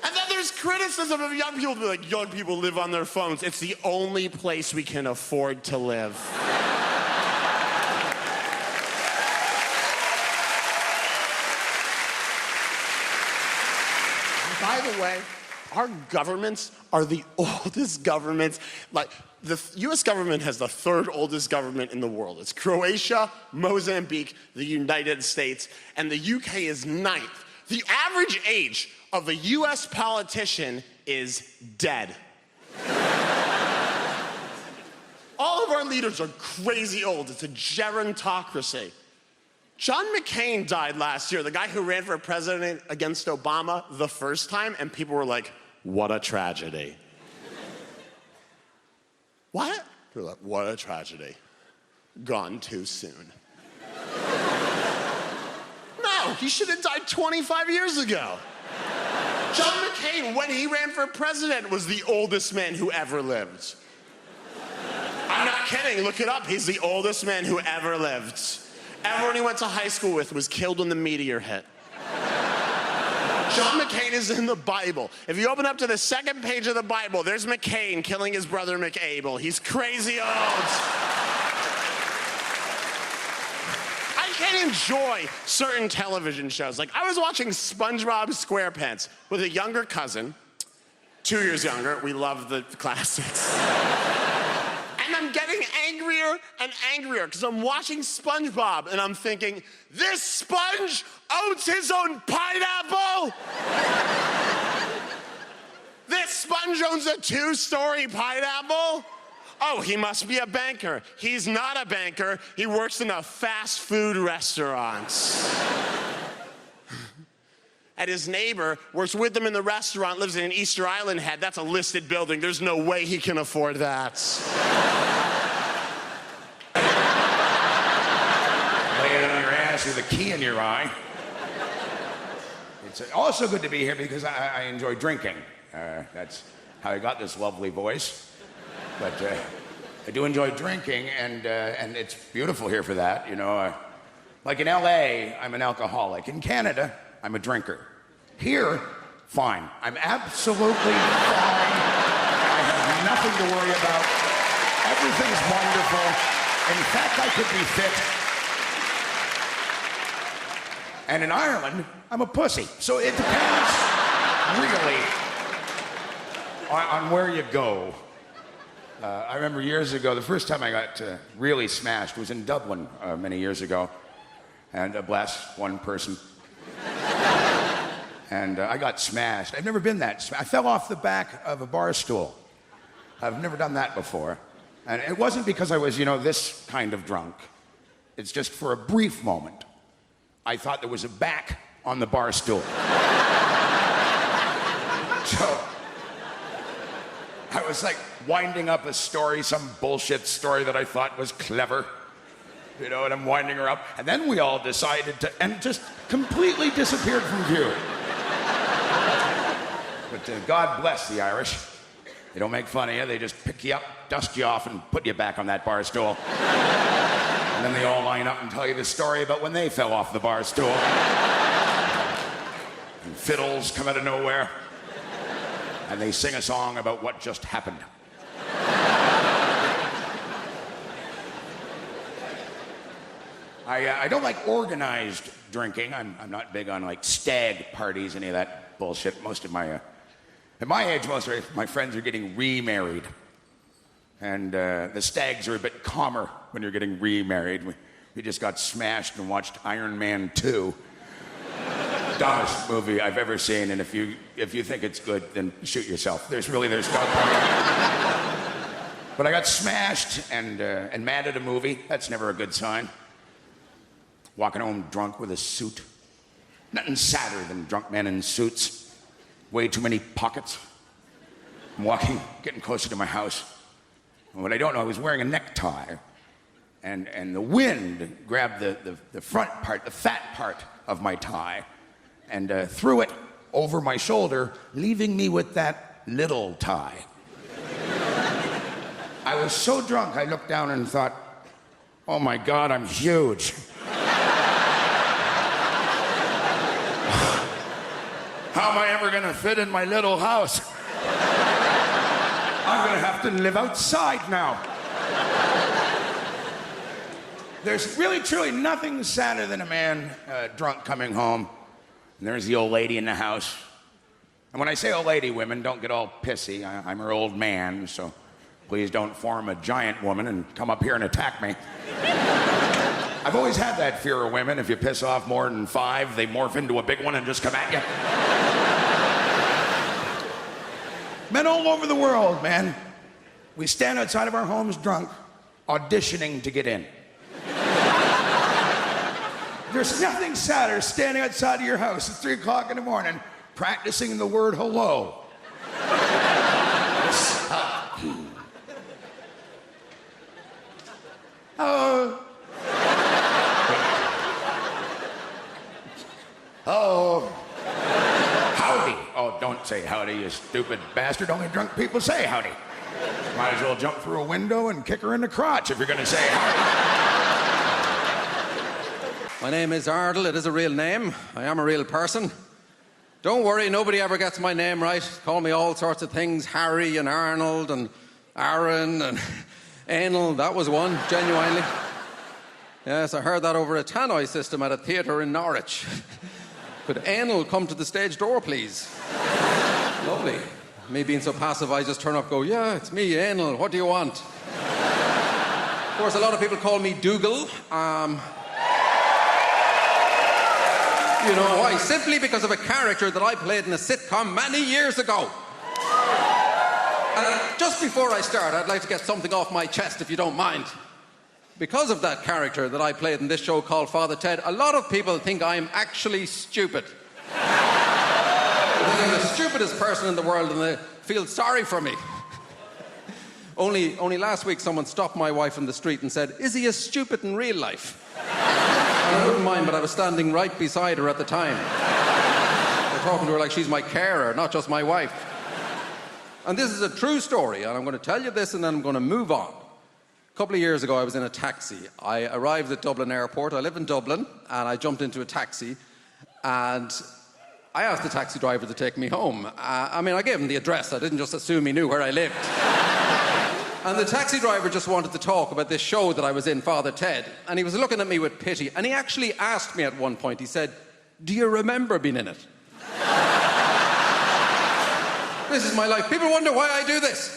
And then there's criticism of young people. Like, young people live on their phones. It's the only place we can afford to live. By the way, our governments are the oldest governments. Like, the U.S. government has the third oldest government in the world. It's Croatia, Mozambique, the United States, and the UK is ninth. The average age of a U.S. politician is dead. All of our leaders are crazy old. It's a gerontocracy. John McCain died last year, the guy who ran for president against Obama the first time, and people were like, what a tragedy. What? They're like, what a tragedy. Gone too soon. No, he should have died 25 years ago. John McCain, when he ran for president, was the oldest man who ever lived. I'm not kidding, look it up. He's the oldest man who ever lived. Everyone he went to high school with was killed when the meteor hit. John McCain is in the Bible. If you open up to the second page of the Bible, there's McCain killing his brother McAbel. He's crazy old. I can't enjoy certain television shows. Like, I was watching SpongeBob SquarePants with a younger cousin, 2 years younger. We love the classics. And I'm getting angrier and angrier because I'm watching SpongeBob and I'm thinking, this sponge owns his own pineapple? This sponge owns a 2-story pineapple? Oh, he must be a banker. He's not a banker. He works in a fast food restaurant. And his neighbor works with him in the restaurant, lives in an Easter Island head. That's a listed building. There's no way he can afford that. Lay it on your ass with a key in your eye. It's also good to be here because I enjoy drinking. That's how I got this lovely voice. But I do enjoy drinking, and it's beautiful here for that. You know, like in LA, I'm an alcoholic. In Canada, I'm a drinker. Here, fine. I'm absolutely fine. I have nothing to worry about. Everything's wonderful. In fact, I could be fit. And in Ireland, I'm a pussy. So it depends, really, on where you go. I remember years ago, the first time I got really smashed was in Dublin many years ago. And bless one person. And I got smashed. I've never been that smashed. I fell off the back of a bar stool. I've never done that before. And it wasn't because I was, you know, this kind of drunk. It's just for a brief moment, I thought there was a back on the bar stool. So I was like winding up a story, some bullshit story that I thought was clever. You know, and I'm winding her up. And then we all decided to, and just completely disappeared from view. But God bless the Irish. They don't make fun of you. They just pick you up, dust you off, and put you back on that bar stool. And then they all line up and tell you the story about when they fell off the bar stool. And fiddles come out of nowhere. And they sing a song about what just happened. I don't like organized drinking. I'm not big on like stag parties, any of that bullshit. Most of my, at my age, most of my friends are getting remarried. And the stags are a bit calmer when you're getting remarried. We just got smashed and watched Iron Man 2. Dumbest movie I've ever seen, and if you think it's good, then shoot yourself. There's no point. But I got smashed and mad at a movie. That's never a good sign. Walking home drunk with a suit. Nothing sadder than drunk men in suits. Way too many pockets. I'm walking, getting closer to my house. And what I don't know, I was wearing a necktie. And the wind grabbed the front part, the fat part of my tie, and threw it over my shoulder, leaving me with that little tie. I was so drunk, I looked down and thought, oh my God, I'm huge. How am I ever gonna fit in my little house? I'm gonna have to live outside now. There's really, truly nothing sadder than a man drunk coming home, and there's the old lady in the house. And when I say old lady women, don't get all pissy. I'm her old man, so please don't form a giant woman and come up here and attack me. I've always had that fear of women. If you piss off more than 5, they morph into a big one and just come at you. Men all over the world, man. We stand outside of our homes drunk, auditioning to get in. There's nothing sadder standing outside of your house at 3 o'clock in the morning practicing the word hello. Oh. Oh. Howdy. Oh, don't say howdy, you stupid bastard. Only drunk people say howdy. Might as well jump through a window and kick her in the crotch if you're going to say howdy. My name is Ardle. It is a real name. I am a real person. Don't worry, nobody ever gets my name right. Call me all sorts of things. Harry and Arnold and Aaron and Anal. That was one, genuinely. Yes, I heard that over a tannoy system at a theatre in Norwich. Could Anal come to the stage door, please? Lovely. Me being so passive, I just turn up and go, yeah, it's me, Anal. What do you want? Of course, a lot of people call me Dougal. You know why? Simply because of a character that I played in a sitcom many years ago. And just before I start, I'd like to get something off my chest, if you don't mind. Because of that character that I played in this show called Father Ted, a lot of people think I'm actually stupid. I think I'm the stupidest person in the world and they feel sorry for me. Only last week someone stopped my wife in the street and said, "Is he as stupid in real life?" I wouldn't mind, but I was standing right beside her at the time. I'm talking to her like she's my carer, not just my wife. And this is a true story, and I'm going to tell you this and then I'm going to move on. A couple of years ago, I was in a taxi. I arrived at Dublin Airport. I live in Dublin, and I jumped into a taxi, and I asked the taxi driver to take me home. I gave him the address. I didn't just assume he knew where I lived. And the taxi driver just wanted to talk about this show that I was in, Father Ted. And he was looking at me with pity. And he actually asked me at one point, he said, "Do you remember being in it?" This is my life. People wonder why I do this.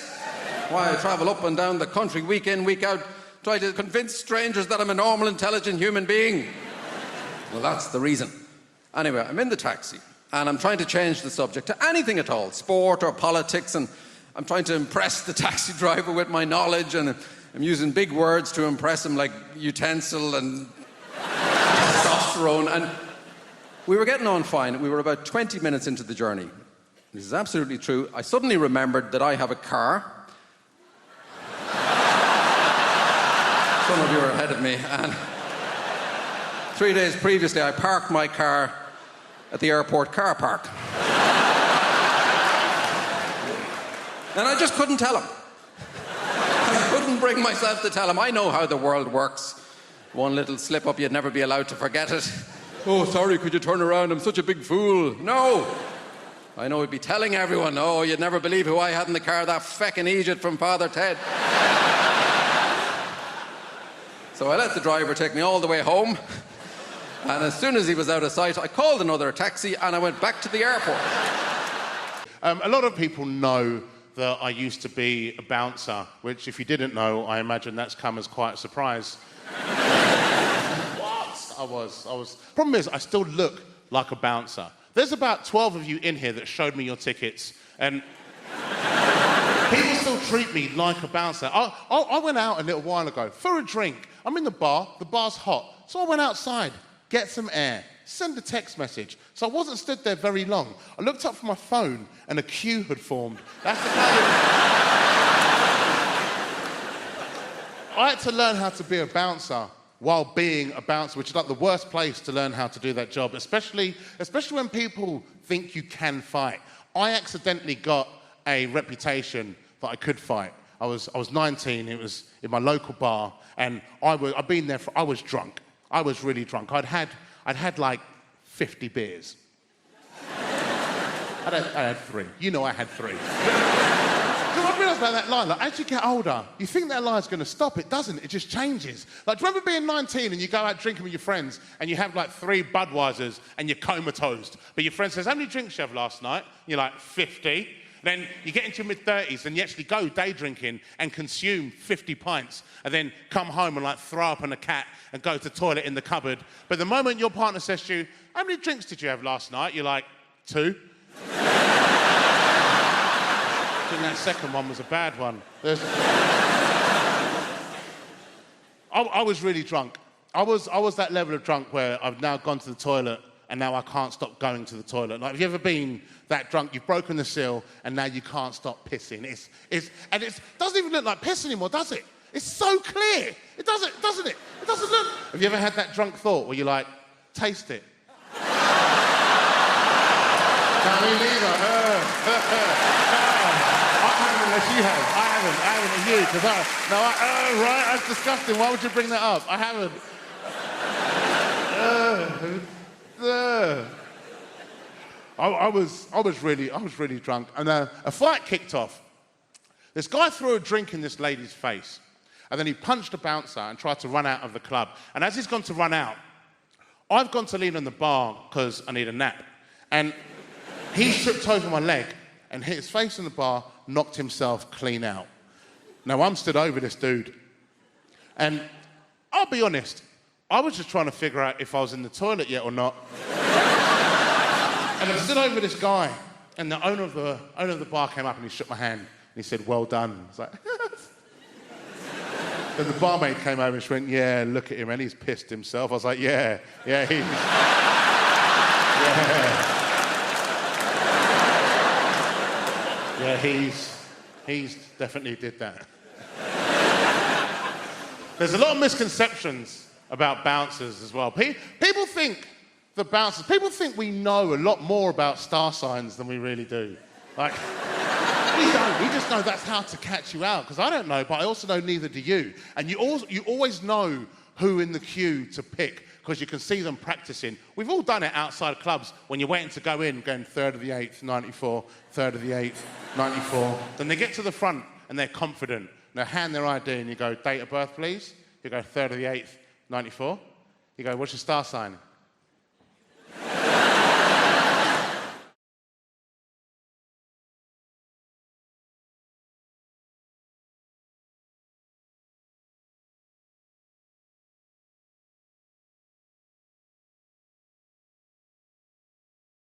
Why I travel up and down the country week in, week out, try to convince strangers that I'm a normal, intelligent human being. Well, that's the reason. Anyway, I'm in the taxi. And I'm trying to change the subject to anything at all, sport or politics, and I'm trying to impress the taxi driver with my knowledge, and I'm using big words to impress him, like utensil and testosterone. And we were getting on fine. We were about 20 minutes into the journey. This is absolutely true. I suddenly remembered that I have a car. Some of you are ahead of me. And 3 days previously, I parked my car at the airport car park. And I just couldn't tell him. I couldn't bring myself to tell him. I know how the world works. One little slip up, you'd never be allowed to forget it. "Oh, sorry, could you turn around? I'm such a big fool." No. I know he'd be telling everyone, "Oh, you'd never believe who I had in the car, that feckin' Egypt from Father Ted." So I let the driver take me all the way home. And as soon as he was out of sight, I called another taxi and I went back to the airport. A lot of people know that I used to be a bouncer, which if you didn't know, I imagine that's come as quite a surprise. What? I was. Problem is, I still look like a bouncer. There's about 12 of you in here that showed me your tickets, and people still treat me like a bouncer. I went out a little while ago for a drink. I'm in the bar's hot, so I went outside, get some air, send a text message. So I wasn't stood there very long. I looked up from my phone and a queue had formed. That's the kind of... I had to learn how to be a bouncer while being a bouncer, which is like the worst place to learn how to do that job, especially when people think you can fight. I accidentally got a reputation that I could fight. I was 19, it was in my local bar, and I was drunk. I was really drunk. I'd had like 50 beers. I had 3. You know I had 3. I realised about that line, like, as you get older, you think that line's going to stop. It doesn't. It just changes. Like, do you remember being 19 and you go out drinking with your friends and you have, like, 3 Budweisers and you're comatose? But your friend says, how many drinks you have last night? You're like, 50. Then you get into your mid-30s and you actually go day drinking and consume 50 pints and then come home and, like, throw up on a cat and go to the toilet in the cupboard. But the moment your partner says to you, how many drinks did you have last night? You're like, 2. I think that second one was a bad one. I was really drunk. I was that level of drunk where I've now gone to the toilet and now I can't stop going to the toilet. Like, have you ever been that drunk? You've broken the seal and now you can't stop pissing. It doesn't even look like piss anymore, does it? It's so clear. It doesn't it? It doesn't look. Have you ever had that drunk thought where you're like, taste it? I mean, neither. Unless you have. I haven't, you, because right, that's disgusting. Why would you bring that up? I haven't. I was really drunk, and a fight kicked off. This guy threw a drink in this lady's face, and then he punched a bouncer and tried to run out of the club. And as he's gone to run out, I've gone to lean on the bar because I need a nap. And he tripped over my leg and hit his face on the bar, knocked himself clean out. Now, I'm stood over this dude. And I'll be honest, I was just trying to figure out if I was in the toilet yet or not. And I stood over this guy, and the owner of the bar came up and he shook my hand, and he said, well done. I was like, Then the barmaid came over and she went, yeah, look at him, and he's pissed himself. I was like, yeah, he's... Yeah, he's definitely did that. There's a lot of misconceptions about bouncers as well. People think we know a lot more about star signs than we really do. Like, we don't. We just know that's how to catch you out, because I don't know, but I also know neither do you. And you always know who in the queue to pick, because you can see them practicing. We've all done it outside clubs when you're waiting to go in, going 3rd of the 8th, 94, 3rd of the 8th, 94. Then they get to the front and they're confident. They hand their ID and you go, date of birth, please. You go, 3rd of the 8th, 94. You go, what's your star sign?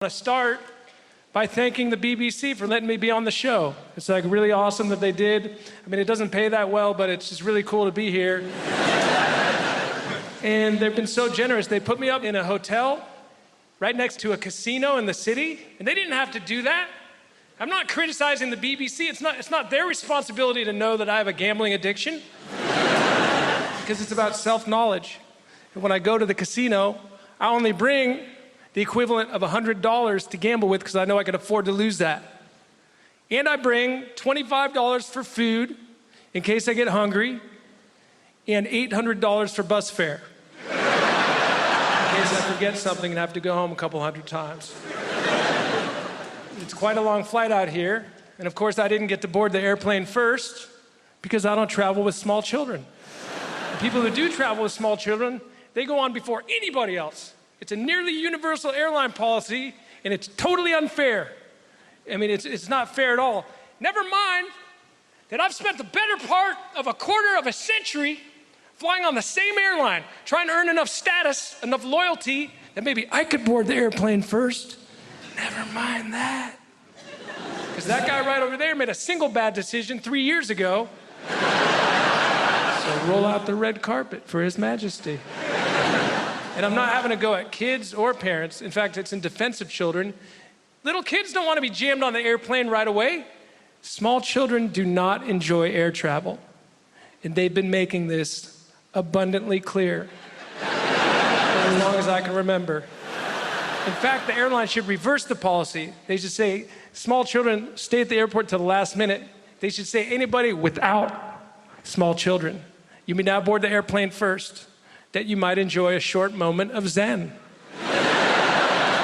I want to start by thanking the BBC for letting me be on the show. It's like really awesome that they did. I mean, it doesn't pay that well, but it's just really cool to be here. And they've been so generous. They put me up in a hotel right next to a casino in the city, and they didn't have to do that. I'm not criticizing the BBC. It's not their responsibility to know that I have a gambling addiction, because it's about self-knowledge. And when I go to the casino, I only bring the equivalent of $100 to gamble with, because I know I can afford to lose that. And I bring $25 for food in case I get hungry, and $800 for bus fare in case I forget something and have to go home a couple hundred times. It's quite a long flight out here, and of course I didn't get to board the airplane first because I don't travel with small children. The people who do travel with small children, they go on before anybody else. It's a nearly universal airline policy, and it's totally unfair. I mean, it's not fair at all. Never mind that I've spent the better part of a quarter of a century flying on the same airline, trying to earn enough status, enough loyalty, that maybe I could board the airplane first. Never mind that. Because that guy right over there made a single bad decision 3 years ago. So roll out the red carpet for His Majesty. And I'm not having to go at kids or parents. In fact, it's in defense of children. Little kids don't want to be jammed on the airplane right away. Small children do not enjoy air travel. And they've been making this abundantly clear for as long as I can remember. In fact, the airline should reverse the policy. They should say, small children stay at the airport till the last minute. They should say, anybody without small children, you may now board the airplane first, that you might enjoy a short moment of zen.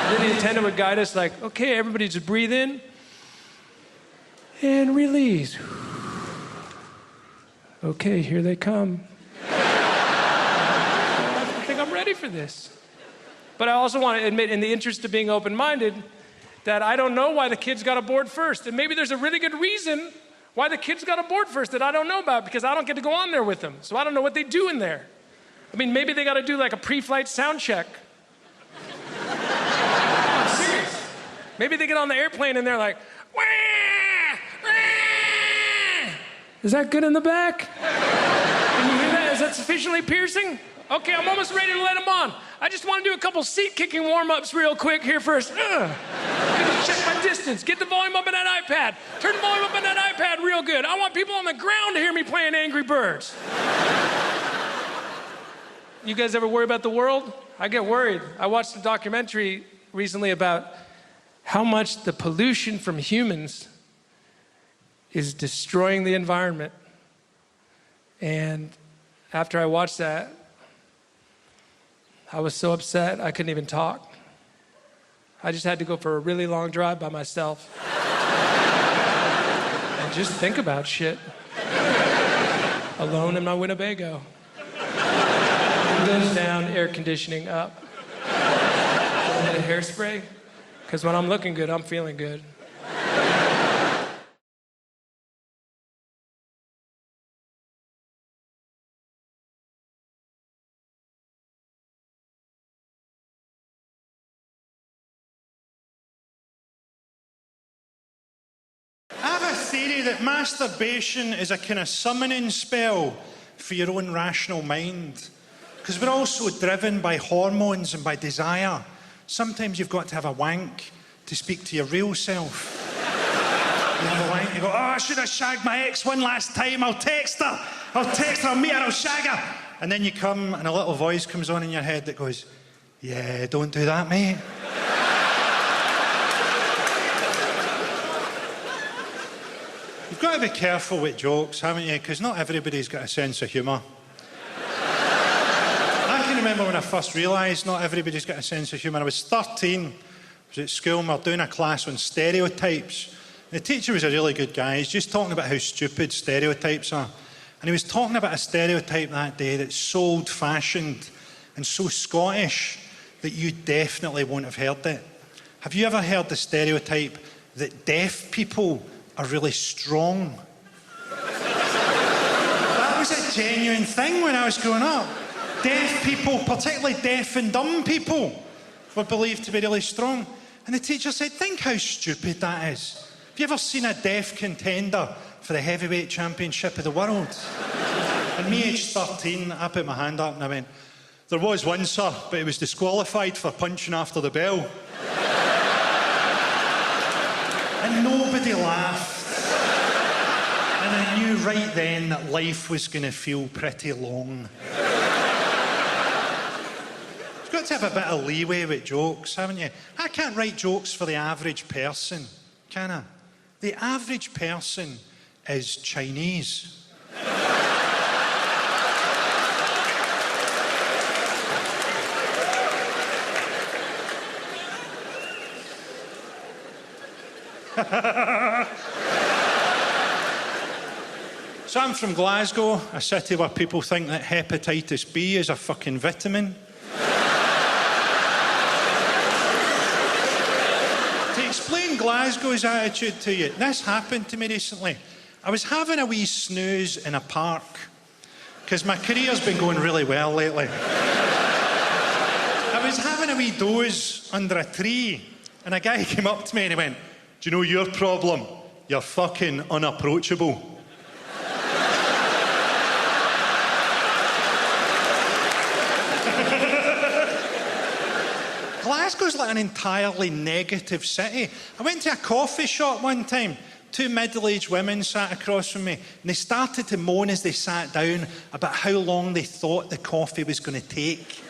Then the attendant would guide us like, okay, everybody just breathe in and release. Okay, here they come. I think I'm ready for this. But I also want to admit, in the interest of being open-minded, that I don't know why the kids got aboard first. And maybe there's a really good reason why the kids got aboard first that I don't know about, because I don't get to go on there with them. So I don't know what they do in there. I mean, maybe they got to do like a pre-flight sound check. I'm serious. Maybe they get on the airplane and they're like, wah, wah. Is that good in the back? Can you hear that? Is that sufficiently piercing? Okay, I'm almost ready to let them on. I just want to do a couple seat kicking warm-ups real quick here first. Check my distance. Get the volume up on that iPad. Turn the volume up on that iPad real good. I want people on the ground to hear me playing Angry Birds. You guys ever worry about the world? I get worried. I watched a documentary recently about how much the pollution from humans is destroying the environment. And after I watched that, I was so upset I couldn't even talk. I just had to go for a really long drive by myself and just think about shit. Alone in my Winnebago. Windows down, air conditioning up. A little bit of hairspray, because when I'm looking good, I'm feeling good. I have a theory that masturbation is a kind of summoning spell for your own rational mind. Because we're all so driven by hormones and by desire. Sometimes you've got to have a wank to speak to your real self. You have a wank, you go, oh, I should have shagged my ex one last time. I'll text her, I'll meet her, I'll shag her. And then you come and a little voice comes on in your head that goes, yeah, don't do that, mate. You've got to be careful with jokes, haven't you? Because not everybody's got a sense of humour. I can remember when I first realised not everybody's got a sense of humour. I was 13, I was at school and we were doing a class on stereotypes. The teacher was a really good guy. He's just talking about how stupid stereotypes are. And he was talking about a stereotype that day that's so old-fashioned and so Scottish that you definitely won't have heard it. Have you ever heard the stereotype that deaf people are really strong? That was a genuine thing when I was growing up. Deaf people, particularly deaf and dumb people, were believed to be really strong. And the teacher said, think how stupid that is. Have you ever seen a deaf contender for the heavyweight championship of the world? And me, aged 13, I put my hand up and I went, there was one, sir, but he was disqualified for punching after the bell. And nobody laughed. And I knew right then that life was going to feel pretty long. You've got to have a bit of leeway with jokes, haven't you? I can't write jokes for the average person, can I? The average person is Chinese. So I'm from Glasgow, a city where people think that hepatitis B is a fucking vitamin. To explain Glasgow's attitude to you, this happened to me recently. I was having a wee snooze in a park, because my career's been going really well lately. I was having a wee doze under a tree, and a guy came up to me and he went, do you know your problem? You're fucking unapproachable. Glasgow's like an entirely negative city. I went to a coffee shop one time. Two middle-aged women sat across from me, and they started to moan as they sat down about how long they thought the coffee was going to take.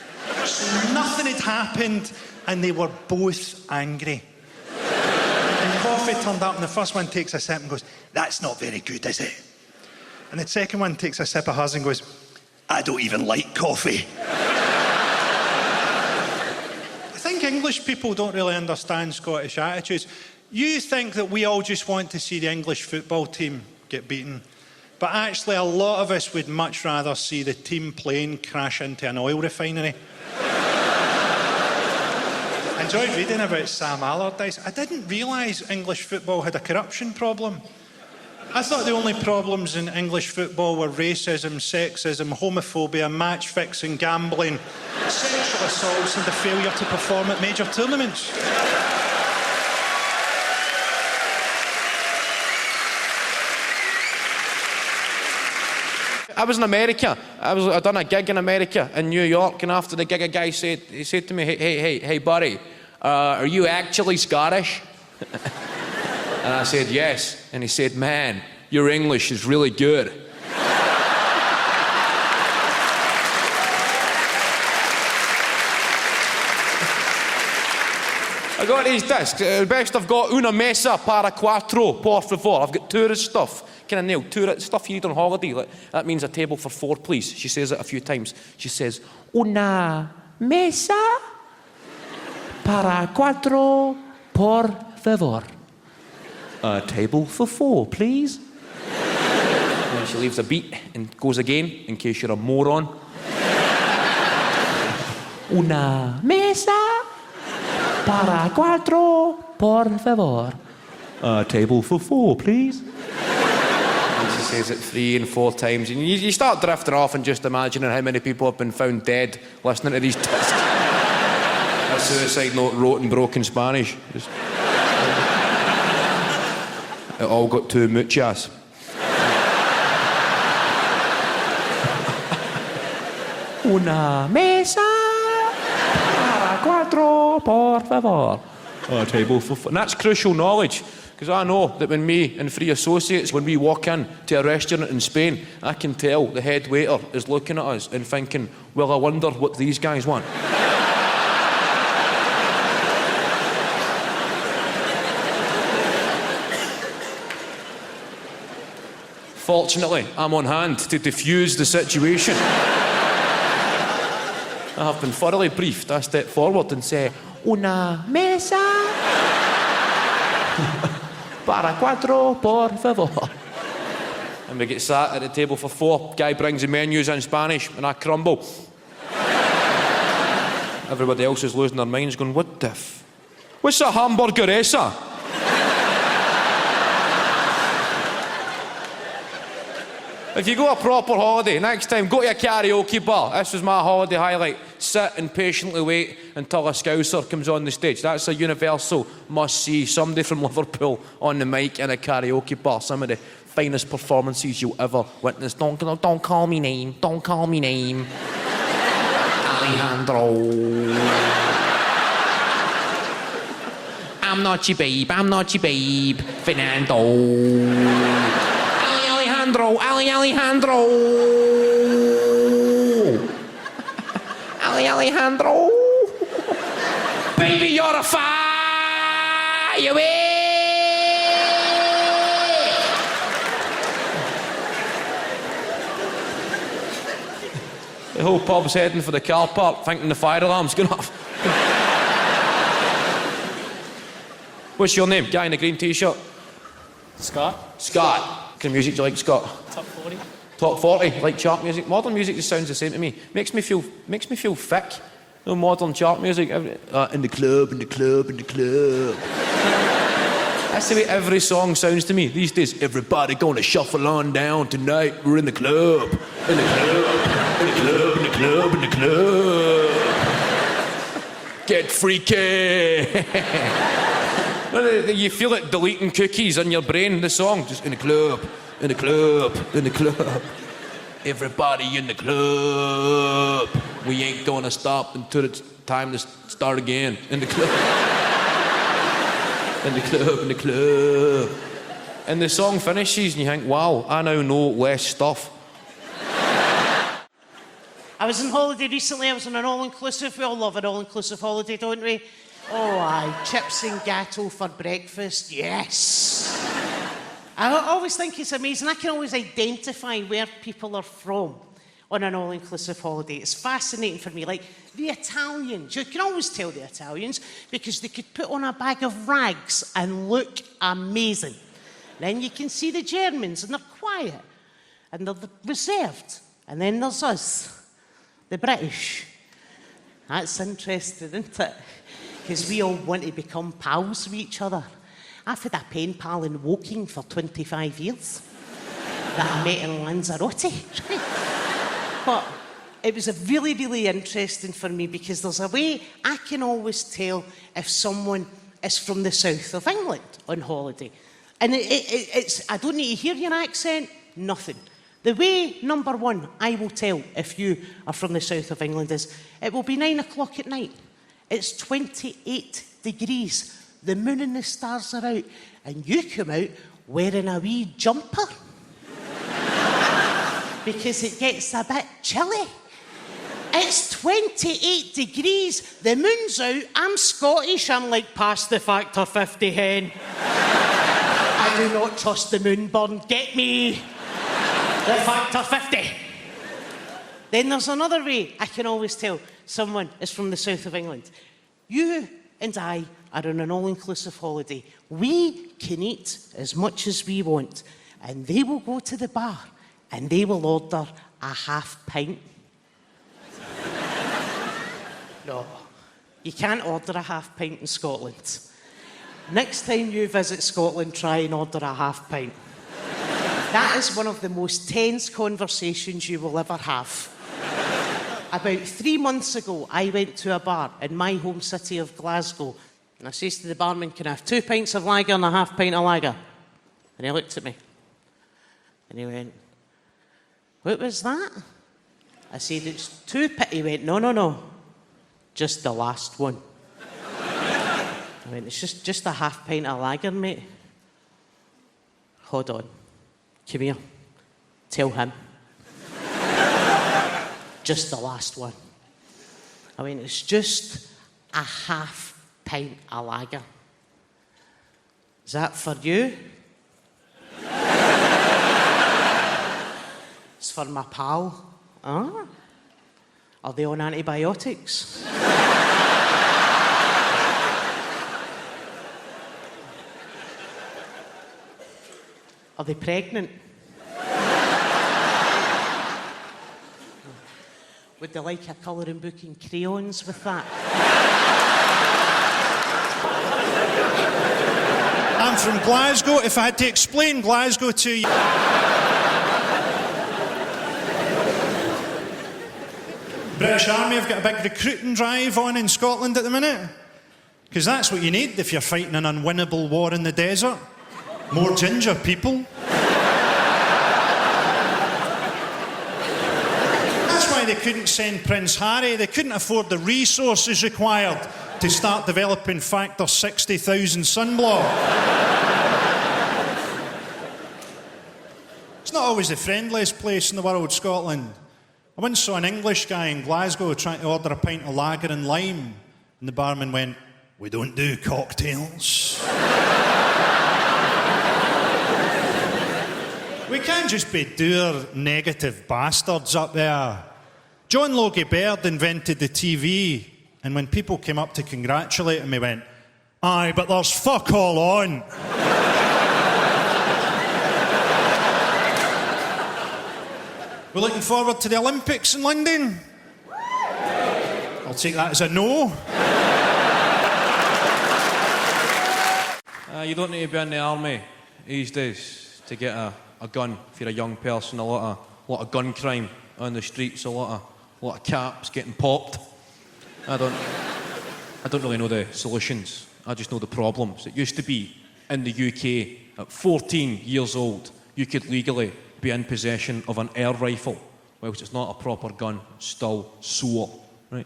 So nothing had happened, and they were both angry. And coffee turned up, and the first one takes a sip and goes, that's not very good, is it? And the second one takes a sip of hers and goes, I don't even like coffee. The think English people don't really understand Scottish attitudes. You think that we all just want to see the English football team get beaten. But actually, a lot of us would much rather see the team plane crash into an oil refinery. I enjoyed reading about Sam Allardyce. I didn't realise English football had a corruption problem. I thought the only problems in English football were racism, sexism, homophobia, match-fixing, gambling, sexual assaults and the failure to perform at major tournaments. I was in America. I done a gig in America, in New York, and after the gig, a guy said to me, hey, buddy, are you actually Scottish? And I said, yes. And he said, man, your English is really good. I got these discs. Best I've got una mesa para quattro, por favor. I've got tourist stuff. Kind of nailed. Tourist stuff you need on holiday. Like, that means a table for 4, please. She says it a few times. She says, una mesa para quattro, por favor. A table for 4, please. And she leaves a beat and goes again, in case you're a moron. Una mesa para quattro, por favor. A table for 4, please. And she says it 3 and 4 times, and you start drifting off and just imagining how many people have been found dead listening to these discs. A suicide note wrote in broken Spanish. Just, it all got 2 muchas. Una mesa para quattro, por favor. A table for 4. And that's crucial knowledge, because I know that when me and 3 associates, when we walk in to a restaurant in Spain, I can tell the head waiter is looking at us and thinking, well, I wonder what these guys want. Fortunately, I'm on hand to defuse the situation. I have been thoroughly briefed. I step forward and say, una mesa para quattro, por favor. And we get sat at the table for 4. Guy brings the menus in Spanish, and I crumble. Everybody else is losing their minds, going, what the f... What's a hamburguesa? If you go a proper holiday, next time, go to a karaoke bar. This was my holiday highlight. Sit and patiently wait until a Scouser comes on the stage. That's a universal must-see. Somebody from Liverpool on the mic in a karaoke bar. Some of the finest performances you'll ever witness. Don't call me name. Don't call me name. Alejandro. I'm not your babe. I'm not your babe. Fernando. Alejandro. Alejandro. Baby, you're a firework. The whole pub's heading for the car park, thinking the fire alarm's going off. What's your name? Guy in the green t-shirt. Scott. Scott. What kind of music do you like, Scott? Top 40. Top 40, like chart music. Modern music just sounds the same to me. Makes me feel thick. No modern chart music. In the club. That's the way every song sounds to me these days. Everybody gonna shuffle on down tonight. We're in the club. In the club. Get freaky. You feel it deleting cookies in your brain, the song. Just in the club. Everybody in the club. We ain't gonna stop until it's time to start again. In the club. In the club. And the song finishes and you think, wow, I now know less stuff. I was on holiday recently. I was on an all-inclusive. We all love an all-inclusive holiday, don't we? Oh, aye. Chips and gateau for breakfast. Yes. I always think it's amazing. I can always identify where people are from on an all-inclusive holiday. It's fascinating for me. Like the Italians, you can always tell the Italians because they could put on a bag of rags and look amazing. Then you can see the Germans, and they're quiet, and they're reserved. And then there's us, the British. That's interesting, isn't it? Because we all want to become pals with each other. I've had a pen pal in Woking for 25 years that I met in Lanzarote. But it was a really, really interesting for me because there's a way I can always tell if someone is from the south of England on holiday. And it's I don't need to hear your accent, nothing. The way, number one, I will tell if you are from the south of England is it will be 9 o'clock at night. It's 28 degrees. The moon and the stars are out. And you come out wearing a wee jumper. Because it gets a bit chilly. It's 28 degrees. The moon's out. I'm Scottish. I'm like past the factor 50 hen. I do not trust the moon burn. Get me the factor 50. Then there's another way I can always tell someone is from the south of England. You and I are on an all-inclusive holiday. We can eat as much as we want. And they will go to the bar and they will order a half pint. No, you can't order a half pint in Scotland. Next time you visit Scotland, try and order a half pint. That is one of the most tense conversations you will ever have. About 3 months ago, I went to a bar in my home city of Glasgow, and I says to the barman, can I have 2 pints of lager and a half pint of lager? And he looked at me, and he went, what was that? I said, it's 2 pints. He went, no, just the last one. I went, it's just a half pint of lager, mate. Hold on. Come here. Tell him. Just the last one. I mean, it's just a half pint of lager. Is that for you? It's for my pal. Ah. Are they on antibiotics? Are they pregnant? Would they like a colouring book and crayons with that? I'm from Glasgow. If I had to explain Glasgow to you... British Army have got a big recruiting drive on in Scotland at the minute. Because that's what you need if you're fighting an unwinnable war in the desert. More ginger people. That's why they couldn't send Prince Harry. They couldn't afford the resources required to start developing factor 60,000 sunblock. It's not always the friendliest place in the world, Scotland. I once saw an English guy in Glasgow trying to order a pint of lager and lime, and the barman went, we don't do cocktails. We can't just be dour, negative bastards up there. John Logie Baird invented the TV, and when people came up to congratulate him, he went, aye, but there's fuck all on. We're looking forward to the Olympics in London. I'll take that as a no. You don't need to be in the army these days to get a gun if you're a young person. A lot of gun crime on the streets, a lot of caps getting popped. I don't really know the solutions. I just know the problems. It used to be in the UK at 14 years old you could legally be in possession of an air rifle, whilst it's not a proper gun, it's still SWAT, right?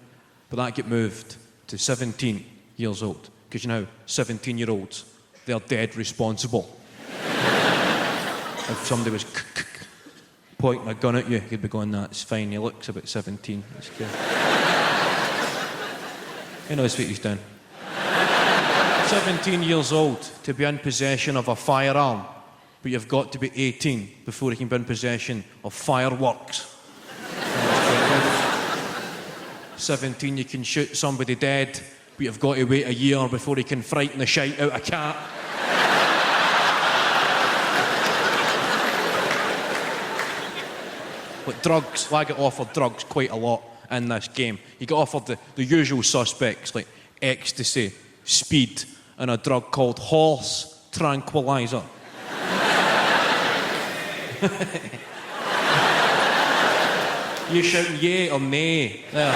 But that get moved to 17 years old, because you know, 17-year-olds, they're dead responsible. If somebody was pointing a gun at you, you'd be going, that's fine, he looks about 17. He knows what he's done. 17 years old to be in possession of a firearm, but you've got to be 18 before you can be in possession of fireworks. 17, you can shoot somebody dead, but you've got to wait a year before you can frighten the shite out of a cat. But drugs, I get offered drugs quite a lot in this game. You get offered the usual suspects like ecstasy, speed, and a drug called horse tranquilizer. You shouting yay or nay? There.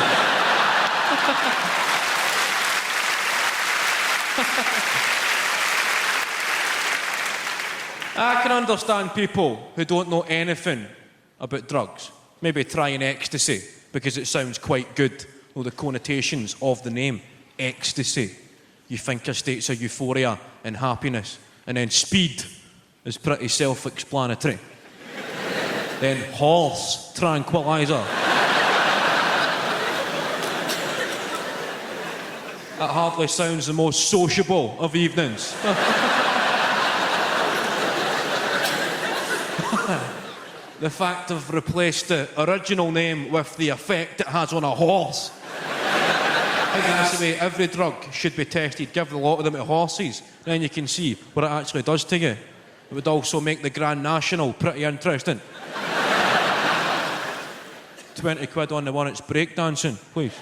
I can understand people who don't know anything about drugs. Maybe trying ecstasy because it sounds quite good. Well, the connotations of the name, ecstasy. You think of states of euphoria and happiness. And then speed is pretty self-explanatory. Then horse tranquilizer. That hardly sounds the most sociable of evenings. The fact I've replaced the original name with the effect it has on a horse. I think that's the way every drug should be tested. Give a lot of them to horses, then you can see what it actually does to you. It would also make the Grand National pretty interesting. 20 quid on the one that's breakdancing, please.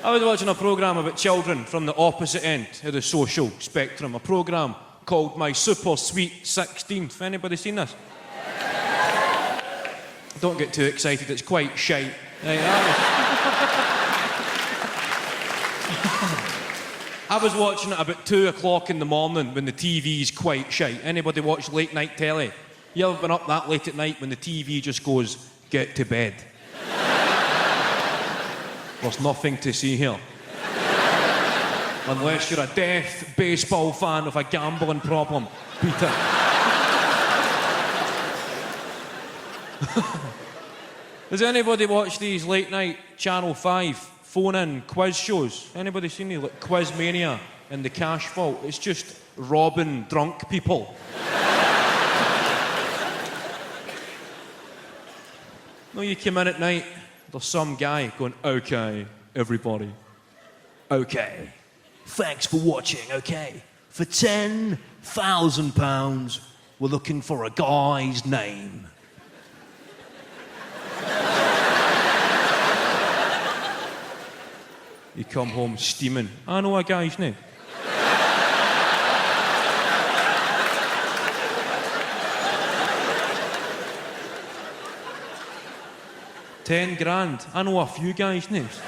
I was watching a programme about children from the opposite end of the social spectrum. A programme called My Super Sweet 16th. Anybody seen this? Don't get too excited, it's quite shite. I was watching it about 2 o'clock in the morning when the TV's quite shite. Anybody watch late night telly? You ever been up that late at night when the TV just goes, get to bed? There's nothing to see here. Unless you're a deaf baseball fan with a gambling problem. Peter. Does anybody watch these late night Channel 5 phone-in quiz shows? Anybody seen these, like Quiz Mania and The Cash Vault? It's just robbing drunk people. No, you come in at night, there's some guy going, okay, everybody, okay, thanks for watching, okay. For £10,000, we're looking for a guy's name. You come home steaming, I know a guy's name. $10,000. I know a few guys' names.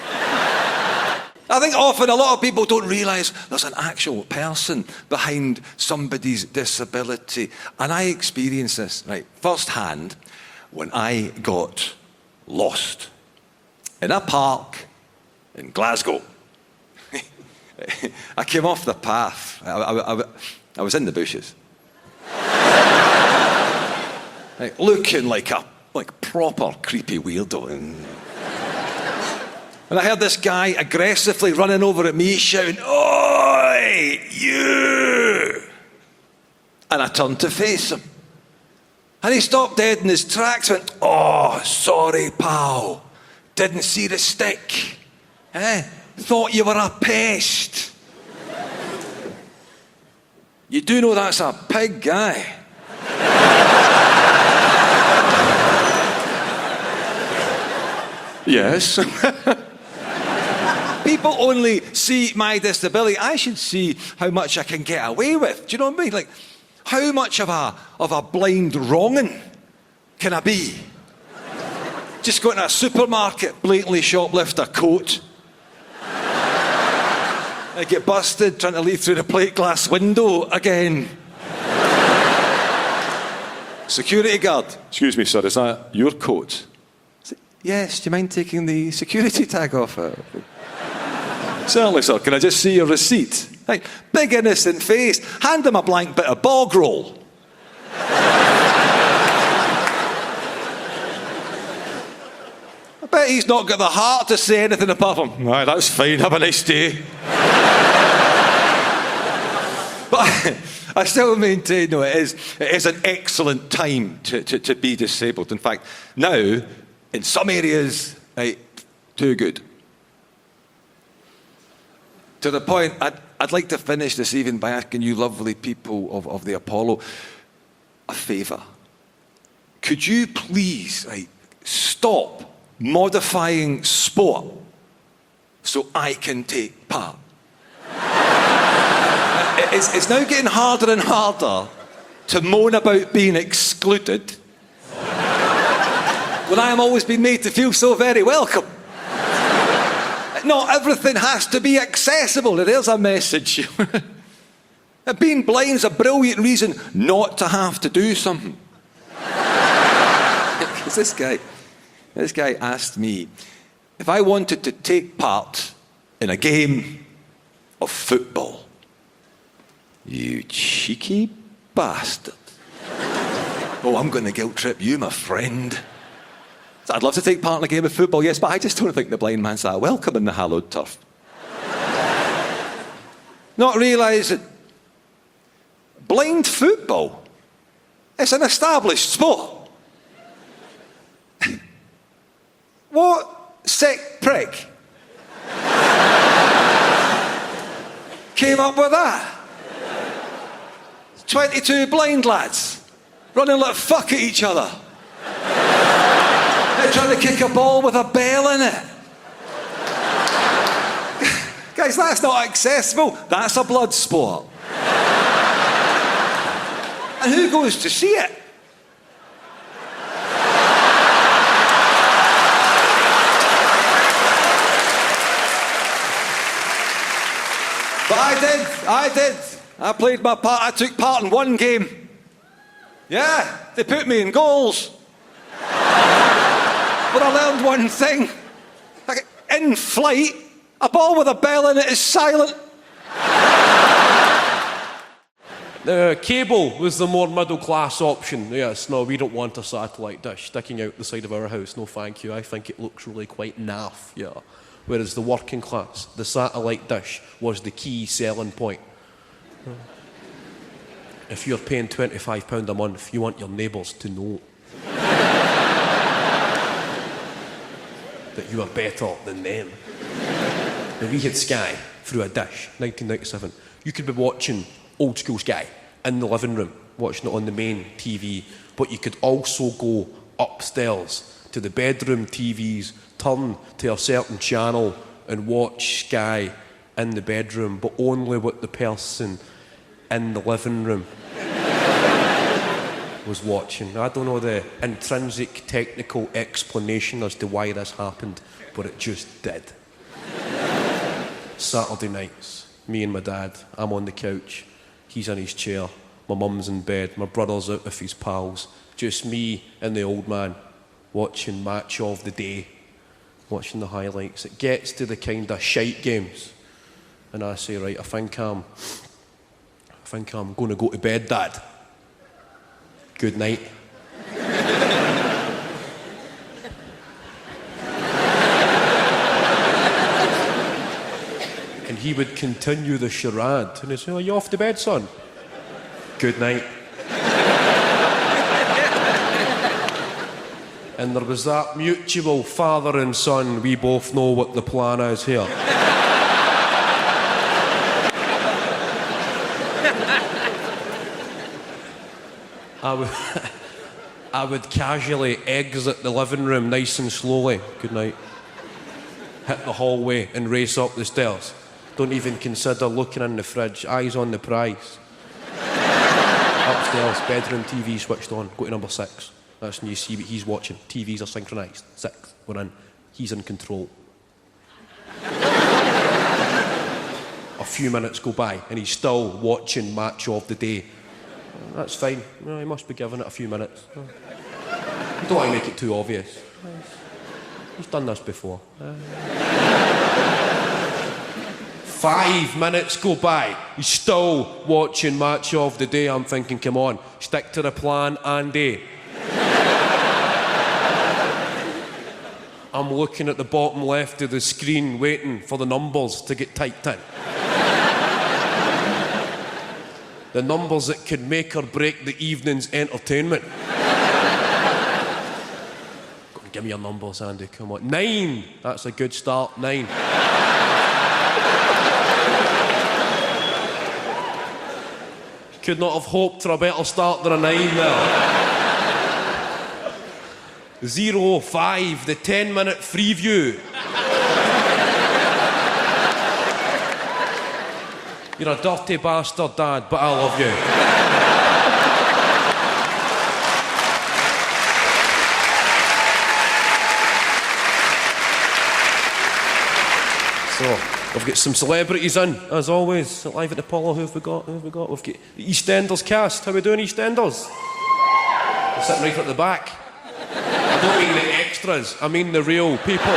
I think often a lot of people don't realise there's an actual person behind somebody's disability. And I experienced this, right, firsthand when I got lost in a park in Glasgow. I came off the path. I was in the bushes. Right, looking like a proper creepy weirdo. And I heard this guy aggressively running over at me, shouting, "Oi, you!" And I turned to face him. And he stopped dead in his tracks and went, "Oh, sorry, pal. Didn't see the stick. Thought you were a pest. You do know that's a pig, guy." Yes. People only see my disability. I should see how much I can get away with. Do you know what I mean? Like, how much of a blind wronging can I be? Just go into a supermarket, blatantly shoplift a coat. I get busted trying to leave through the plate glass window again. Security guard. "Excuse me, sir, is that your coat?" "Yes, do you mind taking the security tag off it?" "Certainly, sir. Can I just see your receipt?" Like, big innocent face. Hand him a blank bit of bog roll. I bet he's not got the heart to say anything apart from, "Right, that's fine, have a nice day." But I still maintain, no, it is an excellent time to be disabled. In fact, now, In some areas, right, too good. To the point, I'd like to finish this evening by asking you lovely people of the Apollo a favour. Could you please, right, stop modifying sport so I can take part? It's now getting harder and harder to moan about being excluded when I am always being made to feel so very welcome. Not everything has to be accessible. There's a message. Being blind's a brilliant reason not to have to do something. Because this guy asked me if I wanted to take part in a game of football. You cheeky bastard. Oh, I'm going to guilt trip you, my friend. So I'd love to take part in a game of football, yes, but I just don't think the blind man's that welcome in the hallowed turf. Not realising blind football, it's an established sport. What sick prick came up with that? 22 blind lads running like fuck at each other. They're trying to kick a ball with a bell in it. Guys, that's not accessible. That's a blood sport. And who goes to see it? But I did. I played my part. I took part in one game. Yeah, they put me in goals. But I learned one thing. Like, in flight, a ball with a bell in it is silent. The cable was the more middle-class option. Yes, no, we don't want a satellite dish sticking out the side of our house. No, thank you. I think it looks really quite naff, yeah. Whereas the working class, the satellite dish was the key selling point. If you're paying £25 a month, you want your neighbours to know that you are better than them. Now, we had Sky through a dish, 1997. You could be watching old school Sky in the living room, watching it on the main TV, but you could also go upstairs to the bedroom TVs, turn to a certain channel and watch Sky in the bedroom, but only what the person in the living room was watching. I don't know the intrinsic technical explanation as to why this happened, but it just did. Saturday nights, me and my dad, I'm on the couch, he's in his chair, my mum's in bed, my brother's out with his pals, just me and the old man watching Match of the Day, watching the highlights. It gets to the kind of shite games, and I say, right, I think I'm going to go to bed, Dad. Good night. And he would continue the charade. And he'd say, are you off to bed, son? Good night. And there was that mutual father and son, we both know what the plan is here. I would casually exit the living room nice and slowly. Good night. Hit the hallway and race up the stairs. Don't even consider looking in the fridge. Eyes on the prize. Upstairs, bedroom TV switched on. Go to number 6. That's when you see what he's watching. TVs are synchronised. 6. We're in. He's in control. A few minutes go by and he's still watching Match of the Day. That's fine. Well, he must be giving it a few minutes. You don't want to make it too obvious. He's done this before. 5 minutes go by. He's still watching Match of the Day. I'm thinking, come on, stick to the plan, Andy. I'm looking at the bottom left of the screen, waiting for the numbers to get typed in. The numbers that could make or break the evening's entertainment. give me your number, Sandy, come on. 9! That's a good start, 9. Could not have hoped for a better start than a 9 there. 05, the 10-minute free view. You're a dirty bastard, Dad, but I love you. So, we've got some celebrities in, as always. Live at the Apollo, who have we got? We've got the EastEnders cast. How are we doing, EastEnders? They're sitting right at the back. I don't mean the extras, I mean the real people.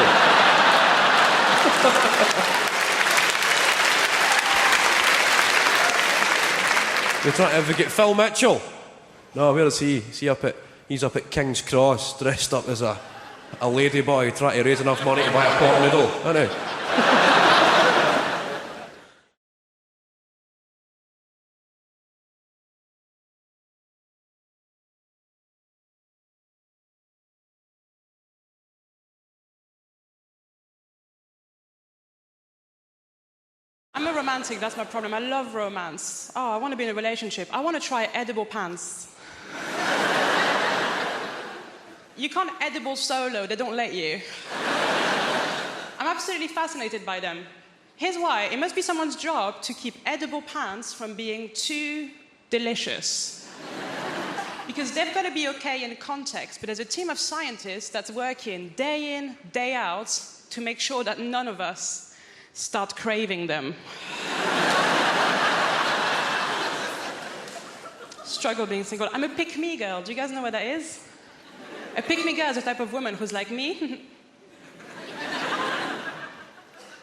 We're trying to ever get Phil Mitchell. No, where is he? He's up at King's Cross, dressed up as a ladyboy, trying to raise enough money to buy a pot noodle, isn't he? I'm a romantic, that's my problem. I love romance. Oh, I want to be in a relationship. I want to try edible pants. You can't edible solo, they don't let you. I'm absolutely fascinated by them. Here's why. It must be someone's job to keep edible pants from being too delicious. Because they've got to be okay in context, but there's a team of scientists that's working day in, day out to make sure that none of us start craving them. Struggle being single. I'm a pick-me girl. Do you guys know what that is? A pick-me girl is a type of woman who's like me.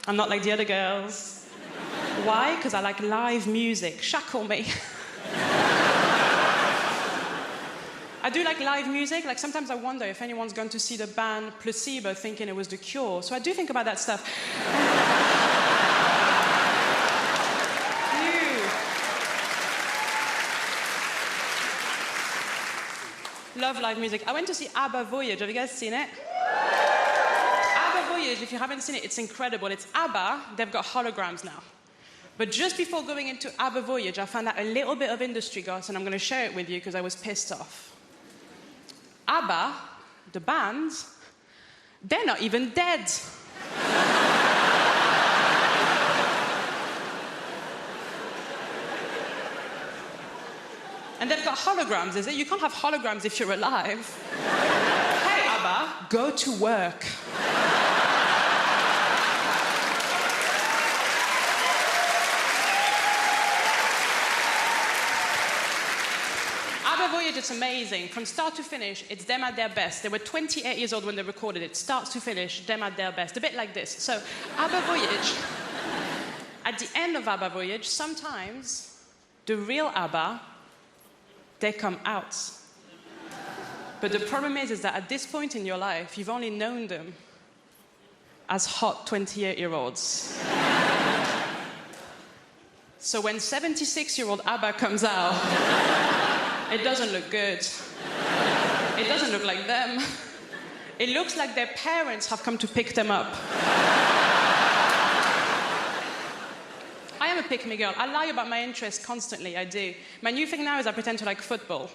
I'm not like the other girls. Why? Because I like live music. Shackle me. I do like live music. Like sometimes I wonder if anyone's gone to see the band Placebo thinking it was The Cure. So I do think about that stuff. Love live music. I went to see ABBA Voyage. Have you guys seen it? ABBA Voyage, if you haven't seen it, it's incredible. It's ABBA. They've got holograms now. But just before going into ABBA Voyage, I found out a little bit of industry gossip, and I'm going to share it with you because I was pissed off. ABBA, the band, they're not even dead. And they've got holograms, is it? You can't have holograms if you're alive. Hey, ABBA, go to work. ABBA Voyage, it's amazing. From start to finish, it's them at their best. They were 28 years old when they recorded it. Start to finish, them at their best. A bit like this. So, ABBA Voyage, at the end of ABBA Voyage, sometimes the real ABBA, they come out. But the problem is that at this point in your life, you've only known them as hot 28-year-olds. So when 76-year-old ABBA comes out, it doesn't look good. It doesn't look like them. It looks like their parents have come to pick them up. I am a pick-me girl. I lie about my interests constantly, I do. My new thing now is I pretend to like football.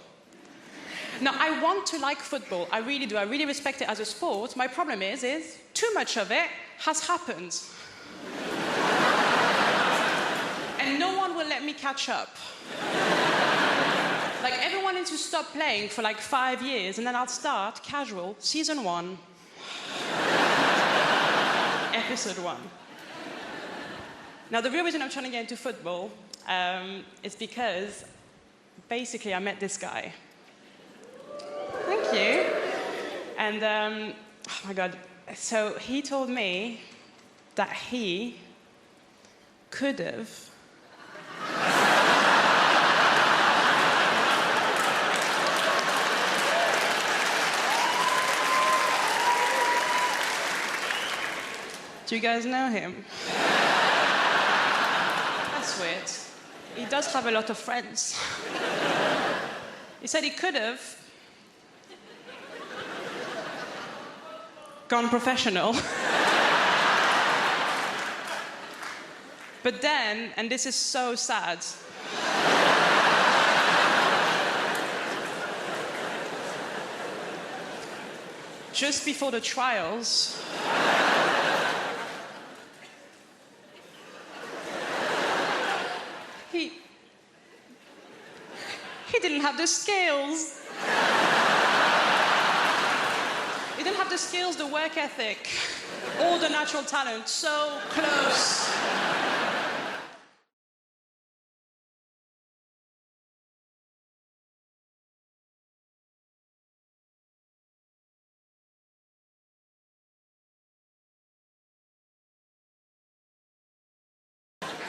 Now, I want to like football. I really do. I really respect it as a sport. My problem is too much of it has happened. And no one will let me catch up. Like, everyone needs to stop playing for like 5 years, and then I'll start casual, season 1, episode 1. Now, the real reason I'm trying to get into football is because, basically, I met this guy. Thank you. And, oh my God. So he told me that he could have Do you guys know him? That's weird. He does have a lot of friends. He said he could have. gone professional. But then, and this is so sad, just before the trials, he didn't have the skills. He didn't have the skills, the work ethic, or the natural talent. So close.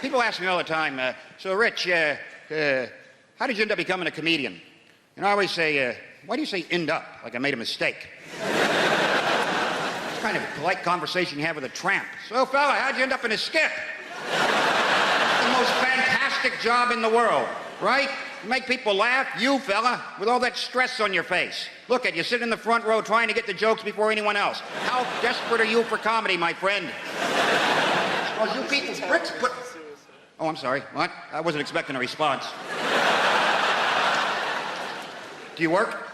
People ask me all the time, so Rich, how did you end up becoming a comedian? And I always say, why do you say end up, like I made a mistake? It's kind of a polite conversation you have with a tramp. So fella, how'd you end up in a skip? The most fantastic job in the world, right? You make people laugh, you fella, with all that stress on your face. Look at you, sit in the front row trying to get the jokes before anyone else. How desperate are you for comedy, my friend? Well, you people, Brits, put... Oh, I'm sorry. What? I wasn't expecting a response. Do you work?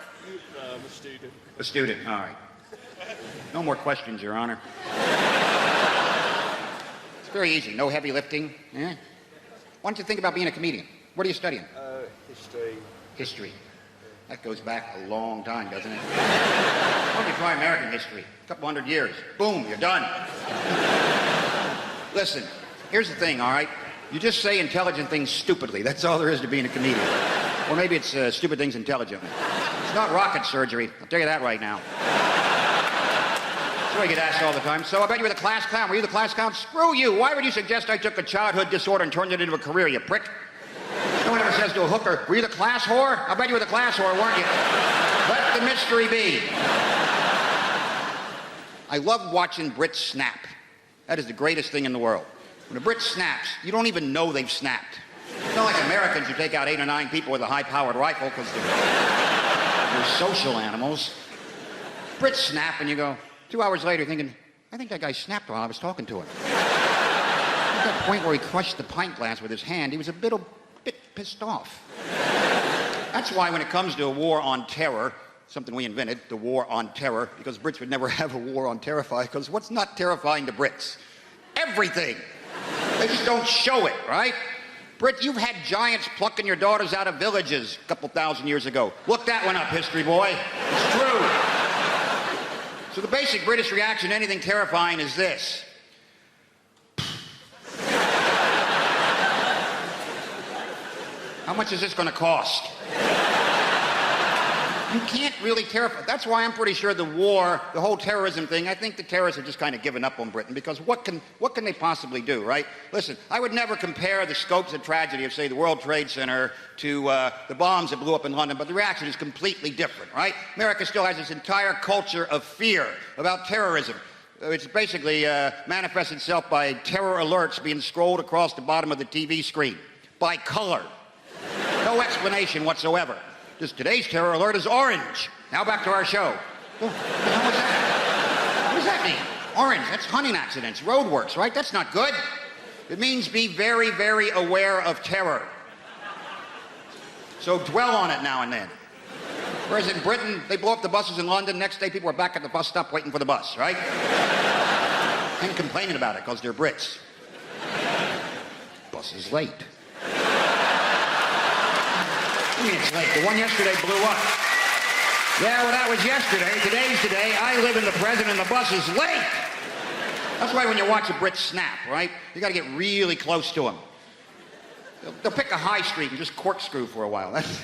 I'm a student. A student, all right. No more questions, Your Honor. It's very easy. No heavy lifting. Yeah? Why don't you think about being a comedian? What are you studying? History. History. That goes back a long time, doesn't it? Why don't you try American history? A couple hundred years. Boom, you're done. Listen, here's the thing, all right? You just say intelligent things stupidly. That's all there is to being a comedian. Or maybe it's stupid things intelligently. It's not rocket surgery. I'll tell you that right now. That's what I get asked all the time. So I bet you were the class clown. Were you the class clown? Screw you. Why would you suggest I took a childhood disorder and turned it into a career, you prick? No one ever says to a hooker, were you the class whore? I bet you were the class whore, weren't you? Let the mystery be. I love watching Brits snap. That is the greatest thing in the world. When a Brit snaps, you don't even know they've snapped. It's not like Americans who take out 8 or 9 people with a high-powered rifle because they're social animals. Brits snap and you go, 2 hours later thinking, I think that guy snapped while I was talking to him. At that point where he crushed the pint glass with his hand, he was a bit pissed off. That's why when it comes to a war on terror, something we invented, the war on terror, because Brits would never have a war on terrify, because what's not terrifying to Brits? Everything. They just don't show it, right? Brit, you've had giants plucking your daughters out of villages a couple thousand years ago. Look that one up, history boy. It's true. So the basic British reaction to anything terrifying is this. How much is this going to cost? You can't really terrify. That's why I'm pretty sure the war, the whole terrorism thing, I think the terrorists have just kind of given up on Britain, because what can they possibly do, right? Listen, I would never compare the scopes of tragedy of, say, the World Trade Center to the bombs that blew up in London, but the reaction is completely different, right? America still has this entire culture of fear about terrorism. It's basically manifests itself by terror alerts being scrolled across the bottom of the TV screen by color. No explanation whatsoever. Just today's terror alert is orange. Now back to our show. Oh, what the hell was that? What does that mean? Orange, that's hunting accidents, roadworks, right? That's not good. It means be very, very aware of terror. So dwell on it now and then. Whereas in Britain, they blow up the buses in London. Next day, people are back at the bus stop waiting for the bus, right? And complaining about it because they're Brits. Bus is late. I mean, it's late. The one yesterday blew up. Yeah, well, that was yesterday. Today's today. I live in the present and the bus is late. That's why when you watch a Brit snap, right, you got to get really close to them. They'll pick a high street and just corkscrew for a while. That's...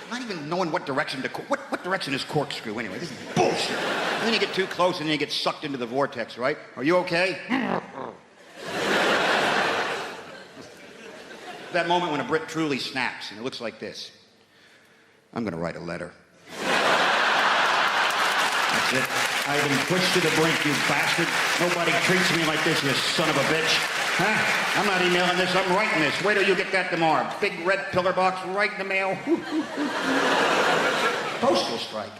Not even knowing what direction to... What direction is corkscrew anyway? This is bullshit. And then you get too close and then you get sucked into the vortex, right? Are you okay? That moment when a Brit truly snaps, and it looks like this. I'm going to write a letter. That's it. I've been pushed to the brink, you bastard. Nobody treats me like this, you son of a bitch. I'm not emailing this, I'm writing this. Wait till you get that tomorrow. Big red pillar box right in the mail. Postal strike.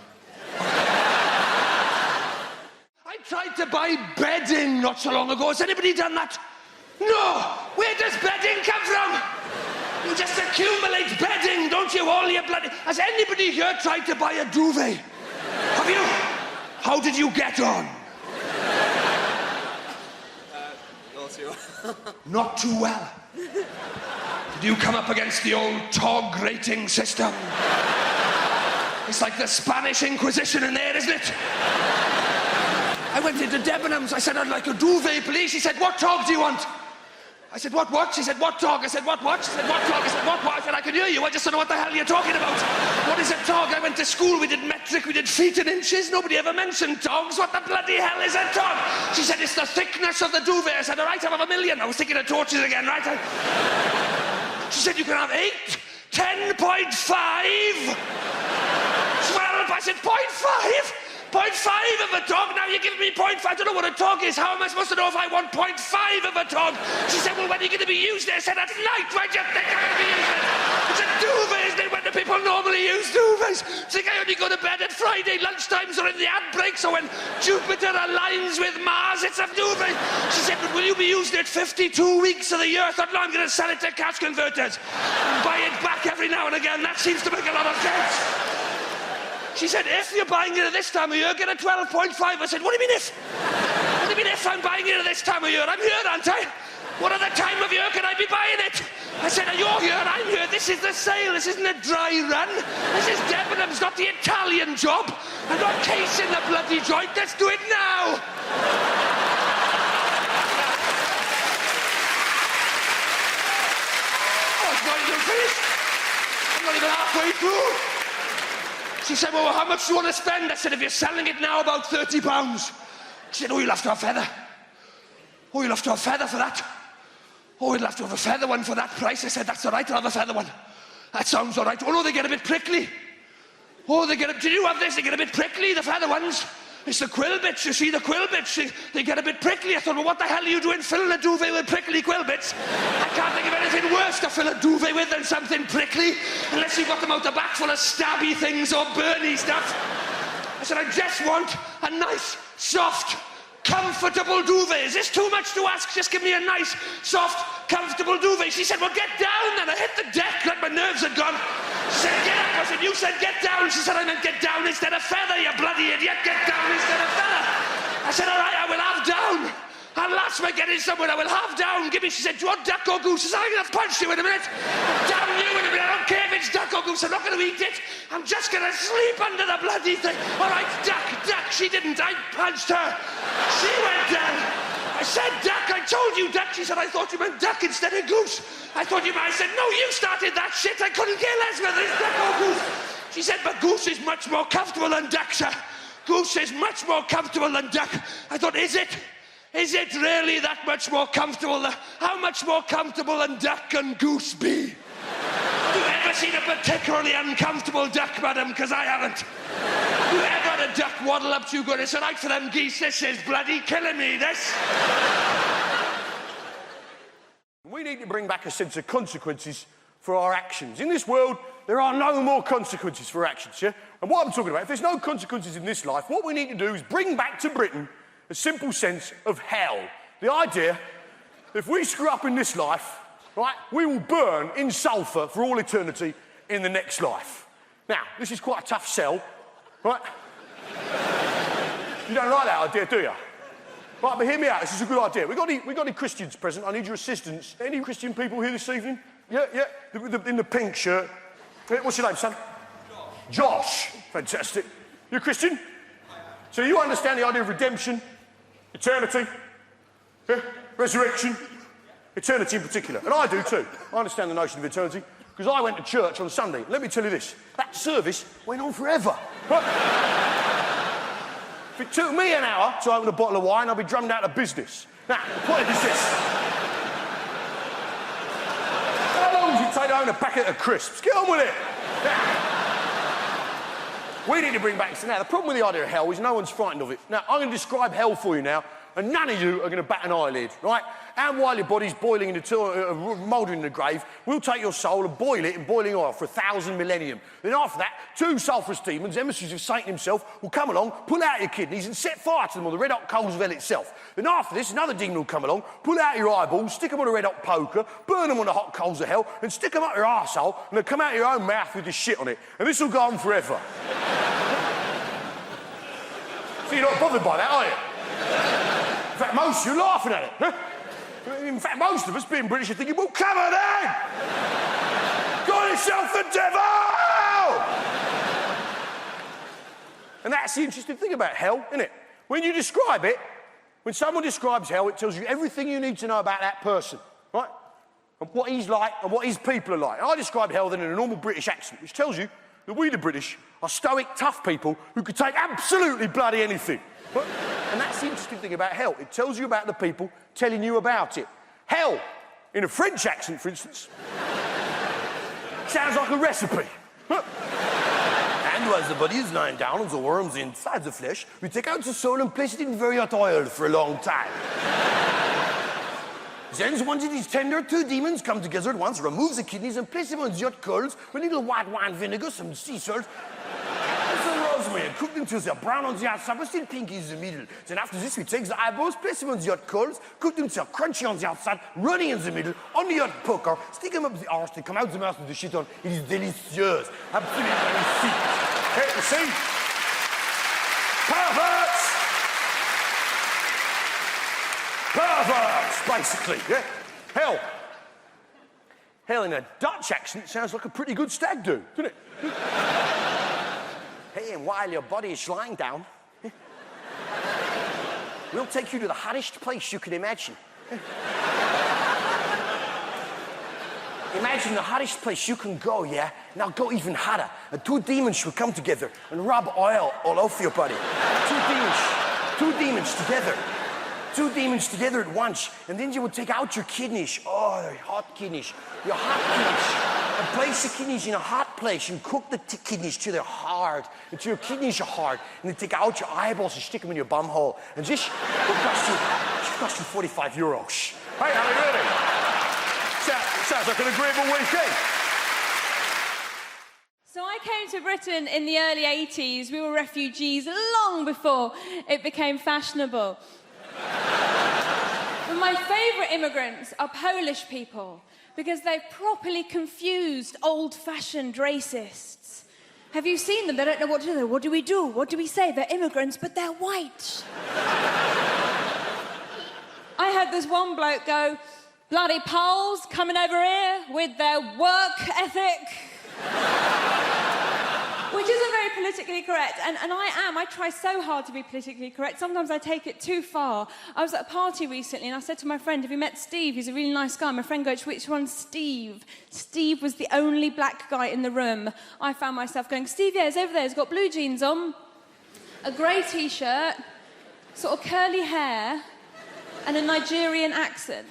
I tried to buy bedding not so long ago. Has anybody done that? No! Where does bedding come from? You just accumulate bedding, don't you? All your bloody... Has anybody here tried to buy a duvet? Have you? How did you get on? Not too Not too well. Did you come up against the old TOG rating system? It's like the Spanish Inquisition in there, isn't it? I went into Debenhams. I said, I'd like a duvet, please. She said, what TOG do you want? I said, what? She said, what TOG? I said, what? She said, what TOG? I said, what? I said, I can hear you. I just don't know what the hell you're talking about. What is a TOG? I went to school. We did metric. We did feet and inches. Nobody ever mentioned TOGs. What the bloody hell is a TOG? She said, it's the thickness of the duvet. I said, all right, I'll have 1,000,000. I was thinking of torches again, right? She said, you can have 8, 10.5, 12. I said, 0.5? 0.5 of a TOG? Now you're giving me 0.5. I don't know what a TOG is. How am I supposed to know if I want 0.5 of a TOG? She said, well, when are you going to be used there? I said, at night. Why do you think I'm going to be used there? It's a duvet, isn't it? When do people normally use duvets? It's like I only go to bed at Friday lunchtimes or in the ad breaks or when Jupiter aligns with Mars. It's a duvet. She said, but will you be using it 52 weeks of the year? I thought, no, I'm going to sell it to cash converters and buy it back every now and again. That seems to make a lot of sense. She said, if you're buying it at this time of year, get a 12.5. I said, what do you mean if? What do you mean if I'm buying it at this time of year? I'm here, aren't I? What other time of year can I be buying it? I said, you're here, I'm here. This is the sale. This isn't a dry run. This is Debenhams, not the Italian job. I'm not casing the bloody joint. Let's do it now. Oh, it's not even finished. I'm not even halfway through. She said, well, how much do you want to spend? I said, if you're selling it now, about £30. She said, oh, you'll have to have feather. Oh, you'll have to have feather for that. Oh, you'll have to have a feather one for that price. I said, that's all right, I'll have a feather one. That sounds all right. Oh, no, they get a bit prickly. Oh, did you have this? They get a bit prickly, the feather ones. It's the quill bits, you see, the quill bits. They get a bit prickly. I thought, well, what the hell are you doing filling a duvet with prickly quill bits? I can't think of anything worse to fill a duvet with than something prickly, unless you've got them out the back full of stabby things or burny stuff. I said, I just want a nice, soft, comfortable duvet. Is this too much to ask? Just give me a nice, soft, comfortable duvet. She said, well, get down then. I hit the deck like my nerves had gone. She said, get up. I said, you said get down. She said, I meant get down instead of feather, you bloody idiot. Get down instead of feather. I said, all right, I will have down. At last we're getting somewhere. I will have down. Give me, she said, do you want duck or goose? I said, I'm going to punch you in a minute. Damn you in a minute. I don't care if it's duck or goose. I'm not going to eat it. I'm just going to sleep under the bloody thing. All right, duck. She didn't. I punched her. She went down. I said duck. I told you duck. She said, I thought you meant duck instead of goose. I thought you meant... I said, no, you started that shit. I couldn't care less whether it's duck or goose. She said, but goose is much more comfortable than duck, sir. Goose is much more comfortable than duck. I thought, is it? Is it really that much more comfortable? How much more comfortable than duck and goose be? Have you ever seen a particularly uncomfortable duck, madam? Because I haven't. Have you ever had a duck waddle up to you going, it's all right for them geese, this is bloody killing me, this. We need to bring back a sense of consequences for our actions. In this world, there are no more consequences for actions, yeah? And what I'm talking about, if there's no consequences in this life, what we need to do is bring back to Britain a simple sense of hell. The idea that if we screw up in this life, right, we will burn in sulphur for all eternity in the next life. Now, this is quite a tough sell, right? You don't like that idea, do you? Right, but hear me out, this is a good idea. We got any Christians present? I need your assistance. Any Christian people here this evening? Yeah, in the pink shirt. What's your name, son? Josh. Fantastic. You're a Christian? So you understand the idea of redemption, eternity, yeah? Resurrection, eternity in particular. And I do too. I understand the notion of eternity because I went to church on Sunday. Let me tell you this, that service went on forever. If it took me an hour to open a bottle of wine, I'd be drummed out of business. Now, the point is this. How long does it take to own a packet of crisps? Get on with it. Now, we need to bring back... Now, the problem with the idea of hell is no one's frightened of it. Now, I'm going to describe hell for you now and none of you are going to bat an eyelid, right? And while your body's boiling in the mouldering in the grave, we'll take your soul and boil it in boiling oil for 1,000 millennium. Then after that, 2 sulphurous demons, emissaries of Satan himself, will come along, pull out your kidneys and set fire to them on the red-hot coals of hell itself. Then after this, another demon will come along, pull out your eyeballs, stick them on a red-hot poker, burn them on the hot coals of hell, and stick them up your arsehole, and they'll come out your own mouth with the shit on it. And this will go on forever. So you're not bothered by that, are you? In fact, most of you are laughing at it. Huh? In fact, most of us, being British, are thinking, well, come on then! Got yourself the devil! And that's the interesting thing about hell, isn't it? When you describe it, when someone describes hell, it tells you everything you need to know about that person, right? And what he's like and what his people are like. I describe hell then in a normal British accent, which tells you that we, the British, are stoic, tough people who could take absolutely bloody anything. Right? And that's the interesting thing about hell. It tells you about the people telling you about it. Hell, in a French accent, for instance, sounds like a recipe. And while the body is lying down and the worms inside the flesh, we take out the soul and place it in very hot oil for a long time. Then, once it is tender, 2 demons come together at once, remove the kidneys and place them on the hot coals with a little white wine vinegar, some sea salt, and some rosemary, and cook them till they're brown on the outside but still pink in the middle. Then after this, we take the eyeballs, place them on the hot coals, cook them till they're crunchy on the outside, runny in the middle, on the hot poker, stick them up the arse, they come out the mouth with the shit on. It is delicious. Absolutely delicious. Hey, you see? Perverts! Perverts, basically, yeah? Hell. Hell, in a Dutch accent, sounds like a pretty good stag do, doesn't it? Hey, and while your body is lying down, we'll take you to the hottest place you can imagine. Imagine the hottest place you can go, yeah? Now go even hotter. And 2 demons will come together and rub oil all over your body. 2 demons together. 2 demons together at once, and then you would take out your kidneys. Oh, your hot kidneys. Your hot kidneys. And place the kidneys in a hot place and cook the kidneys till they're hard, until your kidneys are hard. And then take out your eyeballs and stick them in your bum hole. And this will cost you 45 euros. Hey, I mean, really? Sounds like an agreeable weekend. So I came to Britain in the early 80s. We were refugees long before it became fashionable. But my favourite immigrants are Polish people because they've properly confused old-fashioned racists. Have you seen them? They don't know what to do. What do we do? What do we say? They're immigrants, but they're white. I had this one bloke go, bloody Poles coming over here with their work ethic. Which isn't very politically correct, and I try so hard to be politically correct. Sometimes I take it too far. I was at a party recently and I said to my friend, have you met Steve? He's a really nice guy. My friend goes, which one's Steve? Steve was the only black guy in the room. I found myself going, Steve, yeah, he's over there. He's got blue jeans on, a grey T-shirt, sort of curly hair, and a Nigerian accent.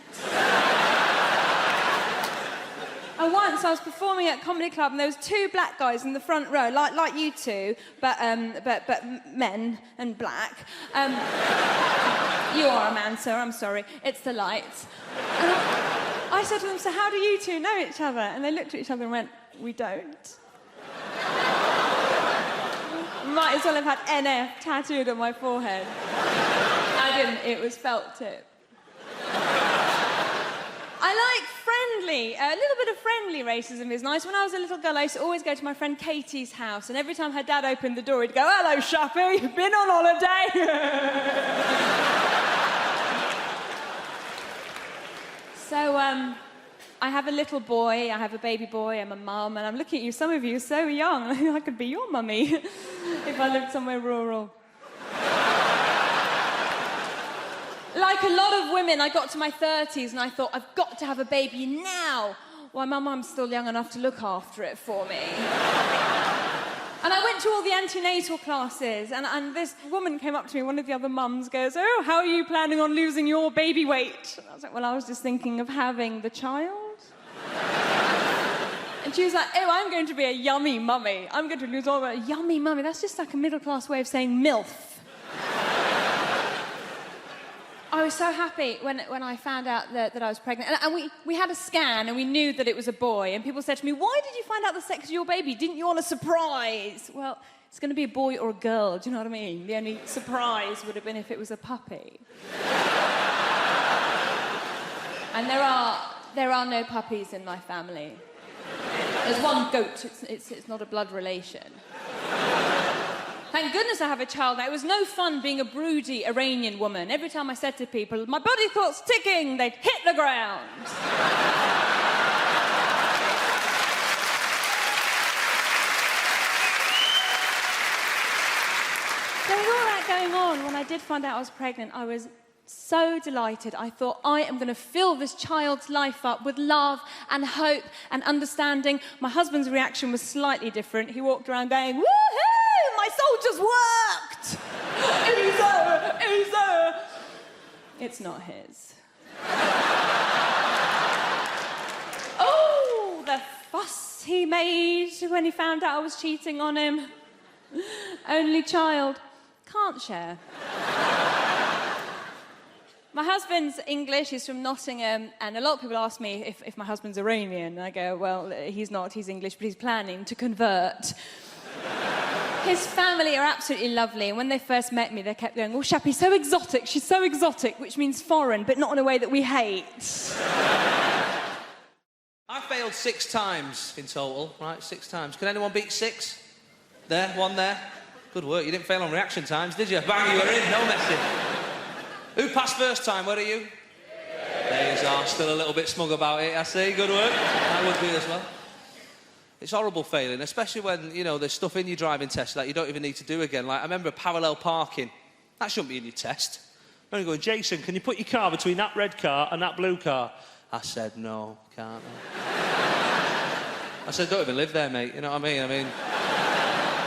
And once I was performing at a comedy club and there was 2 black guys in the front row, like you two, but men and black. You are a man, sir, I'm sorry. It's the lights. And I said to them, so how do you two know each other? And they looked at each other and went, we don't. Might as well have had NF tattooed on my forehead. I didn't, it was felt tip. I like friendly, a little bit of friendly racism is nice. When I was a little girl, I used to always go to my friend Katie's house, and every time her dad opened the door, he'd go, hello, Shappy, you've been on holiday? So, I have a little boy, I have a baby boy, I'm a mum, and I'm looking at you, some of you are so young, I could be your mummy if I lived somewhere rural. Like a lot of women, I got to my 30s and I thought, I've got to have a baby now. Well, my mum's still young enough to look after it for me. And I went to all the antenatal classes, and this woman came up to me, one of the other mums goes, oh, how are you planning on losing your baby weight? And I was like, well, I was just thinking of having the child. And she was like, oh, I'm going to be a yummy mummy. I'm going to lose all my yummy mummy. That's just like a middle-class way of saying MILF. I was so happy when I found out that I was pregnant. And we had a scan and we knew that it was a boy. And people said to me, why did you find out the sex of your baby? Didn't you want a surprise? Well, it's going to be a boy or a girl, do you know what I mean? The only surprise would have been if it was a puppy. And there are no puppies in my family. There's one goat, it's not a blood relation. Thank goodness I have a child now. It was no fun being a broody Iranian woman. Every time I said to people, my body clock's ticking, they'd hit the ground. So with all that going on, when I did find out I was pregnant, I was so delighted. I thought, I am going to fill this child's life up with love and hope and understanding. My husband's reaction was slightly different. He walked around going, woohoo, my soldiers worked! Easy. It's not his. Oh, the fuss he made when he found out I was cheating on him. Only child. Can't share. My husband's English, he's from Nottingham, and a lot of people ask me if my husband's Iranian. I go, well, he's not, he's English, but he's planning to convert. His family are absolutely lovely, and when they first met me, they kept going, oh, Shappy's so exotic, she's so exotic, which means foreign, but not in a way that we hate. I failed 6 times in total, right? 6 times. Can anyone beat 6? There, 1 there. Good work, you didn't fail on reaction times, did you? Bang, you were in, no messing. Who passed first time? Where are you? There you are, still a little bit smug about it, I see. Good work. I would be as well. It's horrible failing, especially when, you know, there's stuff in your driving test that you don't even need to do again. Like, I remember parallel parking. That shouldn't be in your test. I'm only going, Jason, can you put your car between that red car and that blue car? I said, no, can't. I said, don't even live there, mate. You know what I mean?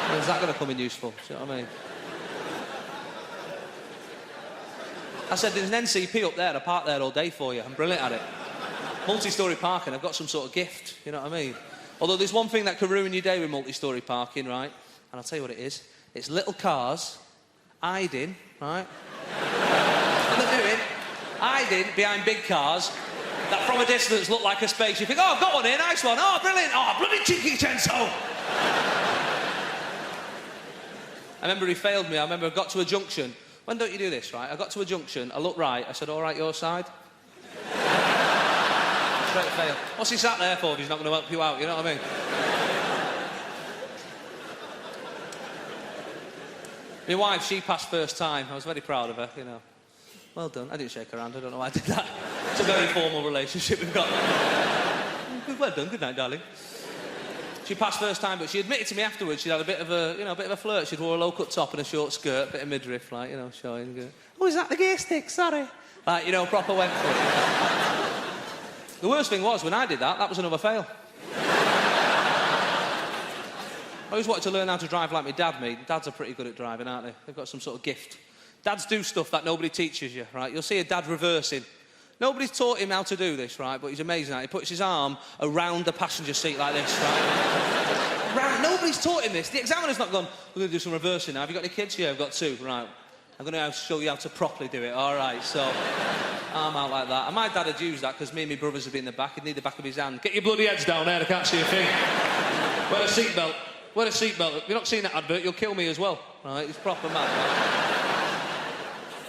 When's that going to come in useful? Do you know what I mean? I said, there's an NCP up there, I park there all day for you. I'm brilliant at it. Multi-storey parking, I've got some sort of gift, you know what I mean? Although there's one thing that can ruin your day with multi-storey parking, right? And I'll tell you what it is. It's little cars, hiding, right? What they're doing, hiding behind big cars that from a distance look like a space. You think, oh, I've got one here, nice one. Oh, brilliant. Oh, bloody cheeky Chenso. I remember he failed me. I remember I got to a junction. When don't you do this, right? I got to a junction, I looked right, I said, all right, your side? Straight fail. What's he sat there for if he's not going to help you out, you know what I mean? My wife, she passed first time. I was very proud of her, you know. Well done. I didn't shake her hand, I don't know why I did that. It's a very formal relationship we've got. Well done, good night, darling. She passed first time, but she admitted to me afterwards she'd had a bit of a flirt. She'd wore a low-cut top and a short skirt, a bit of midriff, like, you know, showing. Oh, is that the gear stick? Sorry. Like, you know, proper went for it. The worst thing was, when I did that, that was another fail. I always wanted to learn how to drive like my dad, mate. Dads are pretty good at driving, aren't they? They've got some sort of gift. Dads do stuff that nobody teaches you, right? You'll see a dad reversing. Nobody's taught him how to do this, right? But he's amazing at it. He puts his arm around the passenger seat like this, right? Nobody's taught him this. The examiner's not gone, we're going to do some reversing now. Have you got any kids? Yeah, I've got 2. Right. I'm going to show you how to properly do it. All right, so arm out like that. And my dad had used that because me and my brothers would be in the back. He'd need the back of his hand. Get your bloody heads down there, I can't see a thing. Wear a seatbelt. Wear a seatbelt. If you're not seeing that advert, you'll kill me as well. Right? It's proper mad, right?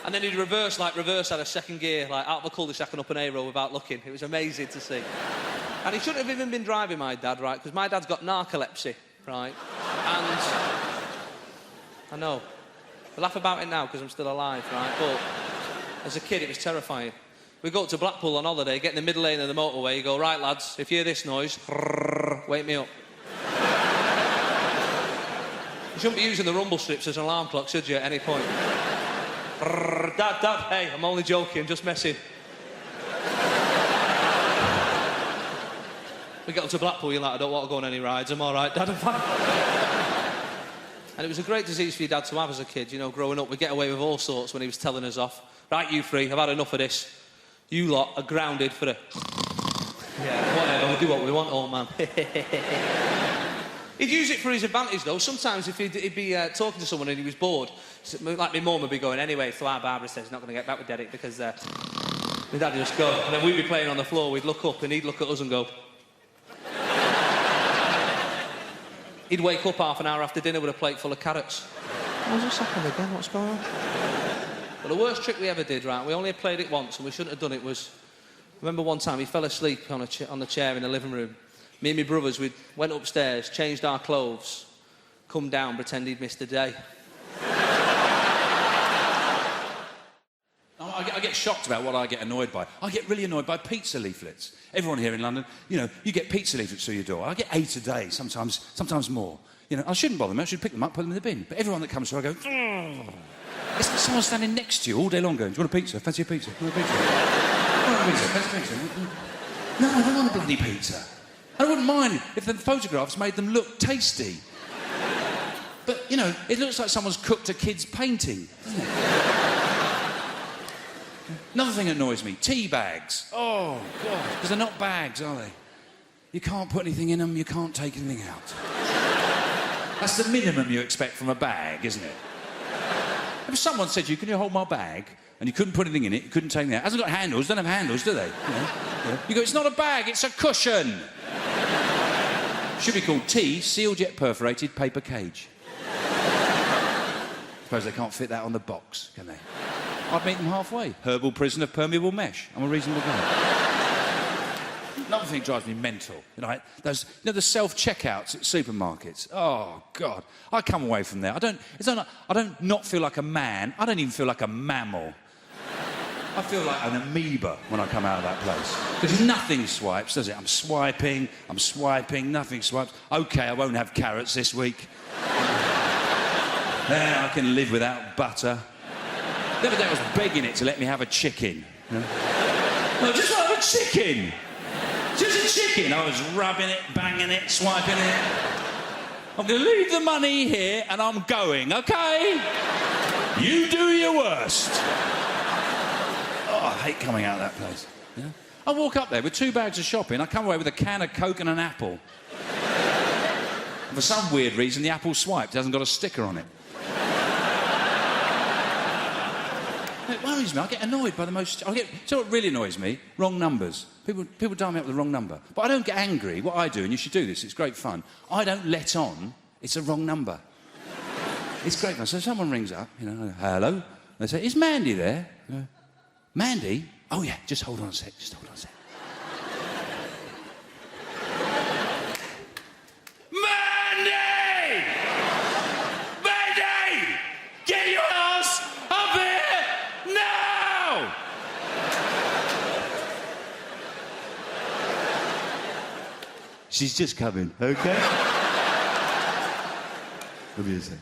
And then he'd reverse out of second gear, like out of a cul-de-sac and up an A-row without looking. It was amazing to see. And he shouldn't have even been driving, my dad, right? Because my dad's got narcolepsy, right? And I know. I laugh about it now because I'm still alive, right? But as a kid, it was terrifying. We go up to Blackpool on holiday, get in the middle lane of the motorway, you go, right, lads, if you hear this noise, wake me up. You shouldn't be using the rumble strips as an alarm clock, should you, at any point? Dad, hey, I'm only joking, just messing. We get up to Blackpool, you're like, I don't want to go on any rides, I'm all right, Dad, I'm fine. And it was a great disease for your dad to have as a kid, you know, growing up. We'd get away with all sorts when he was telling us off. Right, you 3, I've had enough of this. You lot are grounded for the... Yeah, whatever, we'll do what we want, old man. He'd use it for his advantage, though. Sometimes if he'd be talking to someone and he was bored, like my mum would be going, anyway, so our Barbara says he's not going to get back with Derek because my dad would just go. And then we'd be playing on the floor, we'd look up and he'd look at us and go... He'd wake up half an hour after dinner with a plate full of carrots. What's this happened again? What's going on? But the worst trick we ever did, right, we only played it once and we shouldn't have done it, was... I remember one time he fell asleep on the chair in the living room. Me and my brothers, we went upstairs, changed our clothes, come down, pretend he'd missed the day. I get shocked about what I get annoyed by. I get really annoyed by pizza leaflets. Everyone here in London, you know, you get pizza leaflets through your door. I get 8 a day, sometimes more. You know, I shouldn't bother them. I should pick them up, put them in the bin. But everyone that comes through, I go, it's like someone standing next to you all day long going, do you want a pizza? Fancy a pizza? Do you want a pizza? Fancy a pizza? No, I don't want a bloody pizza. I wouldn't mind if the photographs made them look tasty. But, you know, it looks like someone's cooked a kid's painting, doesn't it? Another thing that annoys me, tea bags. Oh, God. Because they're not bags, are they? You can't put anything in them, you can't take anything out. That's the minimum you expect from a bag, isn't it? If someone said to you, can you hold my bag? And you couldn't put anything in it, you couldn't take anything out. It hasn't got handles, don't have handles, do they? You go, it's not a bag, it's a cushion. Should be called tea, sealed yet perforated paper cage. Suppose they can't fit that on the box, can they? I'd meet them halfway. Herbal prison of permeable mesh. I'm a reasonable guy. Another thing drives me mental. You know, the self-checkouts at supermarkets. Oh, God. I come away from there. I don't not feel like a man. I don't even feel like a mammal. I feel like an amoeba when I come out of that place. Because nothing swipes, does it? I'm swiping, nothing swipes. OK, I won't have carrots this week. Then I can live without butter. The other day I was begging it to let me have a chicken. You know? No, just have a chicken. Just a chicken. I was rubbing it, banging it, swiping it. I'm going to leave the money here and I'm going, OK? You do your worst. Oh, I hate coming out of that place. Yeah? I walk up there with 2 bags of shopping. I come away with a can of Coke and an apple. And for some weird reason, the apple swiped. It hasn't got a sticker on it. It worries me. I get annoyed by the most... You know what really annoys me? Wrong numbers. People dial me up with the wrong number. But I don't get angry. What I do, and you should do this, it's great fun, I don't let on it's a wrong number. It's great fun. So someone rings up, you know, hello. They say, is Mandy there? You know, Mandy? Oh, yeah, just hold on a sec, Mandy! Mandy! Get your ass up here now! She's just coming, OK? Give me a sec.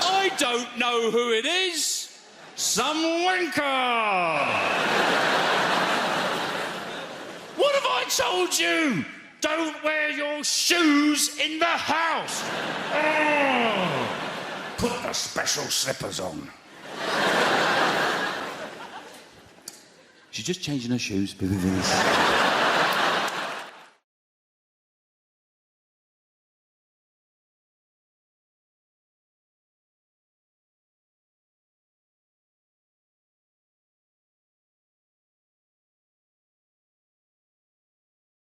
I don't know who it is. Some wanker! What have I told you? Don't wear your shoes in the house. Oh, put the special slippers on. She's just changing her shoes.